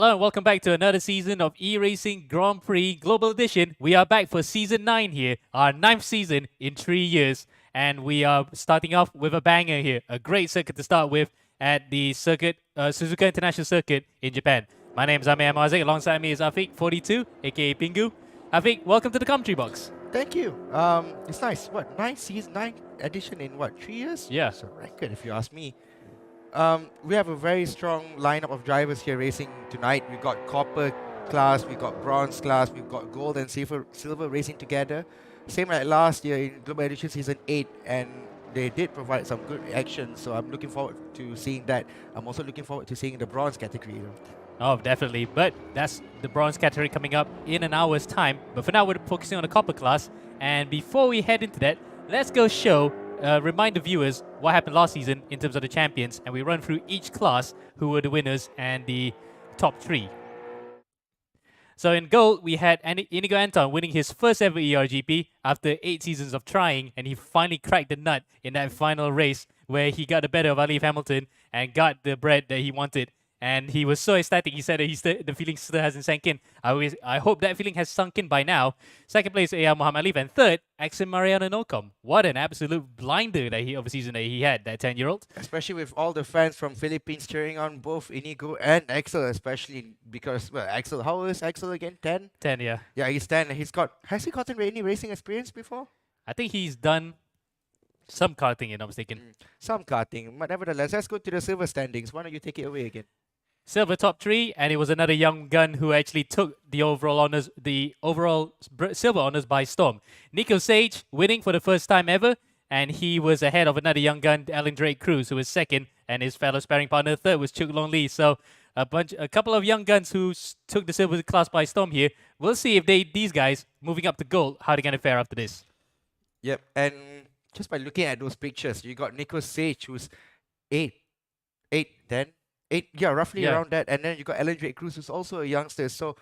Hello and welcome back to another season of eRacing Grand Prix Global Edition. We are back for season 9 here, our 9th season in 3 years. And we are starting off with a banger here, a great circuit to start with at the circuit, Suzuka International Circuit in Japan. My name is Amir Amazik, alongside me is Afiq, 42, aka Pingu. Afiq, welcome to the commentary box. Thank you. It's nice. What, 9 edition in what, 3 years? Yeah. It's a record if you ask me. We have a very strong lineup of drivers here racing tonight. We've got copper class, we've got bronze class, we've got gold and silver racing together. Same like last year in Global Edition Season 8, and they did provide some good action, so I'm looking forward to seeing that. I'm also looking forward to seeing the bronze category though. Oh, definitely. But that's the bronze category coming up in an hour's time. But for now, we're focusing on the copper class. And before we head into that, let's go remind the viewers what happened last season in terms of the champions. And we run through each class, who were the winners and the top 3. So in gold, we had Inigo Anton winning his first ever ERGP after 8 seasons of trying. And he finally cracked the nut in that final race where he got the better of Alif Hamilton and got the bread that he wanted. And he was so ecstatic. He said that the feeling still hasn't sank in. I hope that feeling has sunk in by now. Second place, Muhammad Alif. And third, Axel Mariano Nocom. What an absolute blinder of a season that he had, that 10-year-old. Especially with all the fans from Philippines cheering on both Inigo and Axel, especially because, well, Axel, how old is Axel again? 10? 10, yeah. Yeah, he's 10. Has he gotten any racing experience before? I think he's done some karting, if I'm not mistaken. Some karting. But nevertheless, let's go to the silver standings. Why don't you take it away again? Silver top 3, and it was another young gun who actually took the overall silver honors by storm. Nico Sage winning for the first time ever, and he was ahead of another young gun, Alan Drake Cruz, who was second, and his fellow sparring partner third was Chuk Long Lee. So a couple of young guns who took the silver class by storm here. We'll see if these guys moving up to gold, how they're gonna fare after this. Yep, and just by looking at those pictures, you got Nico Sage, who's 8, 10. 8, yeah, roughly around that. And then you got Alan Drake Cruz, who's also a youngster. So,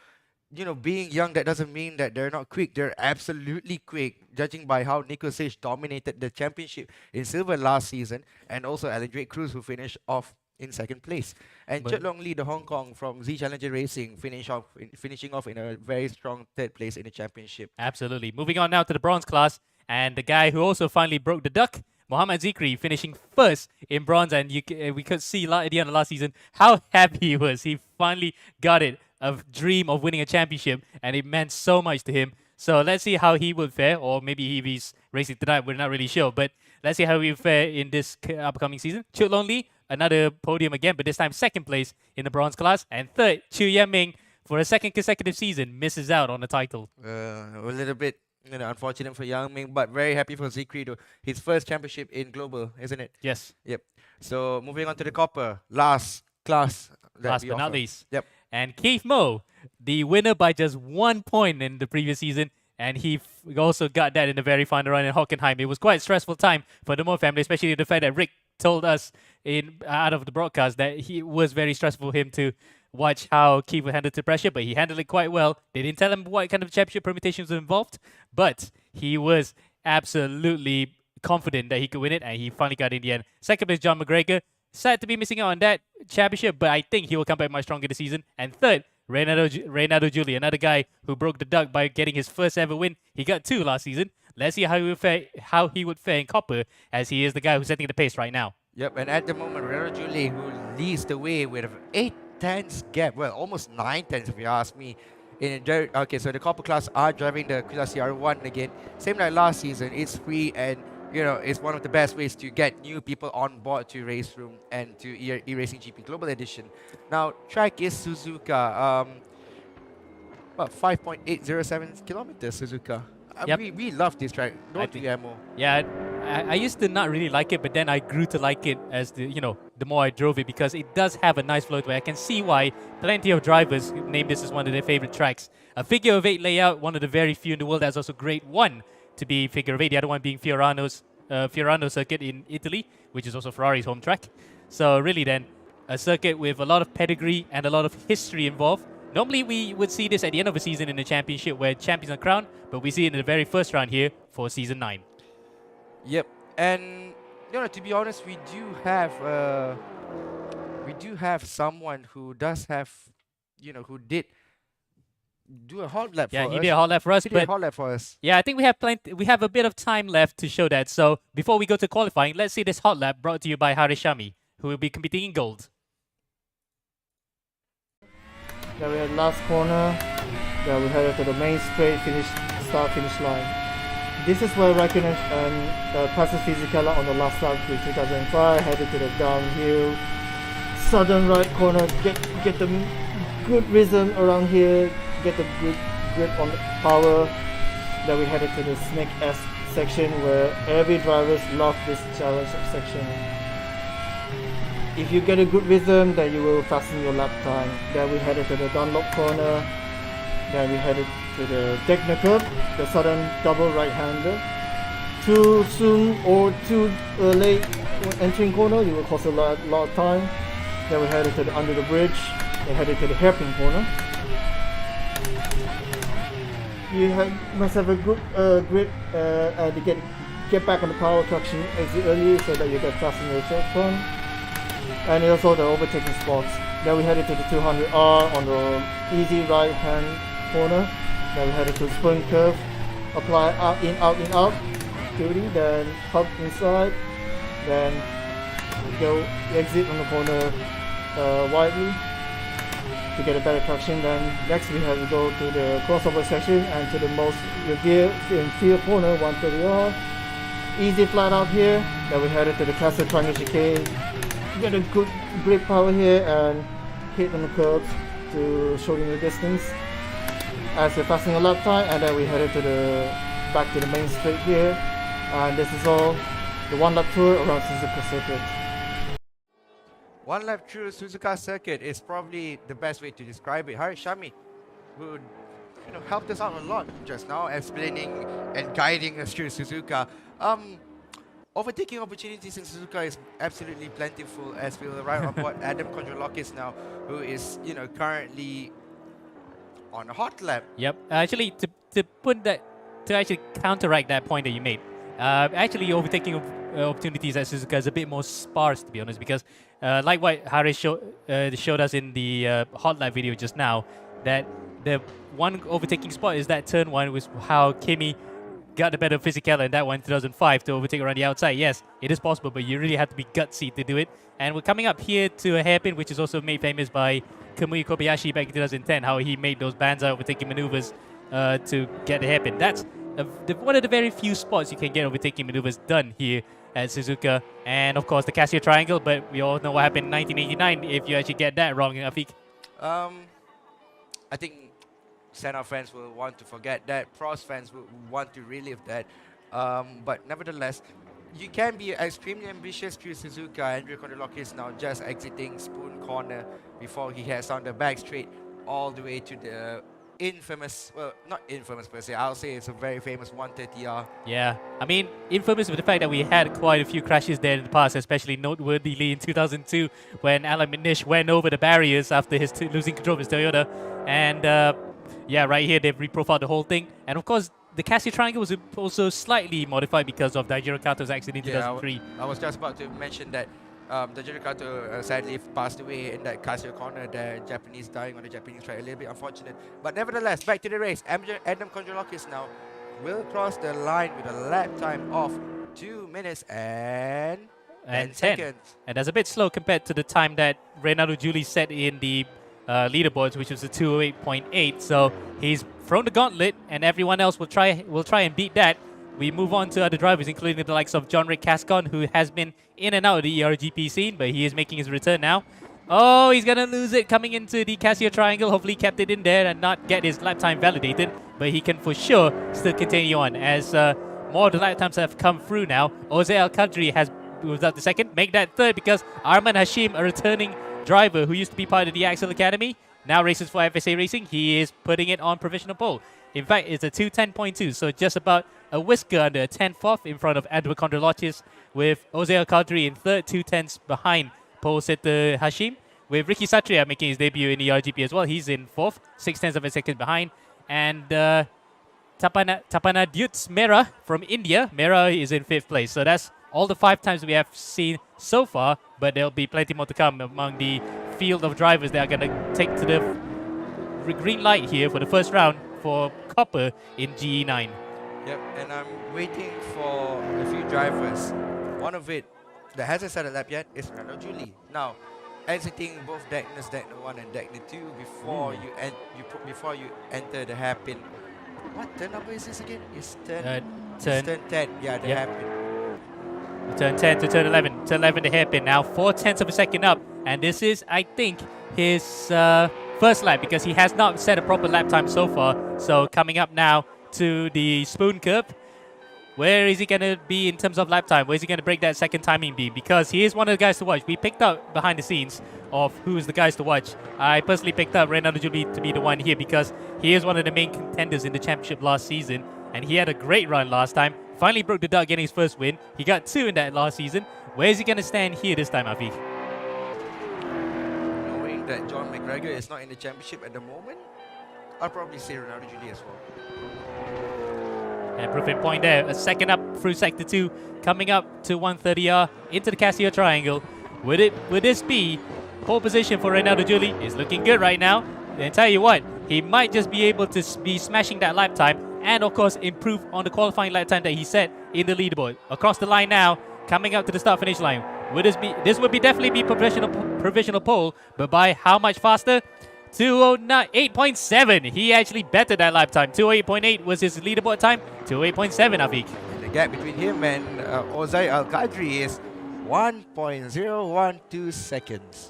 being young, that doesn't mean that they're not quick. They're absolutely quick, judging by how Nico Sage dominated the championship in silver last season, and also Alan Drake Cruz, who finished off in second place. And Chut Long Lee, the Hong Kong from Z Challenger Racing, finishing off in a very strong third place in the championship. Absolutely. Moving on now to the bronze class, and the guy who also finally broke the duck, Mohammad Zikri, finishing first in bronze, and we could see at the end of last season how happy he was. He finally got it, a dream of winning a championship, and it meant so much to him. So let's see how he would fare, or maybe if he's racing tonight, we're not really sure. But let's see how he will fare in this upcoming season. Chut Long Lee, another podium again, but this time second place in the bronze class. And third, Chu Yan-ming, for a second consecutive season, misses out on the title. A little bit unfortunate for Yang Ming, but very happy for Zikri though. His first championship in global, isn't it? Yes. Yep. So moving on to the copper, last class. Last but not least. Yep. And Keith Moe, the winner by just 1 point in the previous season, and he also got that in the very final run in Hockenheim. It was quite a stressful time for the Moe family, especially the fact that Rick told us out of the broadcast that it was very stressful for him to watch how Keith would handle the pressure, but he handled it quite well. They didn't tell him what kind of championship permutations were involved, but he was absolutely confident that he could win it, and he finally got it in the end. Second place, John McGregor. Sad to be missing out on that championship, but I think he will come back much stronger this season. And third, Reynaldo Julie, another guy who broke the duck by getting his first ever win. He got 2 last season. Let's see how he would fare in copper, as he is the guy who's setting the pace right now. Yep, and at the moment, Reynaldo Julie, who leads the way with 8 tenths gap, well, almost 9 tenths if you ask me. Okay, so the copper class are driving the Quilla CR1 again. Same like last season, it's free, and it's one of the best ways to get new people on board to Race Room and to eracinggp Global Edition. Now, track is Suzuka, about 5.807 kilometers, Suzuka. Yep. We love this track, don't we, Amo? Yeah, I used to not really like it, but then I grew to like it as the more I drove it, because it does have a nice flow to it. I can see why plenty of drivers name this as one of their favorite tracks. A figure of 8 layout, one of the very few in the world that's also grade 1 to be figure of 8. The other one being Fiorano circuit in Italy, which is also Ferrari's home track. So really then, a circuit with a lot of pedigree and a lot of history involved. Normally we would see this at the end of a season in the championship where champions are crowned, but we see it in the very first round here for season 9. Yep, and to be honest, we do have someone who does have who did do a hot lap Yeah, for he us. did a hot lap for us, He did a but hot lap for us. yeah, I think we have plenty. We have a bit of time left to show that. So before we go to qualifying, let's see this hot lap brought to you by Harishami, who will be competing in gold. Then we had last corner. Then we headed to the main straight start finish line. This is where Raikkonen and passes Fisichella on the last lap with 2005. Headed to the downhill, southern right corner. Get the good rhythm around here. Get the good grip on the power. Then we headed to the Snake S section where every drivers love this challenge section. If you get a good rhythm, then you will fasten your lap time. Then we headed to the Dunlop corner. Then we headed to the Degner curve, the southern double right-hander. Too soon or too late entering corner, you will cost a lot of time. Then we headed to the under the bridge. Then headed to the hairpin corner. You must have a good grip and to get back on the power traction exit early so that you get faster in your third front. And also the overtaking spots. Then we headed to the 200R on the easy right hand corner. Then we headed to the sprint curve. Apply out, in, out, 30. Then hop inside. Then go exit on the corner widely to get a better traction. Then next we have to go to the crossover section and to the most revered in field corner 130R. Easy flat out here. Then we headed to the Castle Triangle chicane. Get a good grip power here and hit on the curves to shorten the distance as we're passing a lap time, and then we headed to the back to the main straight here, and this is all the one lap tour around Suzuka circuit. One lap through Suzuka circuit is probably the best way to describe it. Harishami would helped us out a lot just now, explaining and guiding us through Suzuka. Overtaking opportunities in Suzuka is absolutely plentiful, as we'll arrive on board Adam Kondrolakis now, who is currently on a hot lap. Yep. Actually, to actually counteract that point that you made, actually overtaking opportunities at Suzuka is a bit more sparse, to be honest, because like what Harish showed us in the hot lap video just now, that the one overtaking spot is that turn one, was how Kimi got the better Fisichella in that one in 2005 to overtake around the outside. Yes, it is possible, but you really have to be gutsy to do it. And we're coming up here to a hairpin, which is also made famous by Kamui Kobayashi back in 2010, how he made those banzai overtaking maneuvers to get the hairpin. That's one of the very few spots you can get overtaking maneuvers done here at Suzuka. And of course the Casio Triangle, but we all know what happened in 1989 if you actually get that wrong, Afiq. I think Senna fans will want to forget that. Prost fans will want to relive that. But nevertheless, you can be extremely ambitious through Suzuka. Andrea Kondrolakis now just exiting Spoon Corner before he heads on the back straight all the way to the infamous, well, not infamous per se, I'll say it's a very famous 130R. Yeah, I mean, infamous with the fact that we had quite a few crashes there in the past, especially noteworthily in 2002 when Alan McNish went over the barriers after his losing control of his Toyota. And yeah, right here they've reprofiled the whole thing. And of course, the Casio Triangle was also slightly modified because of Daijiro Kato's accident in 2003. I was just about to mention that Daijiro Kato sadly passed away in that Casio corner, the Japanese dying on the Japanese track. A little bit unfortunate. But nevertheless, back to the race. Adam Kondrolakis now will cross the line with a lap time of 2 minutes and 10 seconds. And that's a bit slow compared to the time that Renato Juli set in the leaderboards, which was a 208.8. So he's thrown the gauntlet, and everyone else will try and beat that. We move on to other drivers, including the likes of John-Rick Cascon, who has been in and out of the ERGP scene, but he is making his return now. Oh, he's going to lose it coming into the Casio Triangle. Hopefully he kept it in there and not get his lap time validated, but he can for sure still continue on as more of the lap times have come through now. Jose Al-Qadri has moved up to second, make that third, because Arman Hashim, a returning driver who used to be part of the Axel Academy, now races for FSA Racing. He is putting it on provisional pole. In fact, it's a 2:10.2, so just about a whisker under a 10th off in front of Edward Kondrolakis, with Jose Al-Qadri in third, 2/10 behind pole setter Hashim, with Ricky Satria making his debut in the RGP as well. He's in fourth, 6/10 of a second behind. And Tapana Dutz Mera from India, Mera is in fifth place. So that's all the 5 times we have seen so far, but there'll be plenty more to come among the field of drivers that are going to take to the green light here for the first round for Copper in GE9. Yep, and I'm waiting for a few drivers. One of it that hasn't started lap yet is Ronaldo Julie. Now, exiting both Dagner's Dagner 1 and Dagner 2 before before you enter the hairpin. What turn number is this again? It's turn Turn 10. Yeah, the Yep. hairpin. Turn 10 to turn 11. Turn 11 the hairpin now. 4/10 of a second up. And this is, I think, his first lap because he has not set a proper lap time so far. So coming up now to the spoon curve. Where is he going to be in terms of lap time? Where is he going to break that second timing beam? Because he is one of the guys to watch. We picked up behind the scenes of who's the guys to watch. I personally picked up Ronaldo Julie to be the one here because he is one of the main contenders in the championship last season. And he had a great run last time. Finally broke the duck getting his first win. He got 2 in that last season. Where is he going to stand here this time, Afiq? Knowing that John McGregor is not in the championship at the moment, I'll probably say Ronaldo Julie as well. And proving point there. A second up through sector 2. Coming up to 130R into the Casio triangle. Would this be pole position for Ronaldo Julie? Is looking good right now. And tell you what, he might just be able to be smashing that lap time and of course improve on the qualifying lap time that he set in the leaderboard. Across the line now, coming up to the start finish line. This would definitely be provisional pole, but by how much faster? 2:08.7. He actually bettered that lap time. 2:08.8 was his leaderboard time. 2:08.7, Afiq. And the gap between him and Ozai Al-Qadri is 1.012 seconds.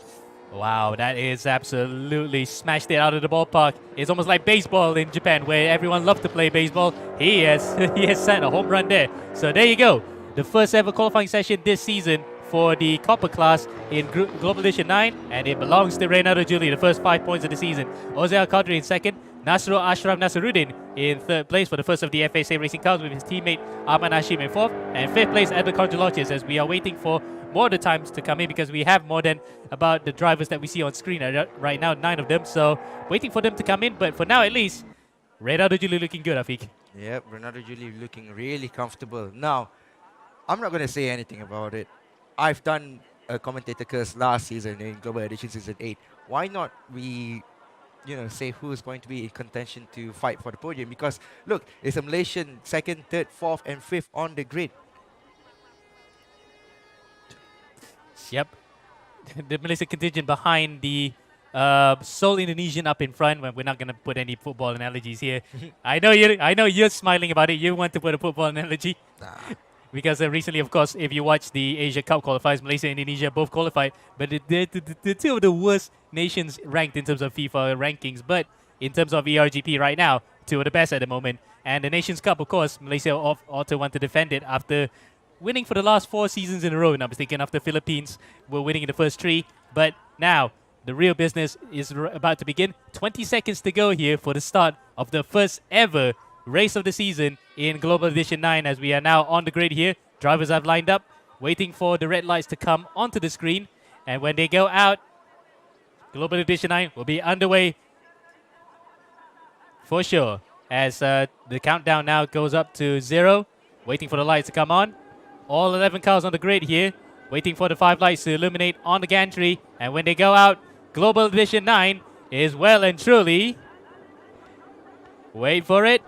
Wow, that is absolutely smashed it out of the ballpark. It's almost like baseball in Japan, where everyone loves to play baseball. He has set a home run there. So there you go. The first ever qualifying session this season for the Copper class in Global Edition 9, and it belongs to Ronaldo Julie, the first 5 points of the season. Ozai Al-Qadri in second. Nasrul Ashraf Nasruddin in third place for the first of the FSA Racing cars with his teammate Ahmad Hashim in fourth. And fifth place, Edward Conjoloches, as we are waiting for more of the times to come in because we have more than about the drivers that we see on screen right now, 9 of them. So waiting for them to come in, but for now at least, Ronaldo Julie looking good, Afiq. Yep, Ronaldo Julie looking really comfortable. Now, I'm not going to say anything about it. I've done a commentator curse last season in Global Edition Season 8. Why not we, say who's going to be in contention to fight for the podium? Because, look, it's a Malaysian 2nd, 3rd, 4th and 5th on the grid. Yep. The Malaysian contingent behind the sole Indonesian up in front. When we're not going to put any football analogies here. I know you're smiling about it. You want to put a football analogy. Nah. Because recently, of course, if you watch the Asia Cup qualifiers, Malaysia and Indonesia both qualified, but the 2 of the worst nations ranked in terms of FIFA rankings. But in terms of ERGP right now, 2 of the best at the moment. And the Nations Cup, of course, Malaysia ought to want to defend it after winning for the last 4 seasons in a row. And I was thinking after Philippines were winning in the first 3. But now, the real business is about to begin. 20 seconds to go here for the start of the first ever race of the season in Global Edition 9 as we are now on the grid here. Drivers have lined up, waiting for the red lights to come onto the screen. And when they go out, Global Edition 9 will be underway for sure. As the countdown now goes up to 0, waiting for the lights to come on. All 11 cars on the grid here, waiting for the 5 lights to illuminate on the gantry. And when they go out, Global Edition 9 is well and truly... Wait for it.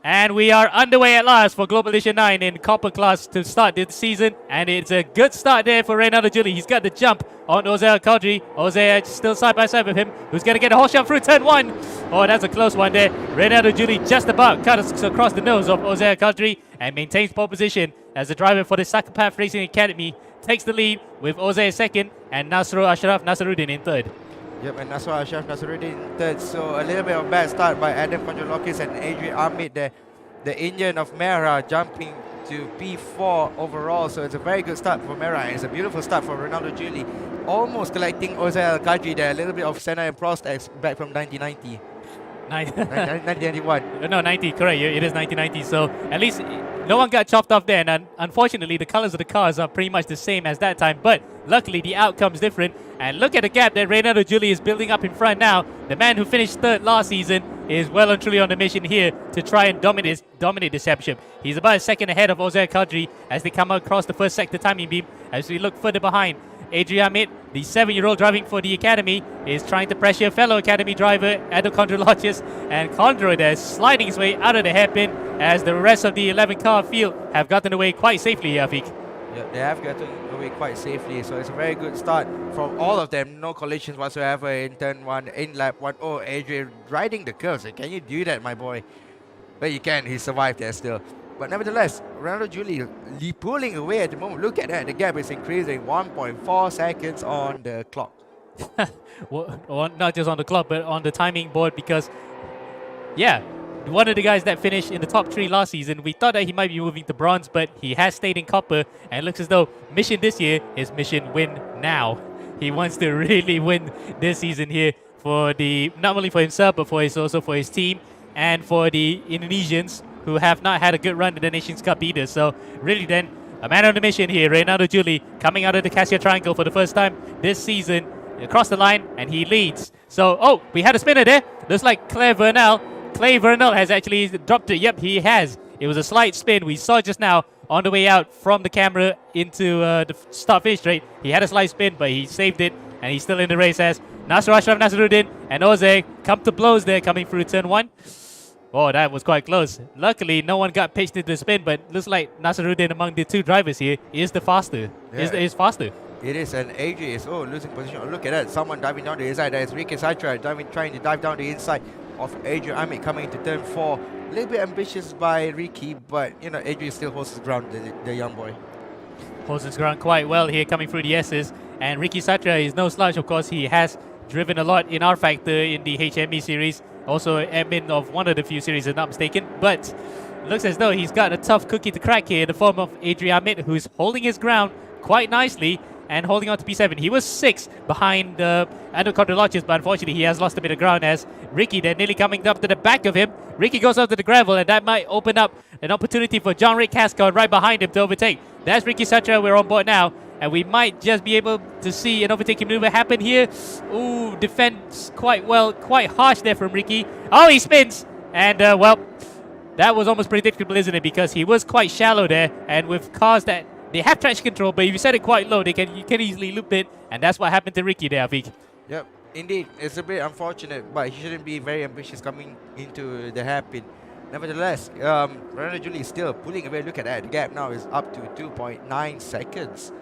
And we are underway at last for Global Edition 9 in Copper class to start this season. And it's a good start there for Ronaldo Julie. He's got the jump on Ozai Al-Qadri. Ozai still side by side with him. Who's going to get a whole shot through turn 1? Oh, that's a close one there. Ronaldo Julie just about cuts across the nose of Ozai Al-Qadri and maintains pole position as the driver for the Sakapath Racing Academy takes the lead with Ozai second and Nasrul Ashraf Nasruddin in third. Yep, and Nasrul Ashraf Nasruddin in third. So a little bit of a bad start by Adam Konjolokis and Adrian Ahmed there. The Indian of Mera jumping to P4 overall. So it's a very good start for Mera. And it's a beautiful start for Ronaldo Julie. Almost collecting Ozai Al-Qadri there. A little bit of Senna and Prost back from 1990. 1991. No, 90, correct. It is 1990. So at least no one got chopped off there. And unfortunately, the colors of the cars are pretty much the same as that time. But luckily, the outcome's different. And look at the gap that Ronaldo Julie is building up in front now. The man who finished third last season is well and truly on the mission here to try and dominate this championship. He's about a second ahead of Ozai Al-Qadri as they come across the first sector timing beam. As we look further behind, Adrian Amit, the 7-year-old driving for the Academy, is trying to pressure fellow Academy driver Adam Condrolocious, and Condro there sliding his way out of the hairpin as the rest of the 11-car field have gotten away quite safely, Afiq. Yeah, they have gotten away quite safely, so it's a very good start from all of them. No collisions whatsoever in turn 1, in lap 1. Oh, Adrian riding the curves. Can you do that, my boy? But you can, he survived there still. But nevertheless, Ronaldo Julie pulling away at the moment. Look at that, the gap is increasing, 1.4 seconds on the clock. Well, not just on the clock, but on the timing board, because, yeah, one of the guys that finished in the top 3 last season, we thought that he might be moving to bronze, but he has stayed in copper, and it looks as though mission this year is mission win now. He wants to really win this season here for the, not only for himself, but also for his team and for the Indonesians who have not had a good run in the Nations Cup either. So really then, a man on the mission here, Reynaldo Julie, coming out of the Cassia Triangle for the first time this season, across the line, and he leads. So, oh, we had a spinner there. Looks like Clay Vernal has actually dropped it. Yep, he has. It was a slight spin we saw just now on the way out from the camera into the start-finish straight. He had a slight spin, but he saved it, and he's still in the race as Nasser Ashraf Nasruddin and Oze come to blows there coming through turn 1. Oh, that was quite close. Luckily, no one got pitched into the spin, but looks like Nasruddin among the 2 drivers here is the faster. Yeah. Is faster. It is, and AJ is losing position. Oh, look at that, someone diving down the inside. There's Ricky Saitra trying to dive down the inside of Adrian Amit coming into turn 4. A little bit ambitious by Ricky, but you know, Adrian still holds his ground, the young boy. Holds his ground quite well here coming through the S's. And Ricky Satra is no slouch, of course. He has driven a lot in R Factor in the HME series. Also admin of one of the few series, if not mistaken. But looks as though he's got a tough cookie to crack here in the form of Adrian Amit, who's holding his ground quite nicely and holding on to P7. He was 6 behind Ando Condrolocious, but unfortunately he has lost a bit of ground as Ricky, they're nearly coming up to the back of him. Ricky goes up to the gravel, and that might open up an opportunity for John Rick Cascon right behind him to overtake. That's Ricky Satra, we're on board now, and we might just be able to see an overtaking maneuver happen here. Ooh, defense quite well, quite harsh there from Ricky. Oh, he spins, and well, that was almost predictable, isn't it? Because he was quite shallow there, and with cars that they have traction control, but if you set it quite low, you can easily loop it, and that's what happened to Ricky there, Afiq. Yep, indeed, it's a bit unfortunate, but he shouldn't be very ambitious coming into the hairpin. Nevertheless, Ronaldo Julie is still pulling away. Look at that, the gap now is up to 2.9 seconds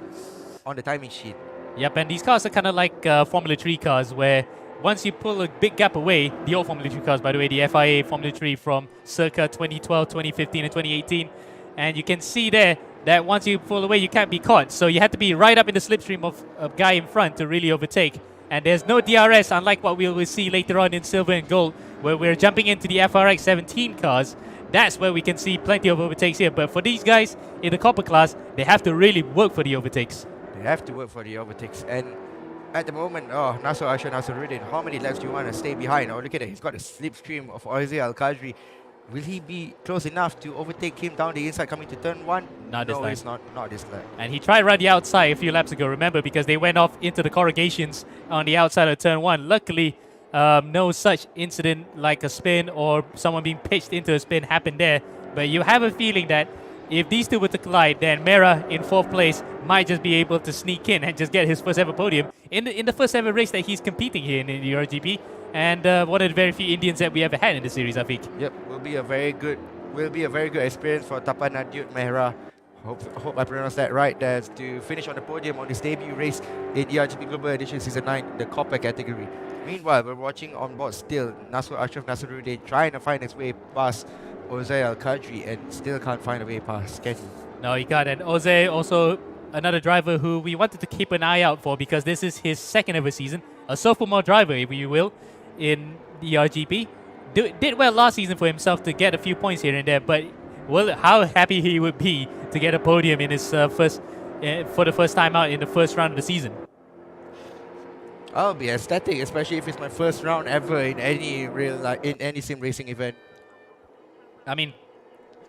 on the timing sheet. Yep, and these cars are kind of like Formula 3 cars, where once you pull a big gap away, the old Formula 3 cars, by the way, the FIA Formula 3 from circa 2012, 2015, and 2018, and you can see there that once you pull away, you can't be caught. So you have to be right up in the slipstream of a guy in front to really overtake. And there's no DRS, unlike what we will see later on in silver and gold, where we're jumping into the FRX 17 cars. That's where we can see plenty of overtakes here. But for these guys in the copper class, they have to really work for the overtakes. They have to work for the overtakes. And at the moment, Nasser Ashraf Nasruddin, how many laps do you want to stay behind? Oh, look at it, he's got a slipstream of Oise Al-Qadri. Will he be close enough to overtake him down the inside coming to turn 1? Not this no, time. it's not this lap. And he tried right the outside a few laps ago, remember, because they went off into the corrugations on the outside of turn 1. Luckily, no such incident like a spin or someone being pitched into a spin happened there. But you have a feeling that if these two were to collide, then Mera in 4th place might just be able to sneak in and just get his first ever podium in the first ever race that he's competing here in the RGP. And one of the very few Indians that we ever had in the series, I think. Yep, will be a very good experience for Tapanadiut Mehra. Hope I pronounced that right. That's to finish on the podium on his debut race in the RGP Global Edition Season 9, the copper category. Meanwhile, we're watching on board still Nasser Ashraf Nasruddin trying to find his way past Oze Al-Qadri and still can't find a way past, can he? No, he can't. And Oze also another driver who we wanted to keep an eye out for because this is his 2nd ever season. A sophomore driver, if you will, in the RGP. Did well last season for himself to get a few points here and there, but well, how happy he would be to get a podium in his for the first time out in the first round of the season. I'll be ecstatic, especially if it's my first round ever in any sim racing event. I mean,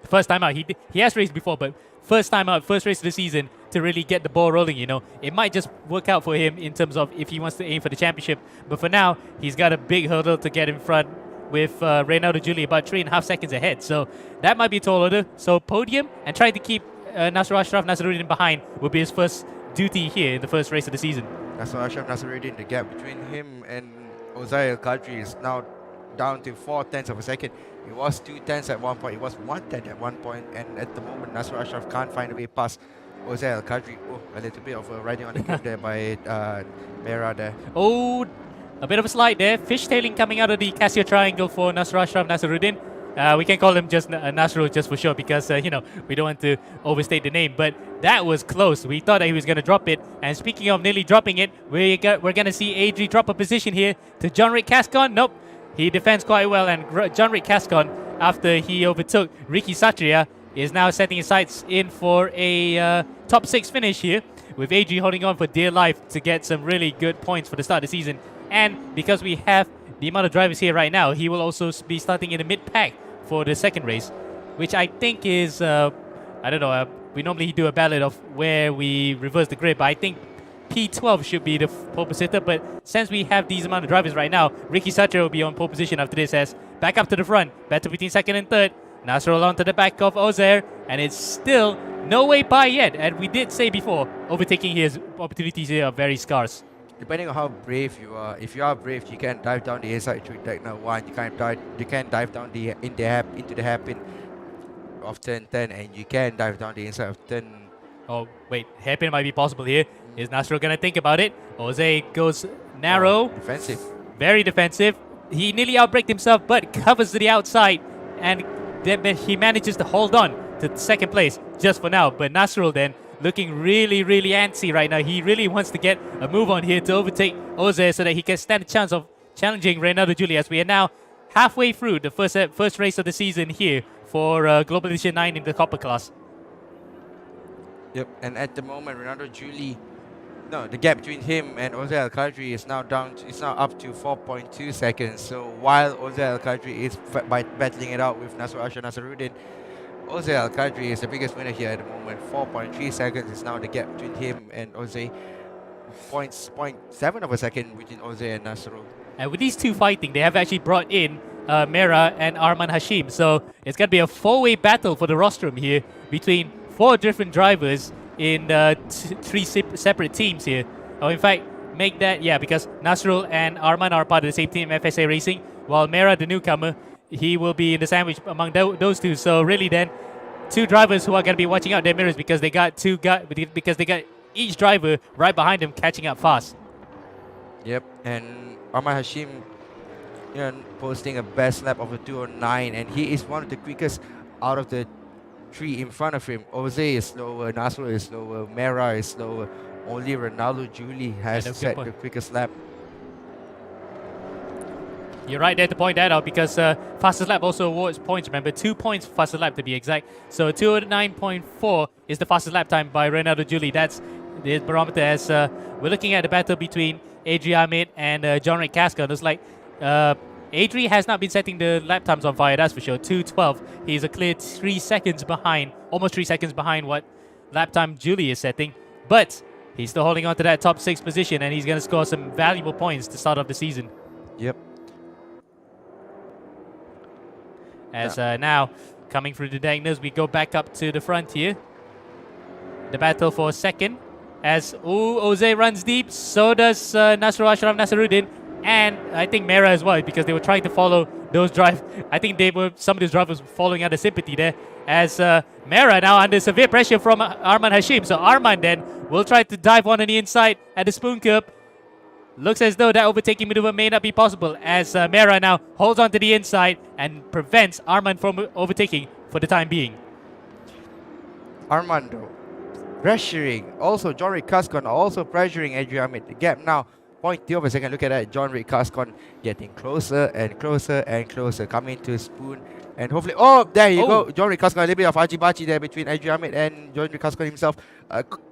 first time out. He has raced before, but first time out, first race of the season to really get the ball rolling, you know. It might just work out for him in terms of if he wants to aim for the championship. But for now, he's got a big hurdle to get in front with Reynaldo Julie about 3.5 seconds ahead. So that might be a tall order. So podium and trying to keep Nasser Ashraf Nasruddin behind will be his first duty here in the first race of the season. Nasser Ashraf Nasruddin, the gap between him and Ozai Al-Qadri is now down to 4/10 of a second. It was 2/10 at one point, it was 1/10 at one point, and at the moment Nasser Ashraf can't find a way past Ozai Al-Qadri. Oh, a little bit of a riding on the curb there by Mera there. Oh, a bit of a slide there. Fishtailing coming out of the Casio triangle for Nasser Ashraf Nasruddin. We can call him just Nasrul just for sure because, you know, we don't want to overstate the name. But that was close. We thought that he was going to drop it. And speaking of nearly dropping it, we're going to see Adri drop a position here to John-Rick Cascon. Nope. He defends quite well. And John-Rick Cascon, after he overtook Ricky Satria, is now setting his sights in for a top 6 finish here, with Adri holding on for dear life to get some really good points for the start of the season. And because we have the amount of drivers here right now, he will also be starting in the mid-pack for the second race, which I think is, I don't know, we normally do a ballot of where we reverse the grid, but I think P12 should be the pole position. But since we have these amount of drivers right now, Ricky Satcher will be on pole position after this as back up to the front, battle between second and third. Nasrul on to the back of Ozair, and it's still no way by yet. And we did say before, overtaking his opportunities here are very scarce. Depending on how brave you are, if you are brave, you can dive down the inside through Techno 1. You can dive down into the hairpin of turn 10, and you can dive down the inside of turn. Oh wait, hairpin might be possible here. Is Nasrul gonna think about it? Jose goes narrow, Defensive. very defensive. He nearly outbraked himself, but covers to the outside, and then he manages to hold on to second place just for now. But Nasrul then, looking really, really antsy right now. He really wants to get a move on here to overtake Oze so that he can stand a chance of challenging Reynaldo Juli, as we are now halfway through the first race of the season here for Global Edition 9 in the Copper class. Yep, and at the moment, the gap between him and Oze Al-Qadri is now up to 4.2 seconds. So while Oze Al-Qadri is battling it out with Nasser Ashraf Nasruddin, Oze Al-Qadri is the biggest winner here at the moment. 4.3 seconds is now the gap between him and Oze. 0.7 of a second between Oze and Nasrul. And with these two fighting, they have actually brought in Mera and Arman Hashim. So it's going to be a four-way battle for the rostrum here between 4 different drivers in 3 separate teams here. Oh, in fact, make that, yeah, because Nasrul and Arman are part of the same team, FSA Racing, while Mera, the newcomer, he will be in the sandwich among those two. So really then, 2 drivers who are going to be watching out their mirrors because they got each driver right behind them catching up fast. Yep, and Arman Hashim, posting a best lap of a 2:09, and he is one of the quickest out of the 3 in front of him. Oze is slower, Nasrul is slower, Mera is slower. Only Reynaldo Juli has set the quickest lap. You're right there to point that out because fastest lap also awards points. Remember, 2 points for fastest lap to be exact. So 209.4 is the fastest lap time by Reynaldo Juli. That's the barometer as we're looking at the battle between Adri Ahmed and John-Rick Casca. Looks like Adri has not been setting the lap times on fire, that's for sure. 2:12. He's a clear 3 seconds behind, almost 3 seconds behind what lap time Juli is setting. But he's still holding on to that top 6 position, and he's going to score some valuable points to start off the season. Yep. As now, coming through the diagonals, we go back up to the front here. The battle for second. As Oze runs deep, so does Nasrul Ashraf Nasruddin. And I think Mera as well, because they were trying to follow those drive. I think some of those drivers were following under sympathy there. As Mera now under severe pressure from Arman Hashim. So Arman then will try to dive one on the inside at the spoon curb. Looks as though that overtaking maneuver may not be possible, as Mera now holds on to the inside and prevents Arman from overtaking for the time being. Armando pressuring. Also, John-Rick Cascon also pressuring Adri Ahmed. The gap now 0.2 of a second. Look at that. John-Rick Cascon getting closer and closer and closer. Coming to spoon. And hopefully, there you go. John-Rick Cascon, a little bit of archie-bachi there between Adri Ahmed and John-Rick Cascon himself.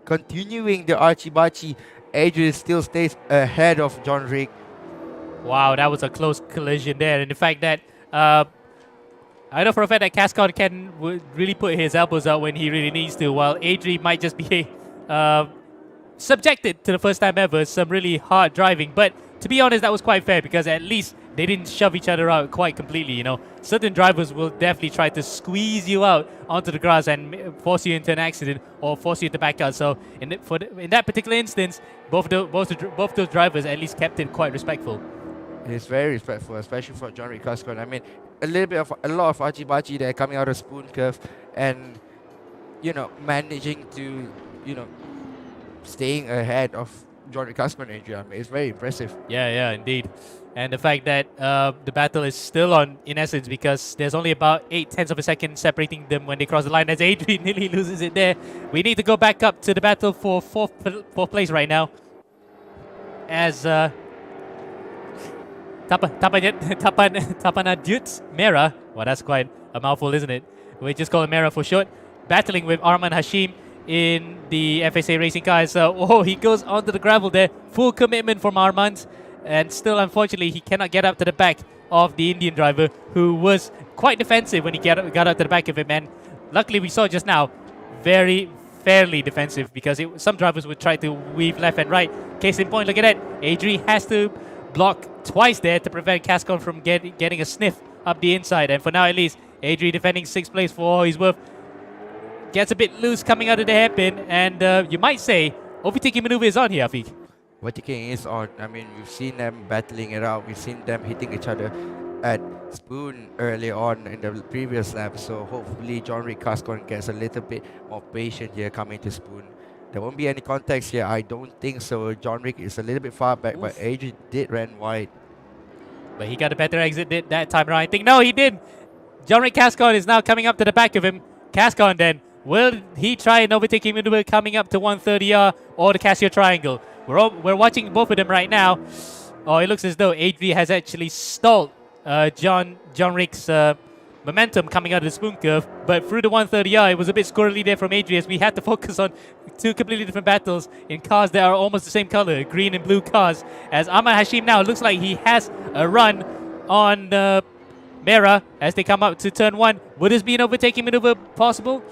Continuing the archie-bachi. Adri still stays ahead of John-Rick. Wow, that was a close collision there. And the fact that I know for a fact that Cascon can really put his elbows out when he really needs to, while Adri might just be subjected to the first time ever some really hard driving. But to be honest, that was quite fair because at least they didn't shove each other out quite completely. You know, certain drivers will definitely try to squeeze you out onto the grass and force you into an accident or force you to back out. So in that particular instance, both those drivers at least kept it quite respectful. It's very respectful, especially for John Rick Cascon. I mean, a lot of archie-barchie there coming out of spoon curve, and managing to staying ahead of John Rick Cascon and Adrian. I mean, it's very impressive. Yeah, indeed. And the fact that the battle is still on, in essence, because there's only about 0.8 of a second separating them when they cross the line, as Adrian nearly loses it there. We need to go back up to the battle for fourth place right now. As Tapanadut Mera, well, that's quite a mouthful, isn't it? We just call it Mera for short, battling with Arman Hashim in the FSA racing car. So, he goes onto the gravel there. Full commitment from Armand. And still, unfortunately, he cannot get up to the back of the Indian driver, who was quite defensive when he got up to the back of him. And luckily, we saw just now, very fairly defensive, because some drivers would try to weave left and right. Case in point, look at that. Adri has to block twice there to prevent Cascon from getting a sniff up the inside. And for now, at least, Adri defending 6th place for all he's worth. Gets a bit loose coming out of the hairpin. And you might say, overtaking maneuver is on here, Afiq. Overtaking is on. I mean, we've seen them battling it out. We've seen them hitting each other at spoon early on in the previous lap. So hopefully John Rick Cascon gets a little bit more patient here coming to spoon. There won't be any context here. I don't think so. John Rick is a little bit far back, but Adrian did run wide. But he got a better exit that time around. I think, no, he did. John Rick Cascon is now coming up to the back of him. Cascon then, will he try an overtaking maneuver coming up to 130R or the Casio Triangle? We're watching both of them right now. Oh, it looks as though Adri has actually stalled John Rick's momentum coming out of the spoon curve. But through the 130R, it was a bit squirrely there from Adri, as we had to focus on two completely different battles in cars that are almost the same color, green and blue cars. As Ahmad Hashim now looks like he has a run on Mera as they come up to turn 1. Would this be an overtaking maneuver possible?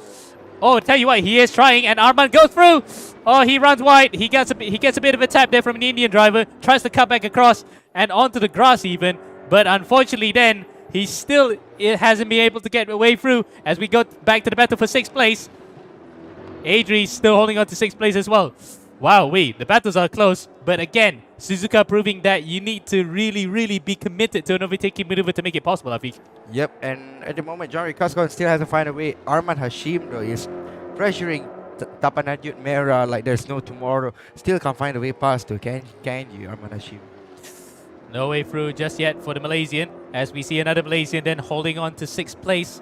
Oh, tell you what, he is trying, and Arman goes through. Oh, he runs wide. He gets a bit of a tap there from an Indian driver. Tries to cut back across and onto the grass even. But unfortunately then, he still hasn't been able to get away through as we go back to the battle for 6th place. Adri still holding on to 6th place as well. Wow, the battles are close. But again, Suzuka proving that you need to really, really be committed to an overtaking maneuver to make it possible, Afiq. Yep, and at the moment, John Rick Cascon still hasn't found a way. Arman Hashim, though, is pressuring Tapanadut Mera like there's no tomorrow. Still can't find a way past, though. Can you, Arman Hashim? No way through just yet for the Malaysian, as we see another Malaysian then holding on to 6th place.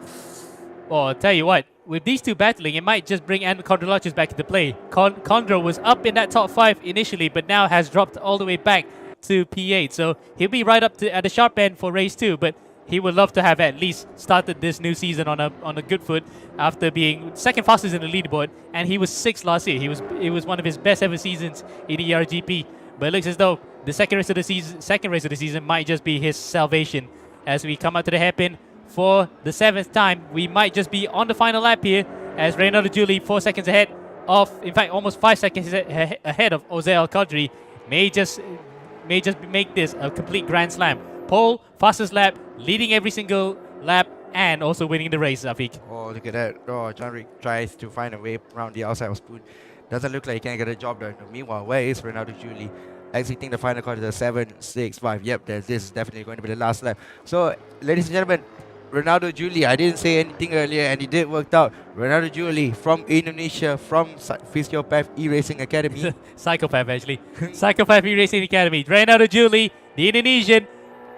Oh, I'll tell you what, with these two battling, it might just bring Condrolachis back into play. Condro was up in that top 5 initially, but now has dropped all the way back to P8. So he'll be right up at the sharp end for race 2, but he would love to have at least started this new season on a good foot after being 2nd fastest in the leaderboard, and he was 6th last year. It was one of his best ever seasons in ERGP. But it looks as though the second race of the season might just be his salvation. As we come out to the hairpin for the 7th time, we might just be on the final lap here, as Reynaldo Julie 4 seconds ahead of, in fact, almost 5 seconds ahead of Jose Al-Qadri, may just make this a complete grand slam. Pole, fastest lap, leading every single lap, and also winning the race, Afiq. Oh, look at that. Oh, John Rick tries to find a way around the outside of spoon. Doesn't look like he can get a job done. Meanwhile, where is Reynaldo Julie? Exiting the final corner, 7, 6, 5. Yep, this is definitely going to be the last lap. So, ladies and gentlemen, Reynaldo Julie, I didn't say anything earlier and it did work out. Reynaldo Julie from Indonesia, from Physiopath E-Racing Academy. Psychopath, actually. Psychopath E-Racing Academy. Reynaldo Julie, the Indonesian,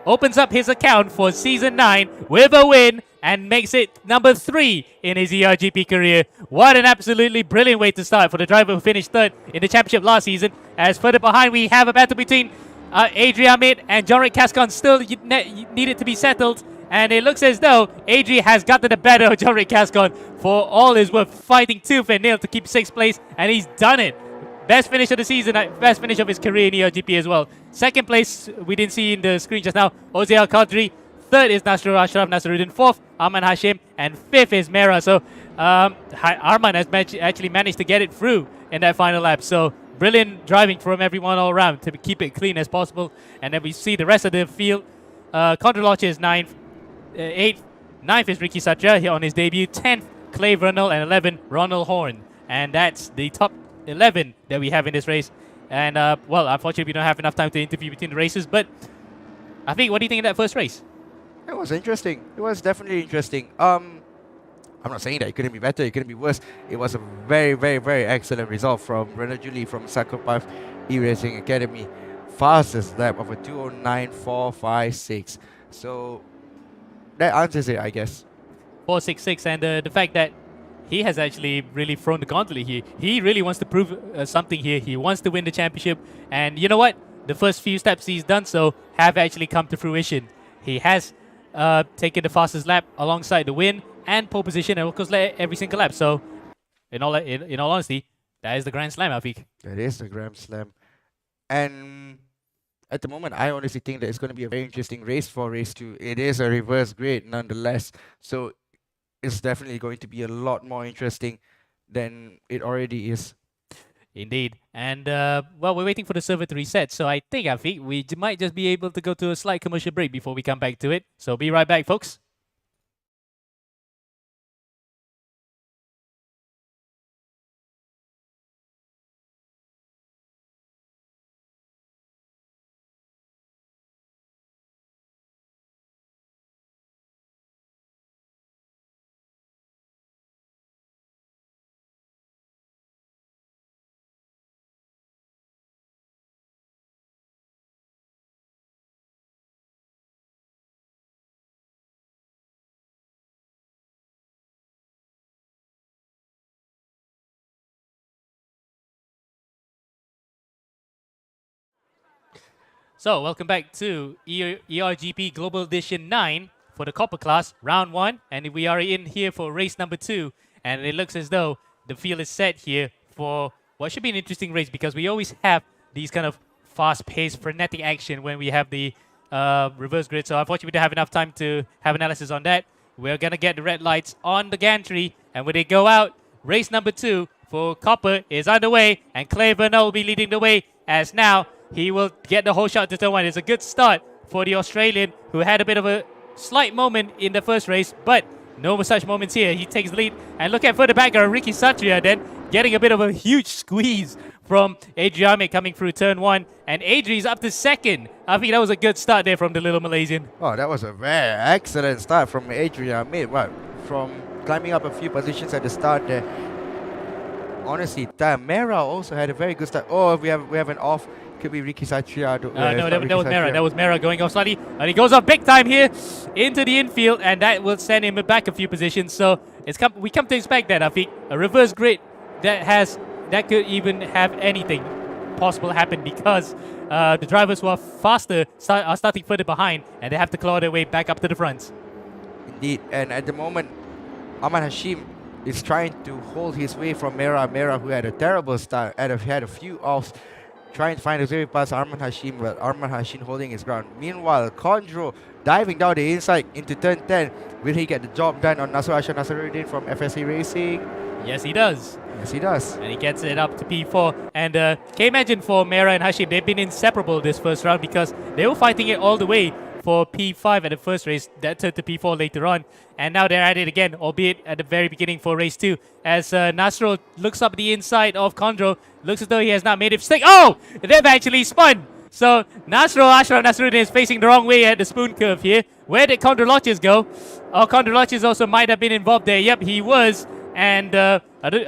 opens up his account for Season 9 with a win and makes it number 3 in his ERGP career. What an absolutely brilliant way to start for the driver who finished 3rd in the championship last season. As further behind, we have a battle between Adri Amit and John Rick Cascon still needed to be settled. And it looks as though Adri has gotten the better of John Rick Cascon for all his work, fighting tooth and nail to keep 6th place, and he's done it. Best finish of the season, best finish of his career in ERGP as well. 2nd place, we didn't see in the screen just now, Jose Al-Qadri. 3rd is Nasrul Ashraf Nasruddin. 4th, Arman Hashim. And 5th is Mera. So Arman has actually managed to get it through in that final lap. So brilliant driving from everyone all around to keep it clean as possible. And then we see the rest of the field Condor is 9th. 8th. 9th is Ricky Satya here on his debut. 10th, Clay Vernal. And 11th, Ronald Horn. And that's the top 11 that we have in this race. And, well, unfortunately, we don't have enough time to interview between the races. But, I think, what do you think of that first race? It was interesting. It was definitely interesting. I'm not saying that it couldn't be better, it couldn't be worse. It was a very, very, very excellent result from Renault Julie from Suzuka E-Racing Academy. Fastest lap of a 209.456. So that answers it, I guess. 4.66, and the fact that he has actually really thrown the gauntlet here. He really wants to prove something here. He wants to win the championship, and you know what? The first few steps he's done so have actually come to fruition. He has taken the fastest lap alongside the win and pole position, and of course every single lap. So, in all honesty, that is the Grand Slam, Afiq. That is the Grand Slam. And at the moment, I honestly think that it's going to be a very interesting race for race 2. It is a reverse grid nonetheless. So it's definitely going to be a lot more interesting than it already is. Indeed. And, well, we're waiting for the server to reset. So I think, Afiq, we might just be able to go to a slight commercial break before we come back to it. So be right back, folks. So, welcome back to ERGP Global Edition 9 for the Copper class, round 1. And we are in here for race number 2. And it looks as though the field is set here for what should be an interesting race, because we always have these kind of fast-paced, frenetic action when we have the reverse grid. So, unfortunately, we don't have enough time to have analysis on that. We're going to get the red lights on the gantry. And when they go out, race number 2 for Copper is underway. And Clay Vernal will be leading the way, as now he will get the whole shot to turn 1. It's a good start for the Australian, who had a bit of a slight moment in the first race, but no such moments here. He takes the lead, and look at further back, Ricky Satria then getting a bit of a huge squeeze from Adriame coming through turn 1, and Adri's up to second. I think that was a good start there from the little Malaysian. Oh, that was a very excellent start from Adriame. What, from climbing up a few positions at the start there. Honestly, Mera also had a very good start. Oh, we have an off. Could be Ricky Satria. No, that was Mera. That was Mera going off slightly. And he goes off big time here into the infield. And that will send him back a few positions. So we come to expect that, Afiq. A reverse grid that could even have anything possible happen, because the drivers who are faster are starting further behind. And they have to claw their way back up to the front. Indeed. And at the moment, Ahmad Hashim is trying to hold his way from Mera, who had a terrible start, had a few offs, trying to find a way past Arman Hashim, but Arman Hashim holding his ground. Meanwhile, Condro diving down the inside into turn 10. Will he get the job done on Nasr Ashar Nasruddin from FSA Racing? Yes, he does. Yes, he does. And he gets it up to P4. And can you imagine for Mera and Hashim, they've been inseparable this first round, because they were fighting it all the way for P5 at the first race. That turned to P4 later on. And now they're at it again, albeit at the very beginning for race 2. As Nasro looks up the inside of Condro. Looks as though he has not made a mistake. Oh! They've actually spun! So Nasro Ashraf Nasruddin is facing the wrong way at the spoon curve here. Where did Condor Lodges go? Oh, Condor Lodges also might have been involved there. Yep, he was. And a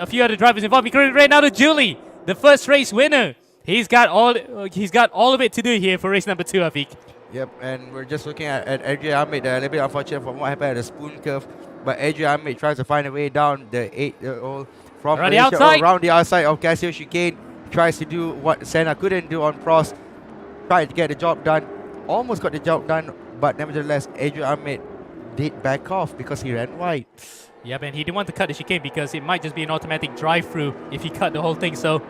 few other drivers involved, including Renato Julie, the first race winner. He's got all of it to do here for race number 2, Afiq. Yep, and we're just looking at Adrian Ahmed. A little bit unfortunate from what happened at the spoon curve, but Adrian Ahmed tries to find a way down the 8-year-old from around the outside. Around the outside of Casio Chicane. Tries to do what Senna couldn't do on Prost. Tried to get the job done. Almost got the job done, but nevertheless, Adrian Ahmed did back off because he ran wide. Yep, and he didn't want to cut the chicane because it might just be an automatic drive-through if he cut the whole thing. So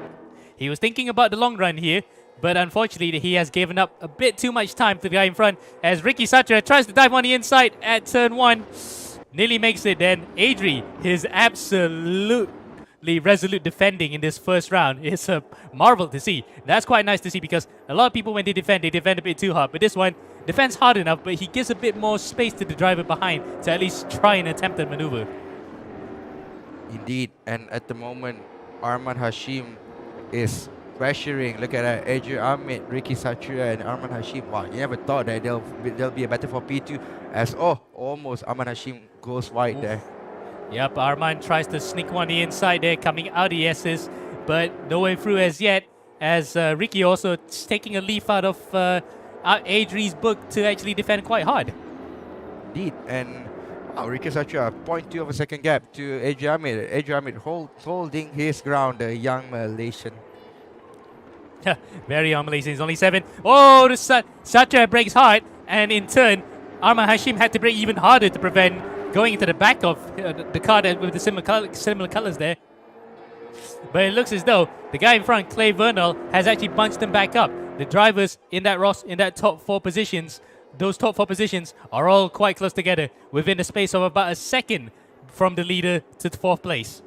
he was thinking about the long run here. But unfortunately, he has given up a bit too much time to the guy in front, as Ricky Satria tries to dive on the inside at turn 1. Nearly makes it then. Adri, his absolute absolutely resolute defending in this first round is a marvel to see. That's quite nice to see because a lot of people when they defend a bit too hard. But this one defends hard enough, but he gives a bit more space to the driver behind to at least try and attempt a maneuver. Indeed, and at the moment, Arman Hashim is pressuring. Look at that, Adrian Ahmed, Ricky Satria, and Arman Hashim. Wow, you never thought that they'll be a battle for P2 as almost Arman Hashim goes wide there. Yep, Arman tries to sneak one the inside there, coming out the S's, but no way through as yet. As Ricky also taking a leaf out of Adri's book to actually defend quite hard. Indeed, and Ricky Satria, 0.2 of a second gap to Adrian Ahmed. Adrian Ahmed holding his ground, the young Malaysian. Very young Malaysian, he's only 7. Oh, the Satria breaks hard, and in turn, Arman Hashim had to break even harder to prevent going into the back of the car with the similar colors there. But it looks as though the guy in front, Clay Vernal, has actually bunched them back up. The drivers in that top 4 positions, those top 4 positions are all quite close together within the space of about a second from the leader to the 4th place.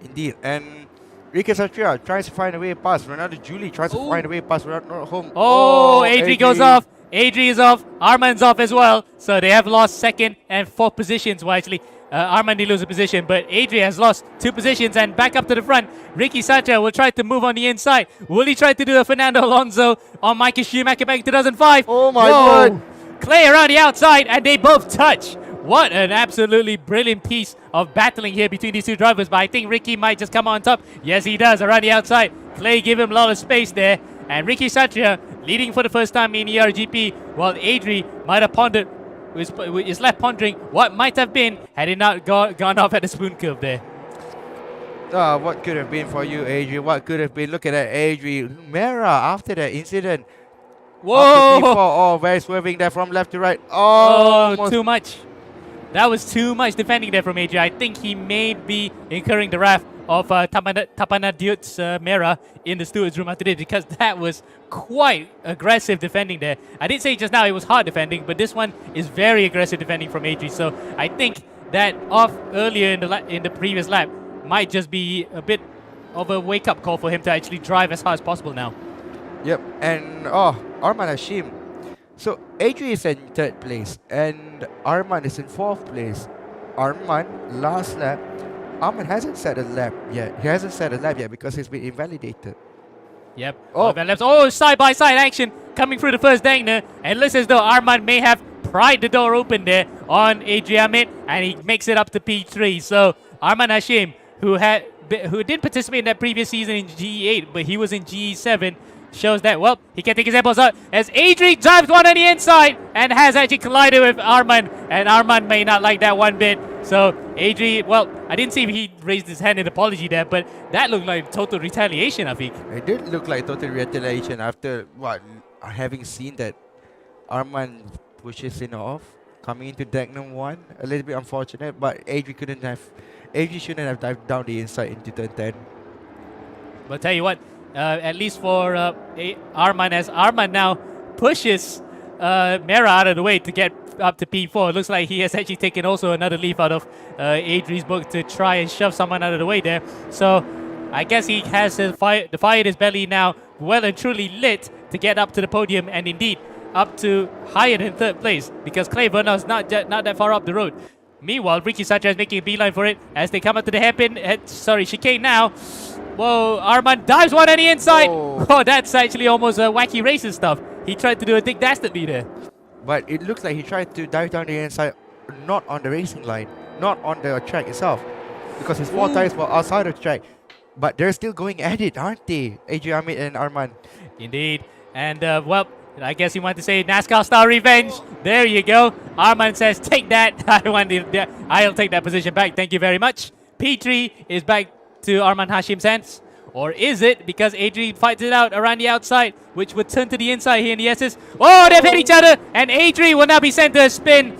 Indeed, and Ricky Satria tries to find a way past. Ronaldo Julie tries to find a way past Ronaldo home. Oh, Adri goes off. Adri is off. Arman's off as well. So they have lost 2nd and 4th positions. Well, actually, Arman did lose a position, but Adri has lost 2 positions and back up to the front. Ricky Satria will try to move on the inside. Will he try to do a Fernando Alonso on Michael Schumacher back in 2005? Oh my God. Clay around the outside and they both touch. What an absolutely brilliant piece of battling here between these 2 drivers. But I think Ricky might just come on top. Yes, he does around the outside. Clay give him a lot of space there. And Ricky Satria leading for the first time in ERGP, while Adri might have pondered, is left pondering what might have been had he not gone off at the spoon curve there. What could have been for you, Adri? What could have been? Look at that, Adri. Mera, after that incident. Whoa! Very swerving there from left to right. Oh, too much. That was too much defending there from Adri. I think he may be incurring the wrath of Tapana Diut's Mera in the steward's room after this, because that was quite aggressive defending there. I did say just now it was hard defending, but this one is very aggressive defending from Adri. So I think that off earlier in the previous lap might just be a bit of a wake-up call for him to actually drive as hard as possible now. Yep, and Arman Hashim. So Adri is in 3rd place and Arman is in 4th place. Arman, last lap, Arman hasn't set a lap yet. He hasn't set a lap yet because he's been invalidated. Yep. Side-by-side action coming through the first Dagner. And it looks as though Arman may have pried the door open there on Adrian Ahmed, and he makes it up to P3. So Arman Hashim, who didn't participate in that previous season in GE8, but he was in GE7, shows that, well, he can take his apples out as Adri drives one on the inside and has actually collided with Arman, and Arman may not like that one bit. So Adri, well, I didn't see if he raised his hand in apology there, but that looked like total retaliation, I think. It did look like total retaliation after having seen that Arman pushes him off, coming into Dagnum 1. A little bit unfortunate, but Adri shouldn't have dived down the inside into turn 10. But tell you what, at least for Arman, as Arman now pushes Mera out of the way to get up to P4. It looks like he has actually taken also another leaf out of Adri's book to try and shove someone out of the way there. So I guess he has the fire in his belly now well and truly lit to get up to the podium, and indeed up to higher than 3rd place, because Clay Vernal is not that far up the road. Meanwhile, Ricky Satria is making a beeline for it as they come up to the chicane now. Whoa, Arman dives one on the inside. Oh, that's actually almost a wacky racist stuff. He tried to do a Dick Dastardly there. But it looks like he tried to dive down the inside, not on the racing line, not on the track itself, because his 4 tires were outside of the track. But they're still going at it, aren't they? Adrian Ahmed and Arman. Indeed. And, well, I guess you want to say NASCAR-style revenge. There you go. Arman says, take that. I'll take that position back. Thank you very much. P3 is back to Arman Hashim's hands. Or is it? Because Adri fights it out around the outside, which would turn to the inside here in the SS. Oh, they've hit each other. And Adri will now be sent to a spin.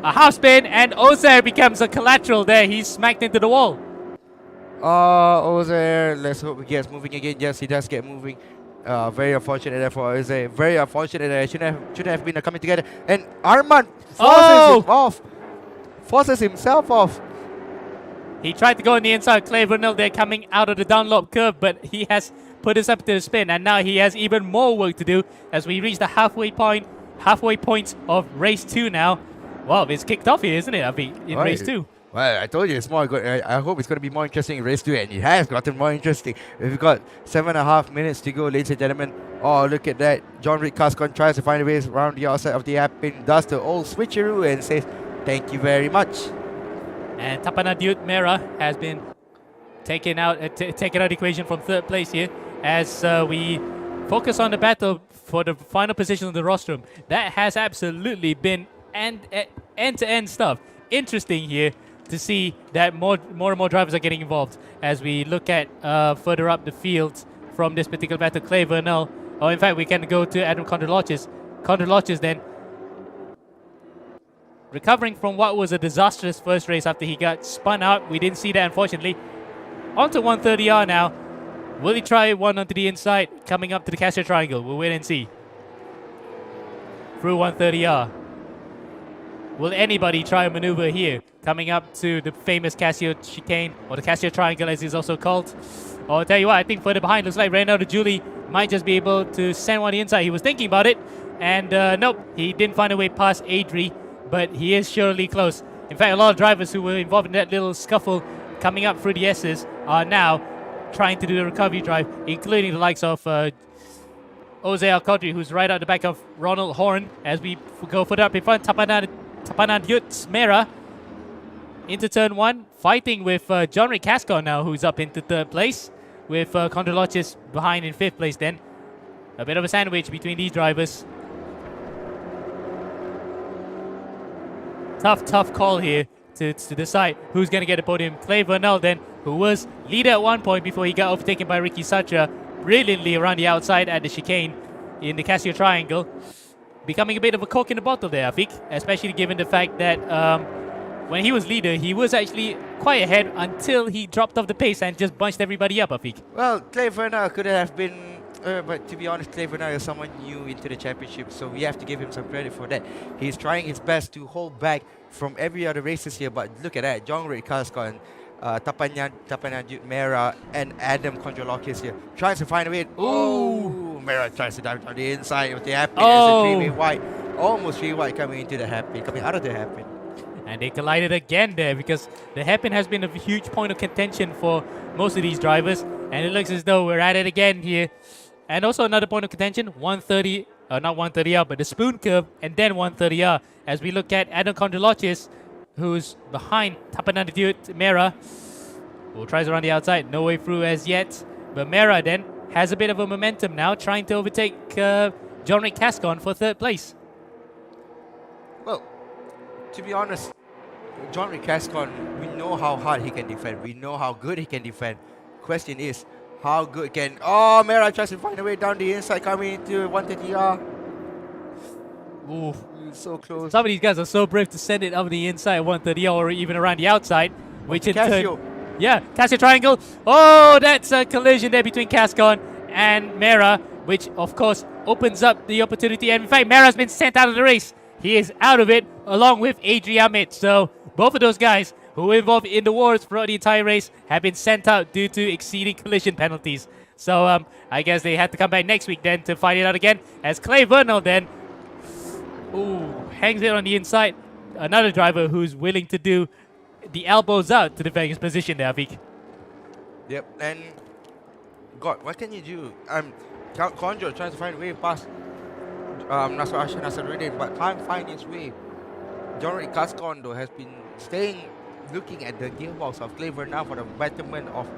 A half spin. And Ozer becomes a collateral there. He's smacked into the wall. Ozer, let's hope he gets moving again. Yes, he does get moving. Very unfortunate there for Ozer. Very unfortunate there. Shouldn't have been coming together. And Arman forces himself off. He tried to go on the inside. Clay Vernell there coming out of the downlope curve, but he has put us up to the spin, and now he has even more work to do as we reach the halfway point of race 2 now. Well, it's kicked off here, isn't it? I think in race 2. Well, I told you it's more good. I hope it's going to be more interesting in race 2, and it has gotten more interesting. We've got 7.5 minutes to go, ladies and gentlemen. Oh, look at that. John-Rick Cascon tries to find a way around the outside of the hairpin, does the old switcheroo and says, thank you very much. And Tapanadiut Mera has been taken out the equation from 3rd place here as we focus on the battle for the final position of the rostrum. That has absolutely been end-to-end stuff. Interesting here to see that more and more drivers are getting involved as we look at further up the field from this particular battle. Clay Vernell. Oh, in fact, we can go to Adam Condrolochis. Condrolochis then recovering from what was a disastrous first race after he got spun out. We didn't see that, unfortunately. Onto 130R now. Will he try one onto the inside, coming up to the Casio Triangle? We'll wait and see. Through 130R. Will anybody try a maneuver here, coming up to the famous Casio Chicane, or the Casio Triangle as it's also called? Oh, I'll tell you what, I think further behind, looks like Reynaldo Julie might just be able to send one on the inside. He was thinking about it, and nope, he didn't find a way past Adri, but he is surely close. In fact, a lot of drivers who were involved in that little scuffle coming up through the S's are now trying to do the recovery drive, including the likes of Jose Alcodri, who's right out the back of Ronald Horn as we go further up in front. Tapanadiut Mera into turn 1, fighting with John-Rick Cascon now, who's up into 3rd place, with Condrolochis behind in 5th place then. A bit of a sandwich between these drivers. Tough call here to decide who's going to get the podium. Clay Vernell then, who was leader at one point before he got overtaken by Ricky Satra, brilliantly around the outside at the chicane in the Casio Triangle. Becoming a bit of a cork in the bottle there, I think, especially given the fact that when he was leader, he was actually quite ahead until he dropped off the pace and just bunched everybody up, I think. Well, Clay Vernell could have been, but to be honest, Clay Vernell is someone new into the championship, so we have to give him some credit for that. He's trying his best to hold back from every other races here, but look at that. John-Rick Cascon, Tapanadiut Mera, and Adam Condrolochis here tries to find a way. Oh, Mera tries to dive on the inside of the hairpin. Oh. It's a 3-way wide, almost 3 wide coming into the hairpin, coming out of the hairpin. And they collided again there because the hairpin has been a huge point of contention for most of these drivers. And it looks as though we're at it again here. And also another point of contention, 130, not 130R, but the spoon curve, and then 130R. As we look at Adam Condrolochis, who's behind Tapanadiut Mera, who tries around the outside, no way through as yet. But Mera then has a bit of a momentum now, trying to overtake John-Rick Cascon for 3rd place. Well, to be honest, John-Rick Cascon, we know how hard he can defend. We know how good he can defend. Question is, how good can... Oh, Mera tries to find a way down the inside, coming into 130R. Ooh. So close. Some of these guys are so brave to send it up the inside 130 or even around the outside, which in Casio. turn... Yeah, Casio Triangle. Oh, that's a collision there between Cascon and Mera, which of course opens up the opportunity. And in fact, Mera's been sent out of the race. He is out of it along with Adrian Amit. So both of those guys who were involved in the wars throughout the entire race have been sent out due to exceeding collision penalties. So I guess they had to come back next week then to fight it out again. As Clay Vernell then hangs it on the inside. Another driver who's willing to do the elbows out to defend his position there, I think. Yep, and God, what can you do? Conjo trying to find a way past Nasruddin, but can't find his way. John-Rick Cascon though has been looking at the gearbox of Clay Vernell for the betterment of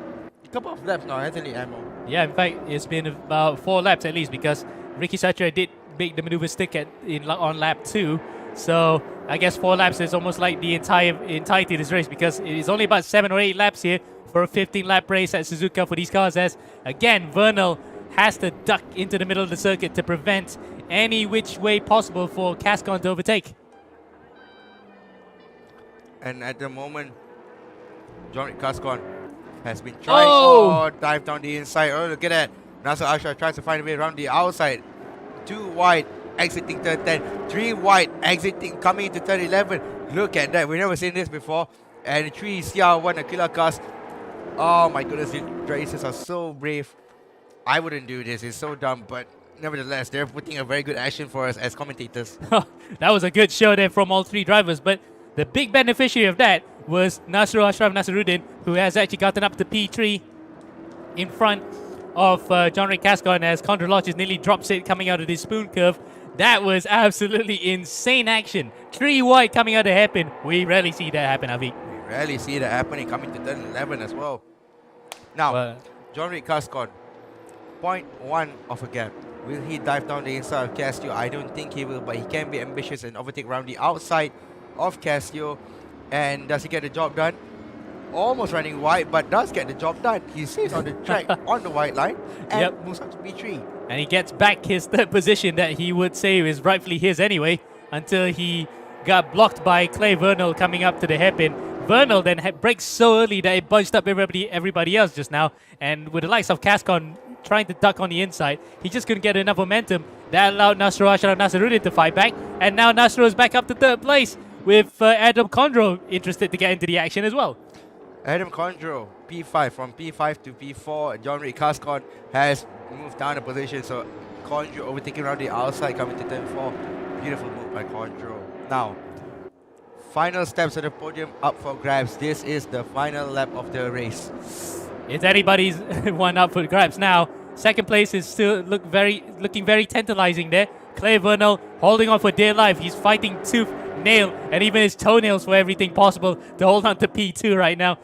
a couple of laps now, hasn't it, Amo? Yeah, in fact, it's been about 4 laps at least because Ricky Satra did make the maneuver stick on lap 2. So I guess 4 laps is almost like the entirety of this race because it is only about 7 or 8 laps here for a 15-lap race at Suzuka for these cars. As again, Vernell has to duck into the middle of the circuit to prevent any which way possible for Cascon to overtake. And at the moment, John-Rick Cascon has been trying dive down the inside. Oh, look at that. Nasser Ashraf tries to find a way around the outside. 2 wide, exiting turn 10. 3 wide, exiting, coming into turn 11. Look at that. We've never seen this before. And 3 CR1 Aquila cars. Oh my goodness, the racers are so brave. I wouldn't do this, it's so dumb, but nevertheless, they're putting a very good action for us as commentators. That was a good show there from all three drivers, but the big beneficiary of that was Nasrul Ashraf Nasruddin, who has actually gotten up to P3 in front of John Rick Cascon as Condor Lodges nearly drops it coming out of this spoon curve. That was absolutely insane action. 3 wide coming out of the hairpin. We rarely see that happen, Avi. We rarely see that happening coming to turn 11 as well. Now, John Rick Cascon, 0.1 of a gap. Will he dive down the inside of Casio? I don't think he will, but he can be ambitious and overtake around the outside of Casio. And does he get the job done? Almost running wide, but does get the job done. He stays on the track on the white line and moves up to P3. And he gets back his third position that he would say is rightfully his anyway, until he got blocked by Clay Vernal coming up to the hairpin. Vernal then brakes so early that it bunched up everybody else just now. And with the likes of Cascon trying to duck on the inside, he just couldn't get enough momentum. That allowed Nasrul Ashraf Nasruddin to fight back. And now Nasrul is back up to third place with Adam Condro interested to get into the action as well. Adam Condro, P5. From P5 to P4, John Rick Cascon has moved down a position. So Condro overtaking around the outside coming to turn 4. Beautiful move by Condro. Now, final steps of the podium up for grabs. This is the final lap of the race. It's anybody's one up for grabs now. Second place is still looking very tantalizing there. Clay Vernal holding on for dear life. He's fighting tooth, nail, and even his toenails for everything possible to hold on to P2 right now.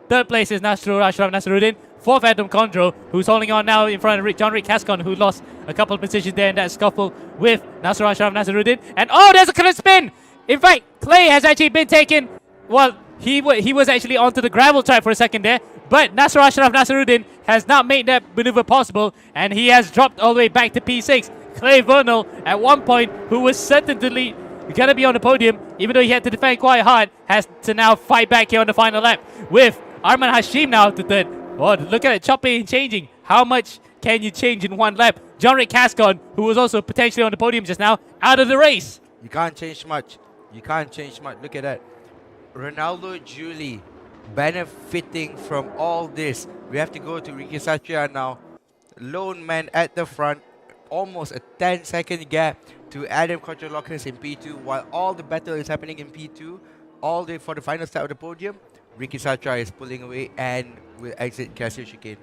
Third place is Nasrul Ashraf Nasruddin. Fourth, Adam Condro, who's holding on now in front of John Rick Cascon, who lost a couple of positions there in that scuffle with Nasrul Ashraf Nasruddin. And oh, there's a clear spin! In fact, Clay has actually been taken. Well, he was actually onto the gravel track for a second there, but Nasrul Ashraf Nasruddin has not made that maneuver possible, and he has dropped all the way back to P6. Clay Vernal, at one point, who was certainly gonna be on the podium, even though he had to defend quite hard, has to now fight back here on the final lap with Arman Hashim now to third. Oh, look at it, chopping and changing. How much can you change in one lap? John Rick Cascon, who was also potentially on the podium just now, out of the race. You can't change much. You can't change much. Look at that. Ronaldo Julie benefiting from all this. We have to go to Ricky Satria now. Lone man at the front. Almost a 10-second gap to Adam Konchalokis in P2, while all the battle is happening in P2. All the way for the final start of the podium, Ricky Satria is pulling away and will exit Casio chicane.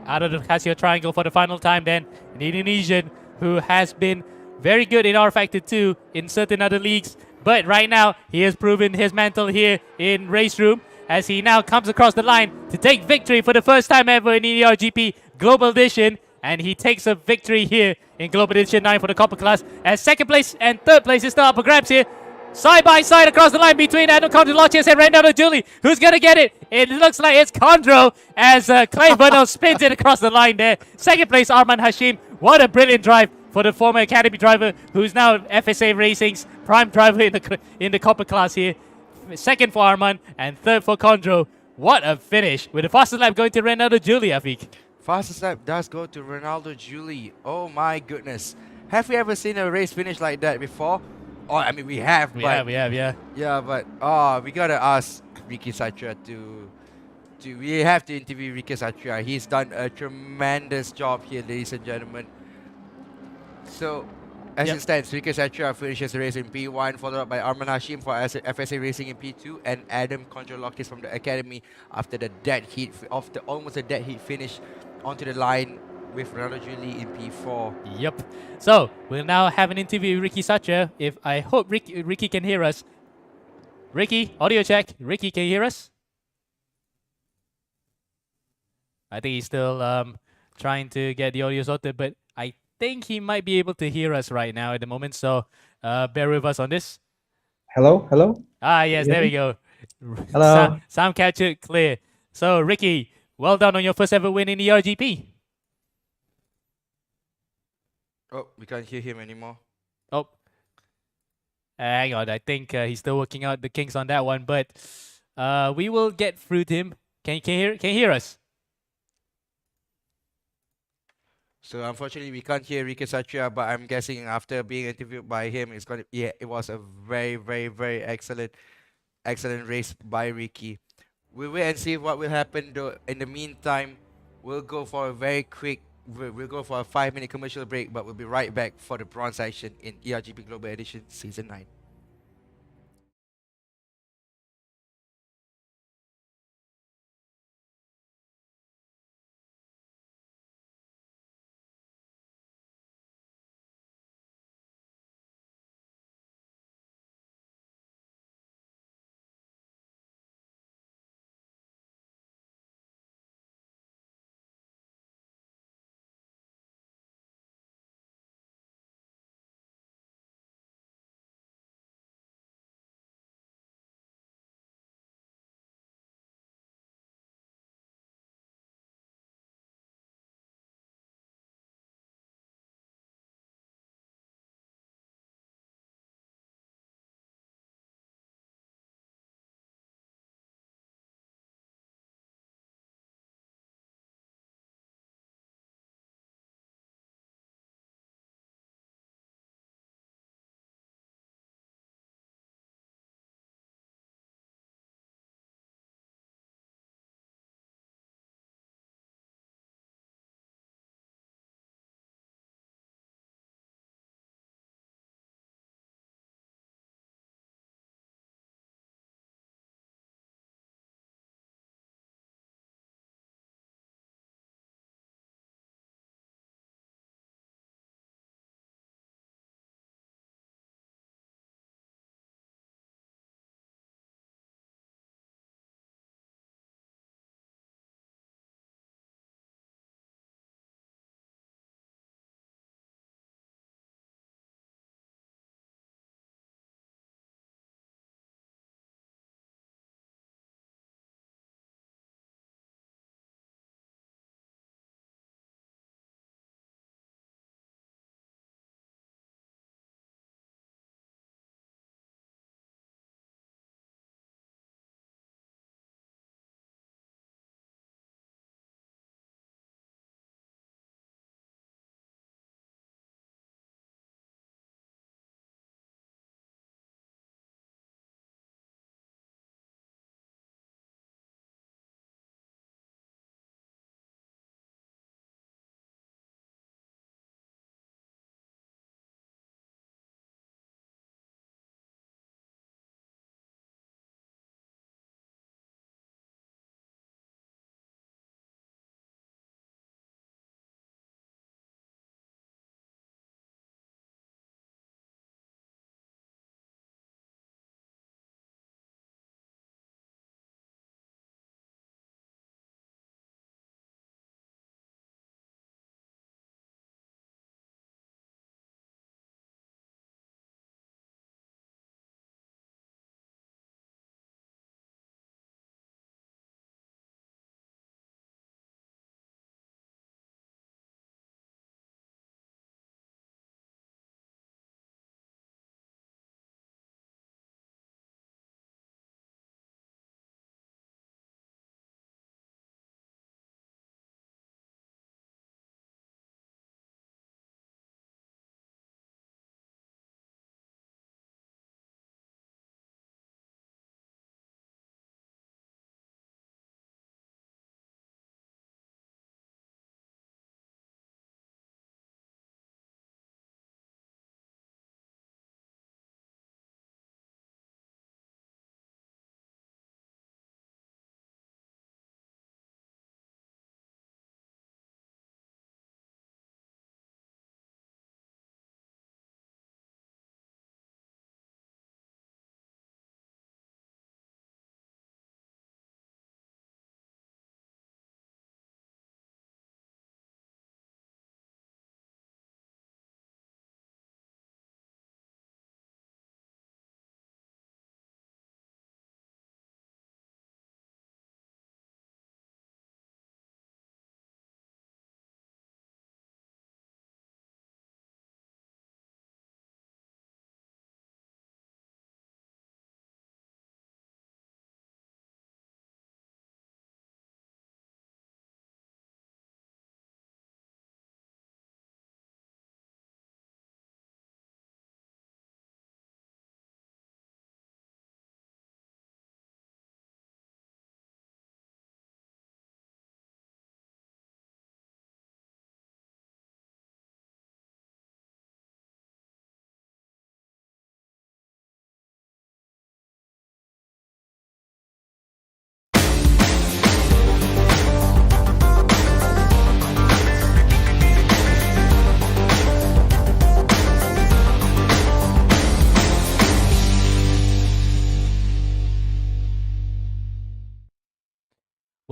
Out of the Casio triangle for the final time then, an Indonesian who has been very good in R Factor 2 in certain other leagues, but right now he has proven his mantle here in Race Room as he now comes across the line to take victory for the first time ever in ERGP Global Edition. And he takes a victory here in Global Edition 9 for the Copper class. As second place and third place is still up for grabs here. Side by side across the line between Adam Condrolochius and Renato Julie. Who's going to get it? It looks like it's Condro as Clay Vernal spins it across the line there. Second place, Arman Hashim. What a brilliant drive for the former Academy driver who's now FSA Racing's prime driver in the Copper class here. Second for Arman and third for Condro. What a finish with the fastest lap going to Renato Julie, Afik. Fastest lap does go to Ronaldo Julie. Oh my goodness. Have we ever seen a race finish like that before? Oh, I mean, we have. We have, yeah. Yeah, but we gotta ask Ricky Satria we have to interview Ricky Satria. He's done a tremendous job here, ladies and gentlemen. So, as it stands, Ricky Satria finishes the race in P1, followed up by Arman Hashim for FSA Racing in P2, and Adam Konchalokis from the Academy after the almost a dead heat finish onto the line with Ronaldo Julie in P4. Yep. So, we'll now have an interview with Ricky Satria. I hope Ricky can hear us. Ricky, audio check. Ricky, can you hear us? I think he's still trying to get the audio sorted, but I think he might be able to hear us right now at the moment. So, bear with us on this. Hello? Ah, yes, there we go. Hello. Sound captured clear. So, Ricky, well done on your first ever win in the RGP. Oh, we can't hear him anymore. Oh, hang on. I think he's still working out the kinks on that one, but we will get through to him. Can you hear us? So unfortunately, we can't hear Ricky Satria, but I'm guessing after being interviewed by him, it was a very, very, very excellent Excellent race by Ricky. We'll wait and see what will happen though. In the meantime, we'll go for a very quick. We'll go for a 5-minute commercial break, but we'll be right back for the bronze action in ERGP Global Edition Season 9.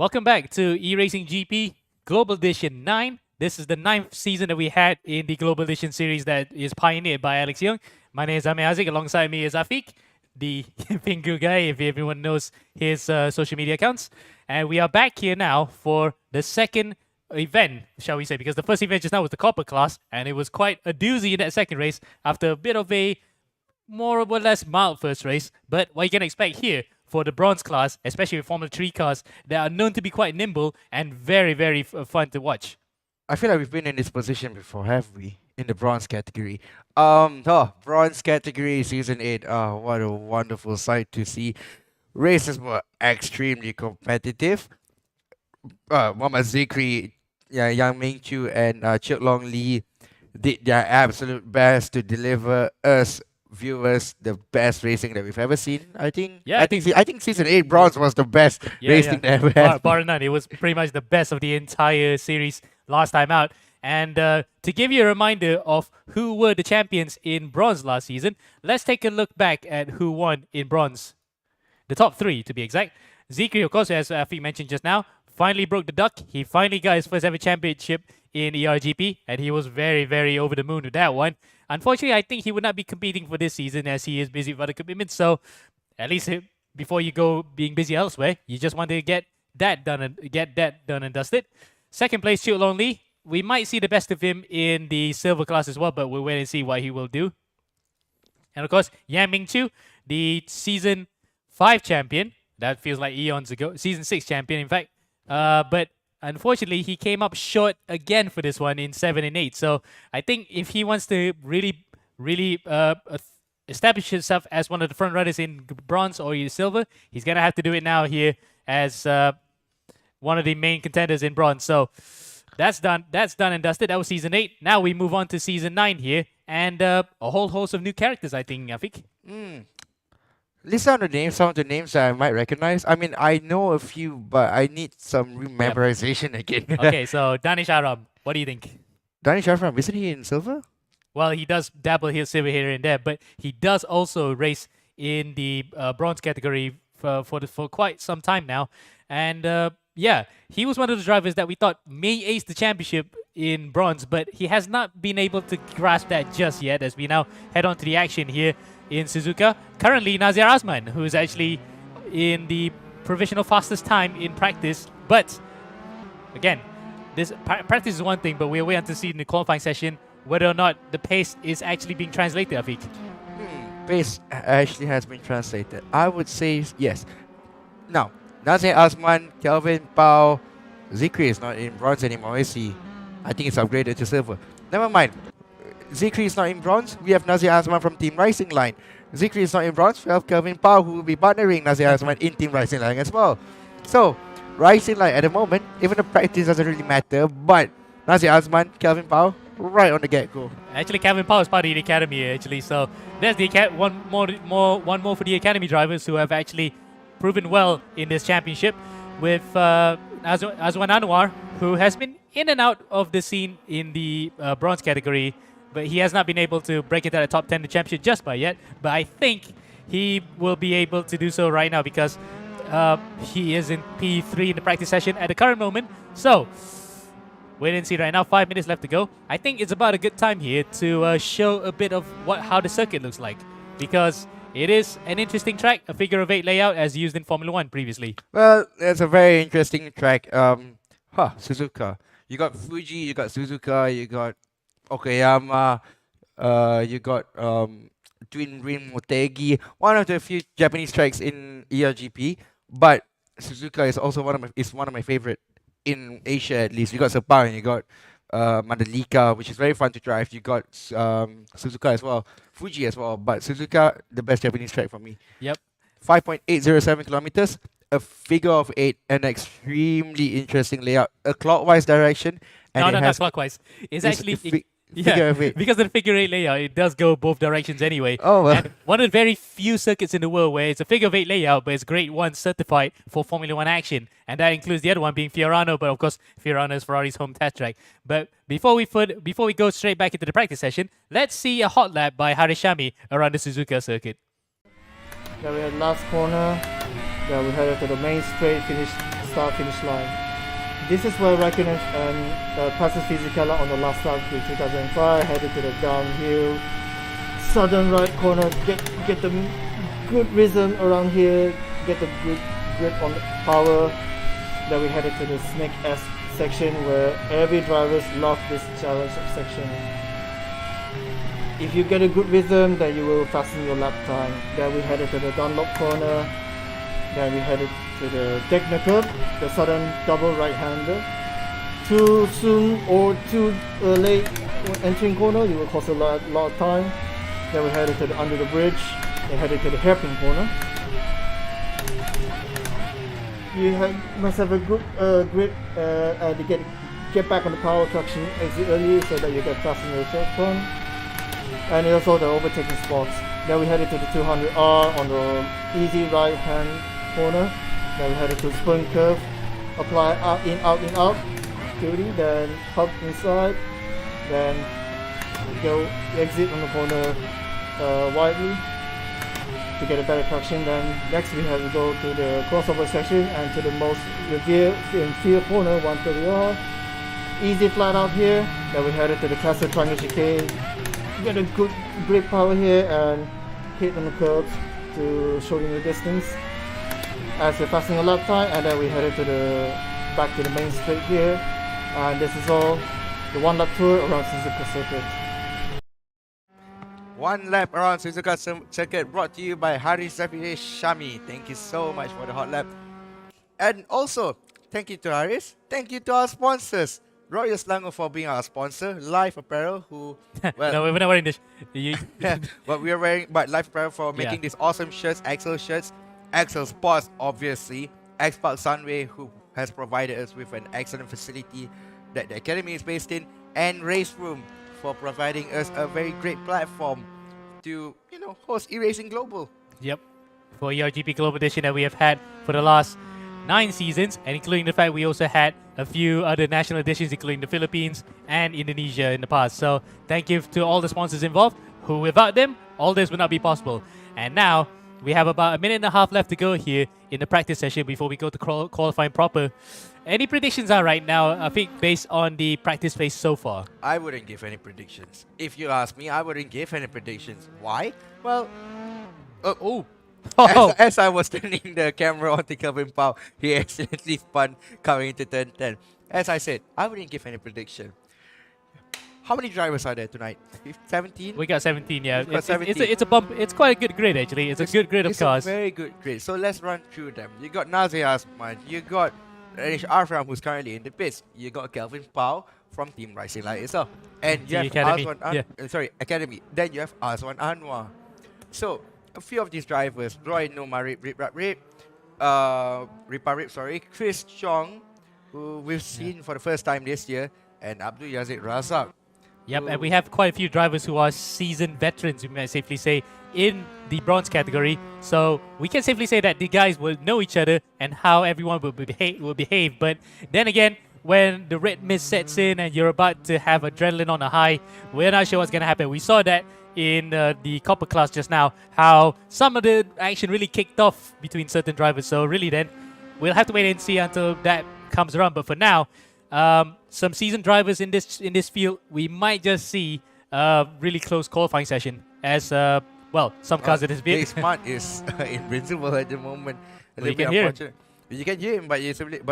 Welcome back to eRacingGP Global Edition 9. This is the 9th season that we had in the Global Edition series that is pioneered by Alex Young. My name is Amir Azik. Alongside me is Afiq, the finger guy, if everyone knows his social media accounts. And we are back here now for the second event, shall we say, because the first event just now was the Copper class, and it was quite a doozy in that second race after a bit of a more or less mild first race. But what you can expect here for the bronze class, especially with Formula 3 cars that are known to be quite nimble and very, very fun to watch. I feel like we've been in this position before, have we? In the bronze category. Bronze category season 8. Oh, what a wonderful sight to see. Races were extremely competitive. Muhammad Zikri, Yang Mingchu, and Chuk Long Lee did their absolute best to deliver us viewers the best racing that we've ever seen. I think. Yeah, I think season 8 bronze was the best racing that ever had. Bar none. It was pretty much the best of the entire series last time out. And to give you a reminder of who were the champions in bronze last season, let's take a look back at who won in bronze. The top 3, to be exact. Zikri, of course, as Afiq mentioned just now, finally broke the duck. He finally got his first ever championship in ERGP, and he was very, very over the moon with that one. Unfortunately, I think he would not be competing for this season as he is busy with other commitments. So, at least before you go being busy elsewhere, you just want to get that done and dusted. Second place, Chuk Long Lee. We might see the best of him in the silver class as well, but we'll wait and see what he will do. And of course, Yang Mingchu, the season 5 champion. That feels like eons ago. Season 6 champion, in fact. But unfortunately, he came up short again for this one in 7 and 8. So I think if he wants to really establish himself as one of the front runners in bronze or silver, he's going to have to do it now here as one of the main contenders in bronze. So that's done and dusted. That was season 8. Now we move on to season 9 here. And a whole host of new characters, I think, Afiq. List down the names, some of the names that I might recognize. I mean, I know a few, but I need some memorization again. Okay, so Danish Aram, what do you think? Danish Arfram, isn't he in silver? Well, he does dabble here, silver here and there, but he does also race in the bronze category for quite some time now. And yeah, he was one of the drivers that we thought may ace the championship in bronze, but he has not been able to grasp that just yet as we now head on to the action here in Suzuka. Currently, Nazir Azman, who is actually in the provisional fastest time in practice. But again, this practice is one thing, but we're waiting to see in the qualifying session whether or not the pace is actually being translated, Afiq. Pace actually has been translated. I would say yes. Now, Nazir Azman, Kelvin Pao, Zikri is not in bronze anymore, is he? I think it's upgraded to silver. Never mind. Zikri is not in bronze. We have Nazir Azman from Team Rising Line. Zikri is not in bronze. We have Kelvin Pao, who will be partnering Nazir Azman in Team Rising Line as well. So, Rising Line at the moment, even the practice doesn't really matter, but Nazir Azman, Kelvin Pao, right on the get-go. Actually, Kelvin Pao is part of the academy, actually. So, there's the one more for the academy drivers who have actually proven well in this championship with Azwan Anwar, who has been in and out of the scene in the bronze category, but he has not been able to break into the top 10 in the championship just by yet. But I think he will be able to do so right now because he is in P3 in the practice session at the current moment. So, wait and see right now. 5 minutes left to go. I think it's about a good time here to show a bit of how the circuit looks like, because it is an interesting track, a figure of 8 layout as used in Formula 1 previously. Well, it's a very interesting track. Suzuka. You got Fuji, you got Suzuka, you got Okayama, you got Twin Rim Motegi, one of the few Japanese tracks in ERGP. But Suzuka is also one of my favorite in Asia, at least. You got Sepang, you got Mandalika, which is very fun to drive. You got Suzuka as well, Fuji as well. But Suzuka, the best Japanese track for me. Yep. 5.807 kilometers. A figure of 8, an extremely interesting layout, a clockwise direction. And not clockwise. It's actually figure of 8. Because of the figure 8 layout, it does go both directions anyway. Oh, well. And one of the very few circuits in the world where it's a figure of 8 layout, but it's Grade 1 certified for Formula 1 action. And that includes the other one being Fiorano, but of course, Fiorano is Ferrari's home test track. But before we go straight back into the practice session, let's see a hot lap by Harishami around the Suzuka circuit. Then we had last corner. Then we headed to the main straight, finished start-finish line. This is where Raikkonen and passes Suzuka on the last lap to 2005, headed to the downhill. Southern right corner, get the good rhythm around here, get the good grip on the power. Then we headed to the Snake S section where every drivers love this challenge section. If you get a good rhythm, then you will fasten your lap time. Then we headed to the Dunlop corner. Then we headed to the Degner curve, the southern double right-hander. Too soon or too late entering corner, you will cost a lot of time. Then we headed to the under the bridge. Then headed to the hairpin corner. You must have a good grip to get back on the power traction exit early so that you get fasten your checkpoint. And also the overtaking spots. Then we headed to the 200R on the easy right hand corner. Then we headed to the sprint curve. Apply out, in, out, 30. Then hop inside. Then go exit on the corner widely to get a better traction. Then next we have to go to the crossover section and to the most revered in field corner 130R. Easy flat out here. Then we headed to the Castle Triangle chicane. Get a good grip power here and hit on the curves to shorten the distance as we're passing a lap time, and then we headed to the back to the main straight here, and this is all the one lap tour around Suzuka circuit. One lap around Suzuka circuit brought to you by Shami. Thank you so much for the hot lap. And also, thank you to Haris. Thank you to our sponsors. Royal Selangor for being our sponsor. Life Apparel, who... Well, no, we're not wearing this. but we are wearing... But Life Apparel for making these awesome shirts, Axel shirts. Axel Sports, obviously. X-Park Sunway, who has provided us with an excellent facility that the Academy is based in. And Race Room for providing us a very great platform to, host eRacing Global. Yep. For ERGP Global Edition that we have had for the last 9 seasons, and including the fact we also had a few other national editions, including the Philippines and Indonesia in the past. So thank you to all the sponsors involved, who without them, all this would not be possible. And now, we have about a minute and a half left to go here in the practice session before we go to qualifying proper. Any predictions are right now, I think, based on the practice phase so far? I wouldn't give any predictions. If you ask me, I wouldn't give any predictions. Why? Well, as I was turning the camera on to Kelvin Pao, he accidentally spun coming into turn 10. As I said, I wouldn't give any prediction. How many drivers are there tonight? 17? We got 17, yeah. Got 17. It's a bump. It's quite a good grid, actually. It's a good grid of cars. It's a very good grid. So let's run through them. You got Nazir Asman. You got Arfram, who's currently in the pits. You got Kelvin Pao from Team Rising Light itself. And you have Academy. Academy. Then you have Azwan Anwar. So, a few of these drivers, Roy Noma Chris Chong, who we've seen for the first time this year, and Abdul Yazid Razak. Yep, and we have quite a few drivers who are seasoned veterans, we might safely say, in the bronze category. So we can safely say that the guys will know each other and how everyone will behave. But then again, when the red mist sets in and you're about to have adrenaline on a high, we're not sure what's going to happen. We saw that in the copper class just now, how some of the action really kicked off between certain drivers. So really then, we'll have to wait and see until that comes around. But for now, some seasoned drivers in this field, we might just see a really close qualifying session as some cars in this field. Smart is invincible at the moment. Well, you can hear him. You can hear him, but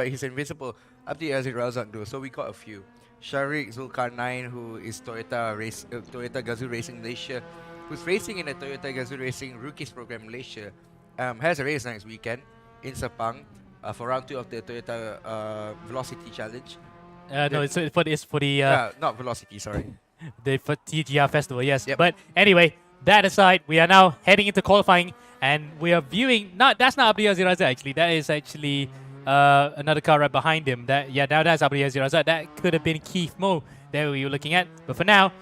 he's invisible. Abdi Aziz Razak though, so we got a few. Sharik Zulkarnain, who is Toyota Gazoo Racing Malaysia, who's racing in the Toyota Gazoo Racing Rookies Program Malaysia, has a race next weekend in Sepang for round 2 of the Toyota Velocity Challenge. No, it's for the not Velocity, sorry. The for TGR Festival, yes. Yep. But anyway, that aside, we are now heading into qualifying, and we are viewing. That's not Abdi Azir Razak actually. That is actually another car right behind him. Now that's Abdi Azir Razak. That could have been Keith Moe that we were looking at. But for now,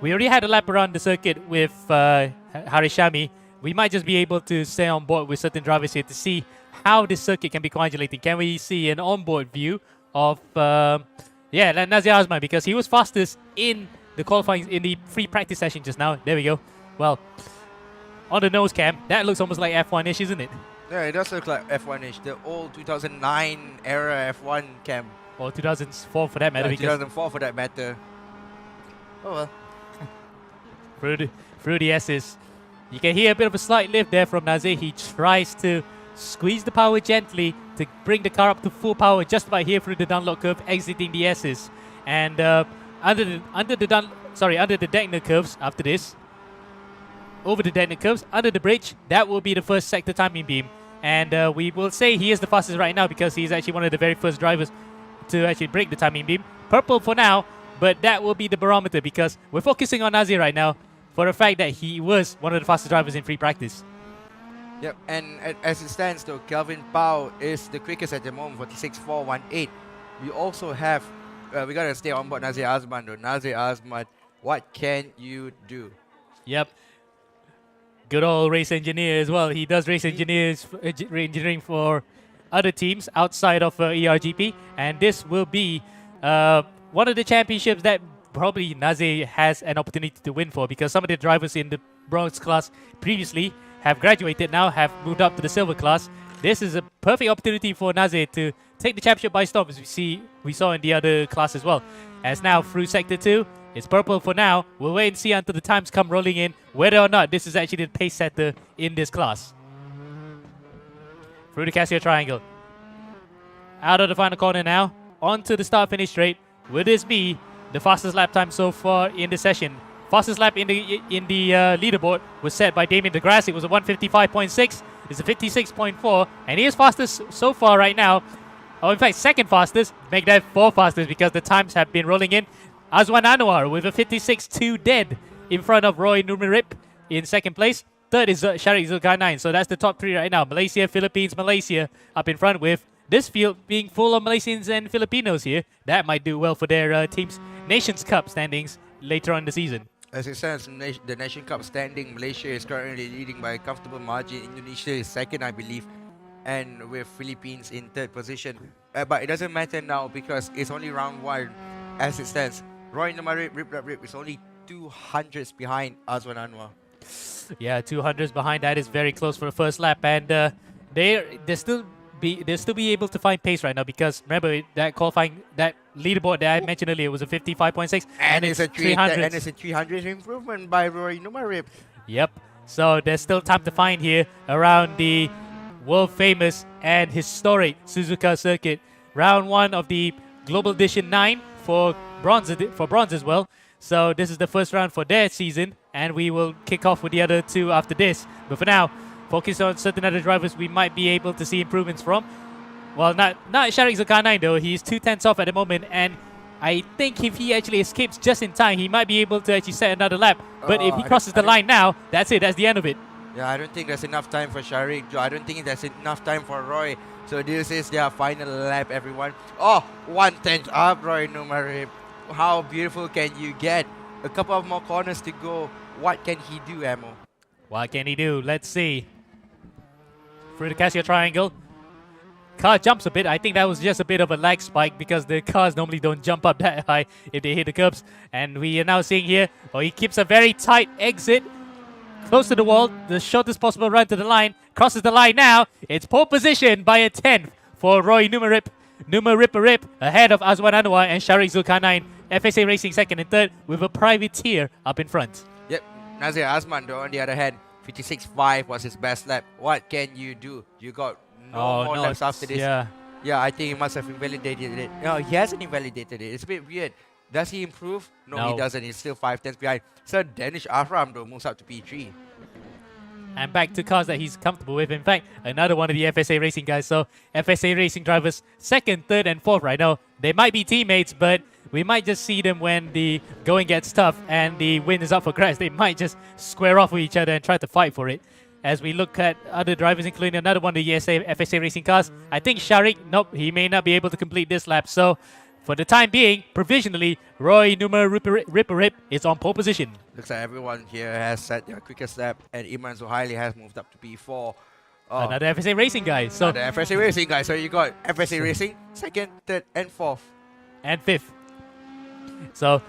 we already had a lap around the circuit with Harishami. We might just be able to stay on board with certain drivers here to see how this circuit can be coagulating. Can we see an onboard view of Nazir Azman, because he was fastest in the qualifying in the free practice session just now. There we go. Well, on the nose cam, that looks almost like F1-ish, isn't it? Yeah, it does look like F1-ish. The old 2009 era F1 cam. Or 2004 for that matter. Yeah, Because 2004 for that matter. Oh well. through the S's, you can hear a bit of a slight lift there from Nazir. He tries to squeeze the power gently to bring the car up to full power just about here through the download curve, exiting the S's. And under the Degner curves after this, over the Degner curves, under the bridge, that will be the first sector timing beam. And we will say he is the fastest right now because he's actually one of the very first drivers to actually break the timing beam. Purple for now, but that will be the barometer because we're focusing on Nazir right now for the fact that he was one of the fastest drivers in free practice. Yep, and as it stands though, Kelvin Pao is the quickest at the moment, 46.418. We also have, we gotta stay on board Nazir Azman though. Nazir Azman, what can you do? Yep. Good old race engineer as well. He does race engineering for other teams outside of ERGP, and this will be one of the championships that probably Nazir has an opportunity to win for because some of the drivers in the bronze class previously have graduated now, have moved up to the silver class. This is a perfect opportunity for Nazir to take the championship by storm, as we saw in the other class as well. As now through Sector 2, it's purple for now. We'll wait and see until the times come rolling in whether or not this is actually the pace setter in this class. Through the Casio Triangle. Out of the final corner now, onto the start-finish straight. Will this be the fastest lap time so far in the session? Fastest lap in the leaderboard was set by Damien DeGrasse. It was a 155.6. It's a 56.4, and he is fastest so far right now. Oh, in fact, second fastest. Make that fourth fastest because the times have been rolling in. Azwan Anwar with a 56.2 dead in front of Roy Numerip in second place. Third is Sharik Zulkarnain. So that's the top three right now. Malaysia, Philippines, Malaysia up in front with this field being full of Malaysians and Filipinos here. That might do well for their team's Nations Cup standings later on in the season. As it stands, the Nation Cup standing, Malaysia is currently leading by a comfortable margin. Indonesia is second, I believe, and with Philippines in third position. But it doesn't matter now because it's only round one as it stands. Roy Numarip, Rip is only 200s behind Azwan Anwar. Yeah, 200s behind. That is very close for the first lap, and they'll still be able to find pace right now because remember that qualifying, that leaderboard that I mentioned earlier was a 55.6, and it's a 300. And it's a 300 improvement by Roy Numarip. Yep. So there's still time to find here around the world famous and historic Suzuka circuit. Round one of the Global Edition 9 for bronze as well. So this is the first round for their season, and we will kick off with the other two after this. But for now, focus on certain other drivers we might be able to see improvements from. Well, not Sharik Zulkarnain though. He's 2/10 off at the moment, and I think if he actually escapes just in time, he might be able to actually set another lap. But if he crosses the line now, that's it. That's the end of it. Yeah, I don't think there's enough time for Sharik. I don't think there's enough time for Roy. So this is their final lap, everyone. Oh, 1/10 up, Roy Numarip. How beautiful can you get? A couple of more corners to go. What can he do, Amo? What can he do? Let's see. Through the Casio Triangle. Car jumps a bit. I think that was just a bit of a lag spike because the cars normally don't jump up that high if they hit the curbs. And we are now seeing here, he keeps a very tight exit. Close to the wall, the shortest possible run to the line. Crosses the line now. It's pole position by a 10th for Roy Numarip. Numarip ahead of Azwan Anwar and Sharik Zulkarnain. FSA Racing second and third with a privateer up in front. Yep, Nazir Azman though, on the other hand, 56.5 was his best lap. What can you do? You got no more laps after this. Yeah, I think he must have invalidated it. No, he hasn't invalidated it. It's a bit weird. Does he improve? No, he doesn't. He's still 5/10 behind. So Danish Ahram though moves up to P3. And back to cars that he's comfortable with. In fact, another one of the FSA Racing guys. So FSA Racing drivers second, third, and fourth right now. They might be teammates, but we might just see them when the going gets tough and the win is up for grabs. They might just square off with each other and try to fight for it. As we look at other drivers, including another one of the FSA Racing cars, I think Sharik, nope, he may not be able to complete this lap. So for the time being, provisionally, Roy Numarip is on pole position. Looks like everyone here has set their quickest lap, and Iman Zuhaili has moved up to P4. Another FSA Racing guy. So another FSA Racing guy. So you got FSA Racing, second, third, and fourth. And fifth. So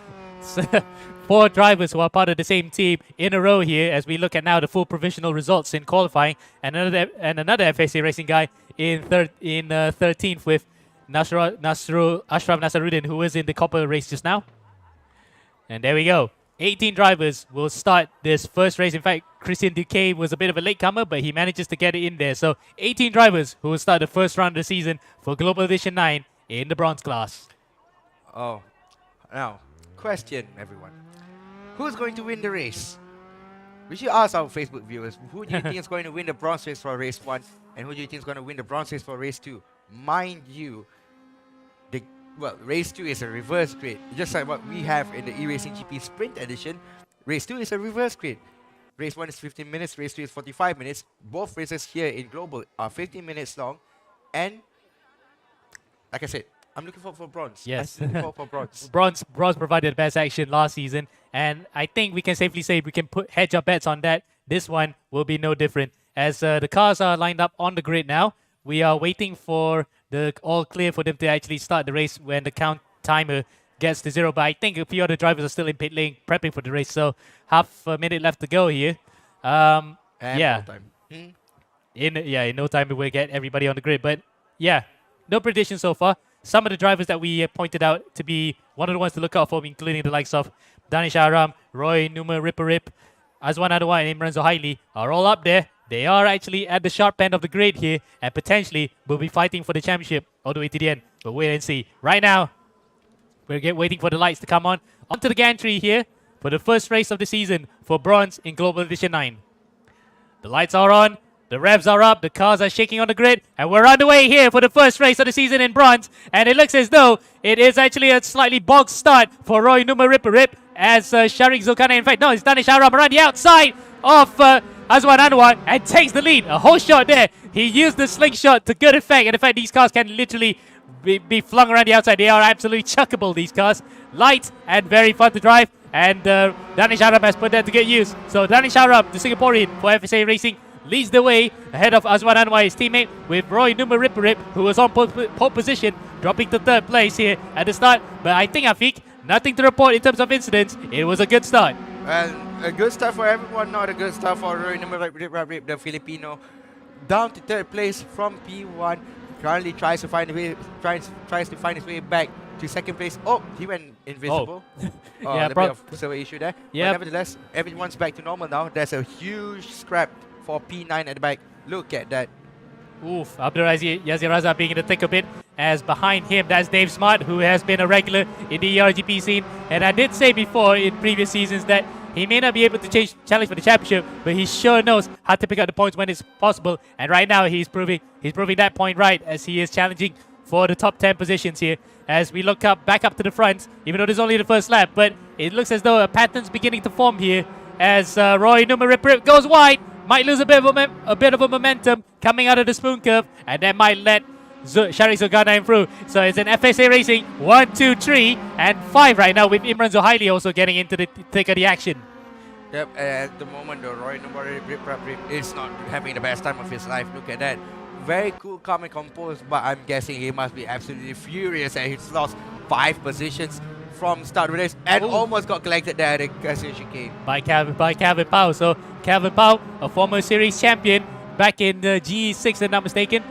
4 drivers who are part of the same team in a row here as we look at now the full provisional results in qualifying, and another FSA Racing guy in 13th with Ashraf Nasaruddin, who was in the copper race just now. And there we go. 18 drivers will start this first race. In fact, Christian Duquet was a bit of a latecomer, but he manages to get it in there. So 18 drivers who will start the first round of the season for Global Edition 9 in the bronze class. Oh, now, question, everyone. Who's going to win the race? We should ask our Facebook viewers, who do you think is going to win the bronze race for race 1, and who do you think is going to win the bronze race for race 2? Mind you, race 2 is a reverse grid. Just like what we have in the eracinggp Sprint Edition, race 2 is a reverse grid. Race 1 is 15 minutes, race 2 is 45 minutes. Both races here in Global are 15 minutes long, and like I said, I'm looking forward for bronze. Yes. I'm looking forward for bronze. Bronze provided the best action last season, and I think we can safely say we can hedge our bets on that. This one will be no different. As the cars are lined up on the grid now, we are waiting for the all clear for them to actually start the race when the count timer gets to 0. But I think a few other drivers are still in pit lane prepping for the race, so half a minute left to go here. And yeah. no time. In no time we will get everybody on the grid. But yeah, no prediction so far. Some of the drivers that we pointed out to be one of the ones to look out for, including the likes of Danish Aram, Roy Numa Ripperip, Azwan Adwa, and Imran Zohaili, are all up there. They are actually at the sharp end of the grade here and potentially will be fighting for the championship all the way to the end. But wait and see. Right now, we're waiting for the lights to come on. Onto the gantry here for the first race of the season for bronze in Global Edition 9. The lights are on. The revs are up, the cars are shaking on the grid, and we're underway here for the first race of the season in bronze. And it looks as though it is actually a slightly bogged start for Roy Numa Ripperip as Sharik Zulkarnain, in fact, no, it's Danish Aram around the outside of Azwan Anwar and takes the lead. A whole shot there. He used the slingshot to good effect, and in fact, these cars can literally be flung around the outside. They are absolutely chuckable, these cars. Light and very fun to drive, and Danish Aram has put that to good use. So Danish Aram, the Singaporean for FSA Racing, leads the way ahead of Azwan Anwar, his teammate, with Roy Numa Ripperip, who was on pole position, dropping to 3rd place here at the start. But I think, Afiq, nothing to report in terms of incidents. It was a good start. And a good start for everyone, not a good start for Roy Numa Ripperip, the Filipino. Down to 3rd place from P1. Currently tries to find his way back to 2nd place. Oh, he went invisible. Yeah, a bit of server issue there. Yeah. But nevertheless, everyone's back to normal now. There's a huge scrap for P9 at the back. Look at that. Oof, Abdulaziz Yazir Raza being in the thick of it, as behind him, that's Dave Smart, who has been a regular in the ERGP scene. And I did say before in previous seasons that he may not be able to challenge for the championship, but he sure knows how to pick up the points when it's possible. And right now, he's proving that point right, as he is challenging for the top 10 positions here. As we look back up to the front, even though this is only the first lap, but it looks as though a pattern's beginning to form here, as Roy Numa Ripperip goes wide. Might lose a bit of a momentum coming out of the spoon curve, and that might let Sharik Zulkarnain through. So it's an FSA Racing 1, 2, 3, and 5 right now, with Imran Zohaili also getting into the thick of the action. Yep, at the moment, the Roy Numa Ripperip is not having the best time of his life. Look at that. Very cool, calm and composed, but I'm guessing he must be absolutely furious that he's lost 5 positions from start of the race and almost got collected there at the chicane by Calvin Pao. So Calvin Pao, a former series champion back in the G6, if I'm not mistaken,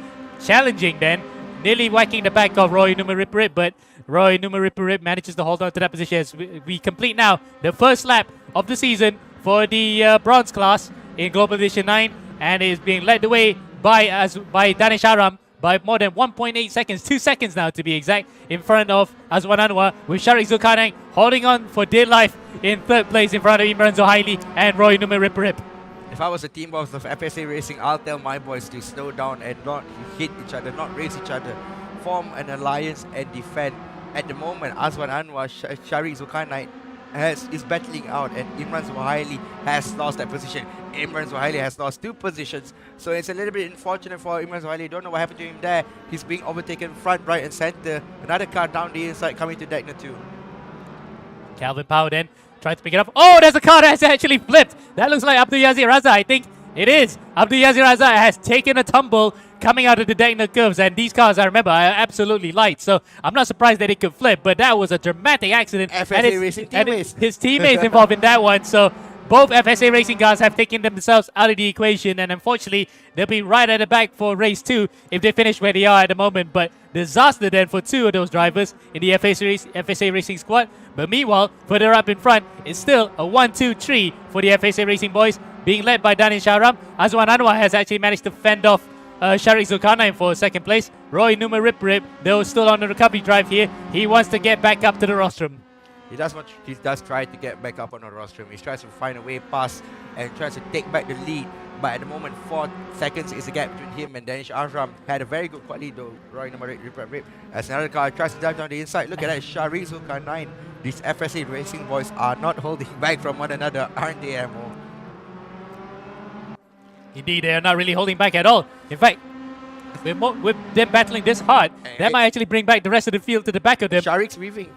challenging then, nearly whacking the back of Roy Numa Ripperip, but Roy Numa Ripperip manages to hold on to that position as we complete now the first lap of the season for the bronze class in Global Edition 9, and it is being led the way by Danish Aram by more than 1.8 seconds, 2 seconds now to be exact, in front of Azwan Anwar, with Sharik Zulkarnain holding on for dear life in 3rd place in front of Imran Zohaili and Roy Numa Ripperip. If I was a team boss of FSA Racing, I'll tell my boys to slow down and not hit each other, not race each other, form an alliance and defend. At the moment, Azwan Anwar, Sharik Zulkarnain is battling out, and Imran Zohaili has lost that position. Imran Zohaili has lost 2 positions, so it's a little bit unfortunate for Imran Zohaili. Don't know what happened to him there. He's being overtaken front, right and center. Another car down the inside coming to Degner 2. Calvin Pao then tries to pick it up. Oh, there's a car that's actually flipped. That looks like Abdul Yazir Raza. I think it is. Abdul Yazir Raza has taken a tumble coming out of the Degner curves. And these cars, I remember, are absolutely light. So I'm not surprised that it could flip, but that was a dramatic accident. FSA Racing teammates. His teammates involved in that one. So both FSA Racing cars have taken themselves out of the equation, and unfortunately, they'll be right at the back for race 2 if they finish where they are at the moment. But disaster then for 2 of those drivers in the FSA Racing squad. But meanwhile, further up in front, it's still a 1-2-3 for the FSA Racing boys, being led by Danish Shahram. Azwan Anwar has actually managed to fend off Sharik Zulkarnain for second place. Roy Numa Rip Rip, though, still on the recovery drive here. He wants to get back up to the rostrum. He does try to get back up on the rostrum. He tries to find a way past and tries to take back the lead. But at the moment, 4 seconds is the gap between him and Danish Ashram. Had a very good quality though. Roy number 8, Rip. As another car tries to dive down the inside. Look at that, Sharik Zulkarnain. These FSA Racing boys are not holding back from one another, aren't they, Amo? Indeed, they are not really holding back at all. In fact, with them battling this hard, that might actually bring back the rest of the field to the back of them. Sharik's weaving.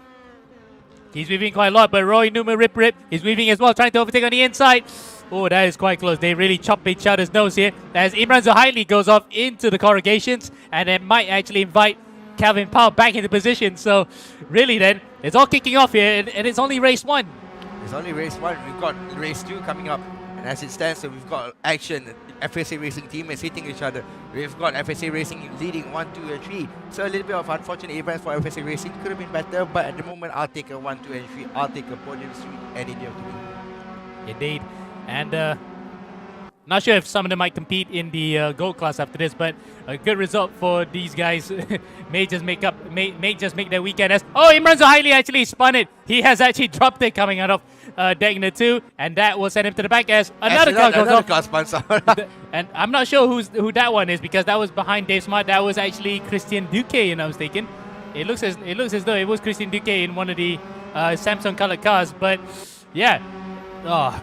He's weaving quite a lot, but Roy Numa Rip is weaving as well, trying to overtake on the inside. Oh, that is quite close. They really chop each other's nose here as Imran Zuhaili goes off into the corrugations, and it might actually invite Calvin Powell back into position. So really then, it's all kicking off here, and it's only race 1. It's only race 1. We've got race 2 coming up. And as it stands, so we've got action. FSA Racing teammates hitting each other. We've got FSA Racing leading 1, 2, and 3. So a little bit of unfortunate events for FSA Racing. Could have been better, but at the moment, I'll take a 1, 2, and 3. I'll take a podium sweep any day of the week. Indeed. And not sure if some of them might compete in the gold class after this, but a good result for these guys may just make their weekend as... Oh, Imran Zuhaili actually spun it. He has actually dropped it coming out of Degner 2, and that will send him to the back as another car goes off. Car spun out. And I'm not sure who that one is, because that was behind Dave Smart. That was actually Christian Duque, if I'm not mistaken. It looks as though it was Christian Duque in one of the Samsung colored cars, but yeah. Oh,